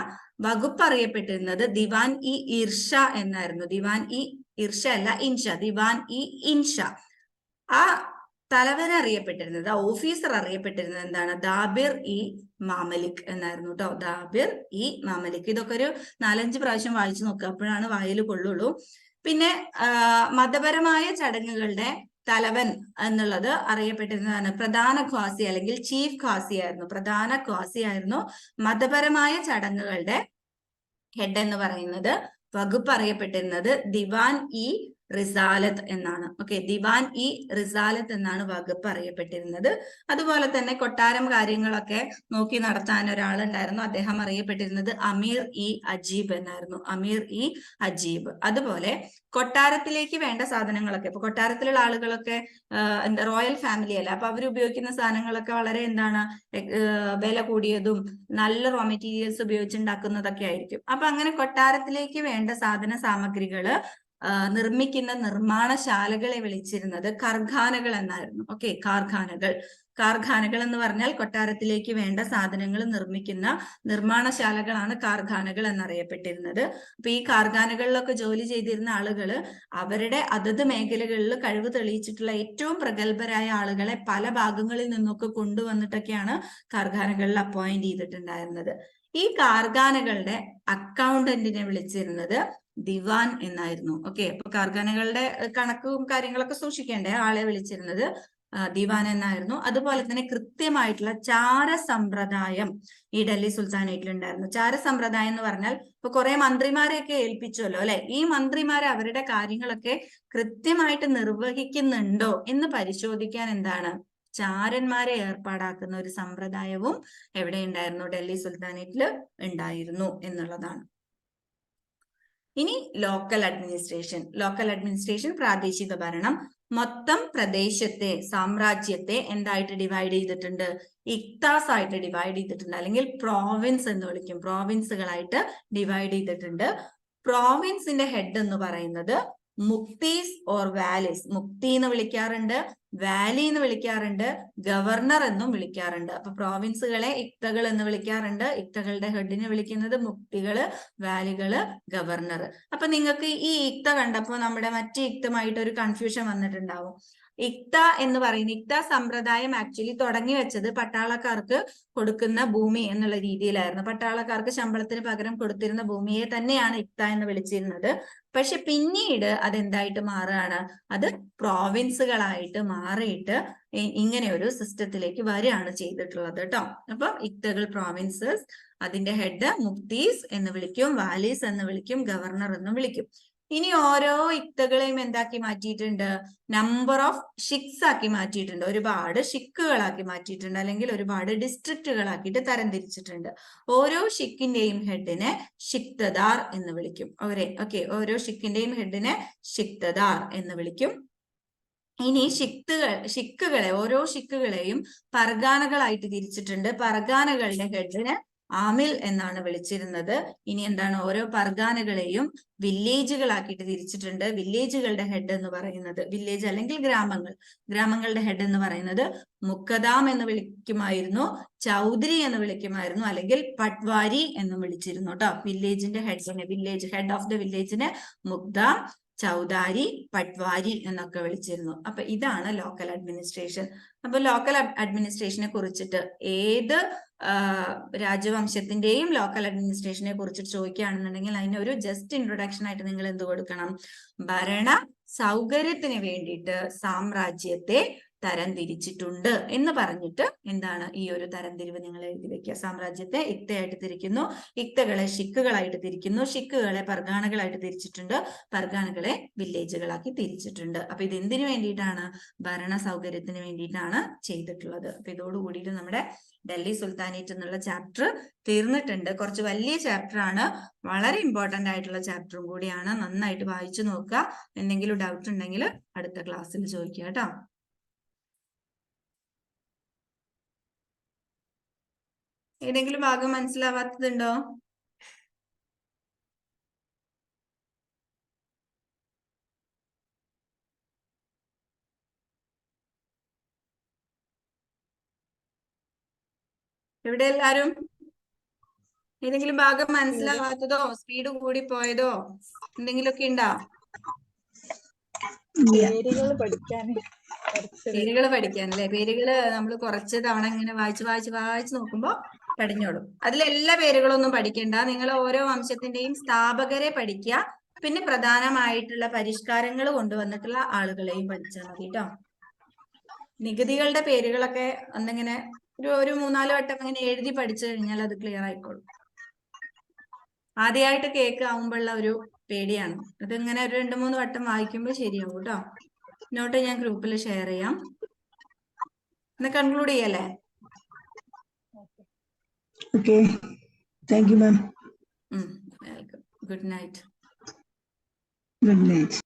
വകുപ്പ് അറിയപ്പെട്ടിരുന്നത് ദിവാൻ ഇ ഇർഷ എന്നായിരുന്നു. ദിവാൻ ഇ ഇർഷ അല്ല, ഇൻഷ. ദിവാൻ ഇ ഇൻഷ. ആ തലവൻ അറിയപ്പെട്ടിരുന്നത്, ആ ഓഫീസർ അറിയപ്പെട്ടിരുന്നത് എന്താണ്, ദാബിർ ഇ മാമലിക് എന്നായിരുന്നു കേട്ടോ. ദാബിർ ഇ മാമലിക്. ഇതൊക്കെ ഒരു 4-5 പ്രാവശ്യം വായിച്ചു നോക്കുക, അപ്പോഴാണ് വായിൽ കൊള്ളുള്ളൂ. പിന്നെ മതപരമായ ചടങ്ങുകളുടെ തലവൻ എന്നുള്ളത് അറിയപ്പെട്ടിരുന്നതാണ് പ്രധാന ഖ്വാസി അല്ലെങ്കിൽ ചീഫ് ഖ്വാസി ആയിരുന്നു. പ്രധാന ഖ്വാസി ആയിരുന്നു. മതപരമായ ചടങ്ങുകളുടെ ഹെഡ് എന്ന് പറയുന്നത് വകുപ്പ് അറിയപ്പെട്ടിരുന്നത് ദിവാൻ ഇ റിസാലത്ത് എന്നാണ്. ഓക്കെ, ദിവാൻ ഇ റിസാലത്ത് എന്നാണ് വകുപ്പ് അറിയപ്പെട്ടിരുന്നത്. അതുപോലെ തന്നെ കൊട്ടാരം കാര്യങ്ങളൊക്കെ നോക്കി നടത്താൻ ഒരാളുണ്ടായിരുന്നു. അദ്ദേഹം അറിയപ്പെട്ടിരുന്നത് അമീർ ഇ അജീബ് എന്നായിരുന്നു. അമീർ ഇ അജീബ്. അതുപോലെ കൊട്ടാരത്തിലേക്ക് വേണ്ട സാധനങ്ങളൊക്കെ, ഇപ്പൊ കൊട്ടാരത്തിലുള്ള ആളുകളൊക്കെ എന്താ റോയൽ ഫാമിലി അല്ല, അപ്പൊ അവർ ഉപയോഗിക്കുന്ന സാധനങ്ങളൊക്കെ വളരെ എന്താണ്, വില കൂടിയതും നല്ല റോ മെറ്റീരിയൽസ് ഉപയോഗിച്ചുണ്ടാക്കുന്നതൊക്കെ ആയിരിക്കും. അപ്പൊ അങ്ങനെ കൊട്ടാരത്തിലേക്ക് വേണ്ട സാധന സാമഗ്രികള് നിർമ്മിക്കുന്ന നിർമ്മാണശാലകളെ വിളിച്ചിരുന്നത് കർഖാനകൾ എന്നായിരുന്നു. ഓക്കെ, കാർഖാനകൾ എന്ന് പറഞ്ഞാൽ കൊട്ടാരത്തിലേക്ക് വേണ്ട സാധനങ്ങൾ നിർമ്മിക്കുന്ന നിർമ്മാണശാലകളാണ് കാർഖാനകൾ എന്നറിയപ്പെട്ടിരുന്നത്. അപ്പൊ ഈ കാർഖാനകളിലൊക്കെ ജോലി ചെയ്തിരുന്ന ആളുകൾ അവരുടെ അതത് മേഖലകളിൽ കഴിവ് തെളിയിച്ചിട്ടുള്ള ഏറ്റവും പ്രഗത്ഭരായ ആളുകളെ പല ഭാഗങ്ങളിൽ നിന്നൊക്കെ കൊണ്ടുവന്നിട്ടൊക്കെയാണ് കാർഖാനകളിൽ അപ്പോയിന്റ് ചെയ്തിട്ടുണ്ടായിരുന്നത്. ഈ കാർഖാനകളുടെ അക്കൗണ്ടന്റിനെ വിളിച്ചിരുന്നത് ദിവാൻ എന്നായിരുന്നു. ഓക്കെ, അപ്പൊ കാർഖാനകളുടെ കണക്കും കാര്യങ്ങളൊക്കെ സൂക്ഷിക്കേണ്ട ആളെ വിളിച്ചിരുന്നത് ദിവാൻ എന്നായിരുന്നു. അതുപോലെ തന്നെ കൃത്യമായിട്ടുള്ള ചാര സമ്പ്രദായം ഈ ഡൽഹി സുൽത്താനേറ്റിൽ ഉണ്ടായിരുന്നു. ചാര സമ്പ്രദായം എന്ന് പറഞ്ഞാൽ ഇപ്പൊ കുറെ മന്ത്രിമാരെയൊക്കെ ഏൽപ്പിച്ചല്ലോ അല്ലെ, ഈ മന്ത്രിമാരെ അവരുടെ കാര്യങ്ങളൊക്കെ കൃത്യമായിട്ട് നിർവഹിക്കുന്നുണ്ടോ എന്ന് പരിശോധിക്കാൻ എന്താണ് ചാരന്മാരെ ഏർപ്പാടാക്കുന്ന ഒരു സമ്പ്രദായവും എവിടെ ഉണ്ടായിരുന്നു, ഡൽഹി സുൽത്താനേറ്റിൽ ഉണ്ടായിരുന്നു എന്നുള്ളതാണ്. ഇനി ലോക്കൽ അഡ്മിനിസ്ട്രേഷൻ. ലോക്കൽ അഡ്മിനിസ്ട്രേഷൻ പ്രാദേശിക ഭരണം. മൊത്തം പ്രദേശത്തെ, സാമ്രാജ്യത്തെ എന്തായിട്ട് ഡിവൈഡ് ചെയ്തിട്ടുണ്ട്, ഇക്താസ് ആയിട്ട് ഡിവൈഡ് ചെയ്തിട്ടുണ്ട്, അല്ലെങ്കിൽ പ്രോവിൻസ് എന്ന് വിളിക്കും, പ്രോവിൻസുകളായിട്ട് ഡിവൈഡ് ചെയ്തിട്ടുണ്ട്. പ്രോവിൻസിന്റെ ഹെഡ് എന്ന് പറയുന്നത് മുക്തീസ് ഓർ വാലീസ്. മുക്തി എന്ന് വിളിക്കാറുണ്ട്, വാലി എന്ന് വിളിക്കാറുണ്ട്, ഗവർണർ എന്നും വിളിക്കാറുണ്ട്. അപ്പൊ പ്രോവിൻസുകളെ ഇക്തകൾ എന്ന് വിളിക്കാറുണ്ട്. ഇക്തകളുടെ ഹെഡിനെ വിളിക്കുന്നത് മുക്തികള്, വാലികള്, ഗവർണർ. അപ്പൊ നിങ്ങൾക്ക് ഈ ഇക്ത കണ്ടപ്പോ നമ്മുടെ മറ്റേ ഇക്തമായിട്ട് ഒരു കൺഫ്യൂഷൻ വന്നിട്ടുണ്ടാവും. ഇക്ത എന്ന് പറയുന്ന ഇക്ത സമ്പ്രദായം ആക്ച്വലി തുടങ്ങി വെച്ചത് പട്ടാളക്കാർക്ക് കൊടുക്കുന്ന ഭൂമി എന്നുള്ള രീതിയിലായിരുന്നു. പട്ടാളക്കാർക്ക് ശമ്പളത്തിന് പകരം കൊടുത്തിരുന്ന ഭൂമിയെ തന്നെയാണ് ഇക്ത എന്ന് വിളിച്ചിരുന്നത്. പക്ഷെ പിന്നീട് അതെന്തായിട്ട് മാറുകയാണ്, അത് പ്രോവിൻസുകളായിട്ട് മാറിയിട്ട് ഇങ്ങനെ ഒരു സിസ്റ്റത്തിലേക്ക് വരികയാണ് ചെയ്തിട്ടുള്ളത് കേട്ടോ. അപ്പൊ ഇക്തകൾ പ്രോവിൻസസ്, അതിന്റെ ഹെഡ് മുക്തീസ് എന്ന് വിളിക്കും, വാലീസ് എന്ന് വിളിക്കും, ഗവർണർ എന്നും വിളിക്കും. ഇനി ഓരോ ഇക്തകളെയും എന്താക്കി മാറ്റിയിട്ടുണ്ട്, നമ്പർ ഓഫ് ഷിക്സ് ആക്കി മാറ്റിയിട്ടുണ്ട്, ഒരുപാട് ഷിക്കുകളാക്കി മാറ്റിയിട്ടുണ്ട്, അല്ലെങ്കിൽ ഒരുപാട് ഡിസ്ട്രിക്റ്റുകളാക്കിയിട്ട് തരംതിരിച്ചിട്ടുണ്ട്. ഓരോ ഷിക്കിന്റെയും ഹെഡിനെ ഷിക്തദാർ എന്ന് വിളിക്കും. ഓരോ ഷിക്കിന്റെയും ഹെഡിനെ ഷിക്തദാർ എന്ന് വിളിക്കും. ഇനി ഷിക്കുകളെ, ഓരോ ഷിക്കുകളെയും പർഗാനകളായിട്ട് തിരിച്ചിട്ടുണ്ട്. പർഗാനകളുടെ ഹെഡിനെ ആമിൽ എന്നാണ് വിളിച്ചിരുന്നത്. ഇനി എന്താണ്, ഓരോ പർഗാനകളെയും വില്ലേജുകളാക്കിയിട്ട് തിരിച്ചിട്ടുണ്ട്. വില്ലേജുകളുടെ ഹെഡ് എന്ന് പറയുന്നത്, വില്ലേജ് അല്ലെങ്കിൽ ഗ്രാമങ്ങളുടെ ഹെഡ് എന്ന് പറയുന്നത് മുക്കദാം എന്ന് വിളിക്കുമായിരുന്നു, ചൗധരി എന്ന് വിളിക്കുമായിരുന്നു, അല്ലെങ്കിൽ പട്വാരി എന്നും വിളിച്ചിരുന്നു കേട്ടോ. വില്ലേജിന്റെ ഹെഡിനെ, ഹെഡ് ഓഫ് ദ വില്ലേജിനെ മുക്ദാം, ചൗധാരി, പട്വാരി എന്നൊക്കെ വിളിച്ചിരുന്നു. അപ്പൊ ഇതാണ് ലോക്കൽ അഡ്മിനിസ്ട്രേഷൻ. അപ്പൊ ലോക്കൽ അഡ്മിനിസ്ട്രേഷനെ കുറിച്ചിട്ട് ഏത് രാജവംശത്തിന്റെയും ലോക്കൽ അഡ്മിനിസ്ട്രേഷനെ കുറിച്ചിട്ട് ചോദിക്കുകയാണെന്നുണ്ടെങ്കിൽ അതിന് ഒരു ജസ്റ്റ് ഇൻട്രൊഡക്ഷൻ ആയിട്ട് നിങ്ങൾ എന്ത് കൊടുക്കണം, ഭരണ സൗകര്യത്തിന് വേണ്ടിയിട്ട് സാമ്രാജ്യത്തെ തരംതിരിച്ചിട്ടുണ്ട് എന്ന് പറഞ്ഞിട്ട് എന്താണ് ഈ ഒരു തരംതിരിവ് നിങ്ങൾ എഴുതി വെക്കുക. സാമ്രാജ്യത്തെ ഇക്തയായിട്ട് തിരിക്കുന്നു, ഇക്തകളെ ഷിക്കുകളായിട്ട് തിരിക്കുന്നു, ഷിക്കുകളെ പർഗാനകളായിട്ട് തിരിച്ചിട്ടുണ്ട്, പർഗാനകളെ വില്ലേജുകളാക്കി തിരിച്ചിട്ടുണ്ട്. അപ്പൊ ഇത് എന്തിനു വേണ്ടിയിട്ടാണ്, ഭരണ സൗകര്യത്തിന് വേണ്ടിയിട്ടാണ് ചെയ്തിട്ടുള്ളത്. അപ്പൊ ഇതോടുകൂടിയിട്ട് നമ്മുടെ ഡൽഹി സുൽത്താനേറ്റ് എന്നുള്ള ചാപ്റ്റർ തീർന്നിട്ടുണ്ട്. കുറച്ച് വലിയ ചാപ്റ്റർ ആണ്, വളരെ ഇമ്പോർട്ടന്റ് ആയിട്ടുള്ള ചാപ്റ്ററും കൂടിയാണ്. നന്നായിട്ട് വായിച്ചു നോക്കുക. എന്തെങ്കിലും ഡൗട്ട് ഉണ്ടെങ്കിൽ അടുത്ത ക്ലാസ്സിൽ ചോദിക്കുക കേട്ടോ. ഏതെങ്കിലും ഭാഗം മനസ്സിലാവാത്തതുണ്ടോ? എവിടെ എല്ലാരും? ഏതെങ്കിലും ഭാഗം മനസ്സിലാവാത്തതോ സ്പീഡ് കൂടി പോയതോ എന്തെങ്കിലുമൊക്കെ ഉണ്ടോ? പേരുകൾ പഠിക്കാനല്ലേ? പേരുകള് നമ്മൾ കുറച്ച് തവണ ഇങ്ങനെ വായിച്ച് നോക്കുമ്പോ പഠിഞ്ഞോളും. അതിലെല്ലാ പേരുകളൊന്നും പഠിക്കണ്ട. നിങ്ങൾ ഓരോ വംശത്തിന്റെയും സ്ഥാപകരെ പഠിക്കുക, പിന്നെ പ്രധാനമായിട്ടുള്ള പരിഷ്കാരങ്ങൾ കൊണ്ടുവന്നിട്ടുള്ള ആളുകളെയും പഠിച്ചാൽ മതി കേട്ടോ. നികുതികളുടെ പേരുകളൊക്കെ ഒന്നിങ്ങനെ ഒരു 3-4 വട്ടം അങ്ങനെ എഴുതി പഠിച്ചു കഴിഞ്ഞാൽ അത് ക്ലിയർ ആയിക്കോളും. ആദ്യമായിട്ട് കേൾക്കാവുമ്പോഴുള്ള ഒരു പേടിയാണ്. അതിങ്ങനെ ഒരു 2-3 വട്ടം വായിക്കുമ്പോൾ ശരിയാവും കേട്ടോ. നോട്ട് ഞാൻ ഗ്രൂപ്പിൽ ഷെയർ ചെയ്യാം. എന്നാ കൺക്ലൂഡ് ചെയ്യല്ലേ? Okay, thank you ma'am. Welcome. Good night. Good night.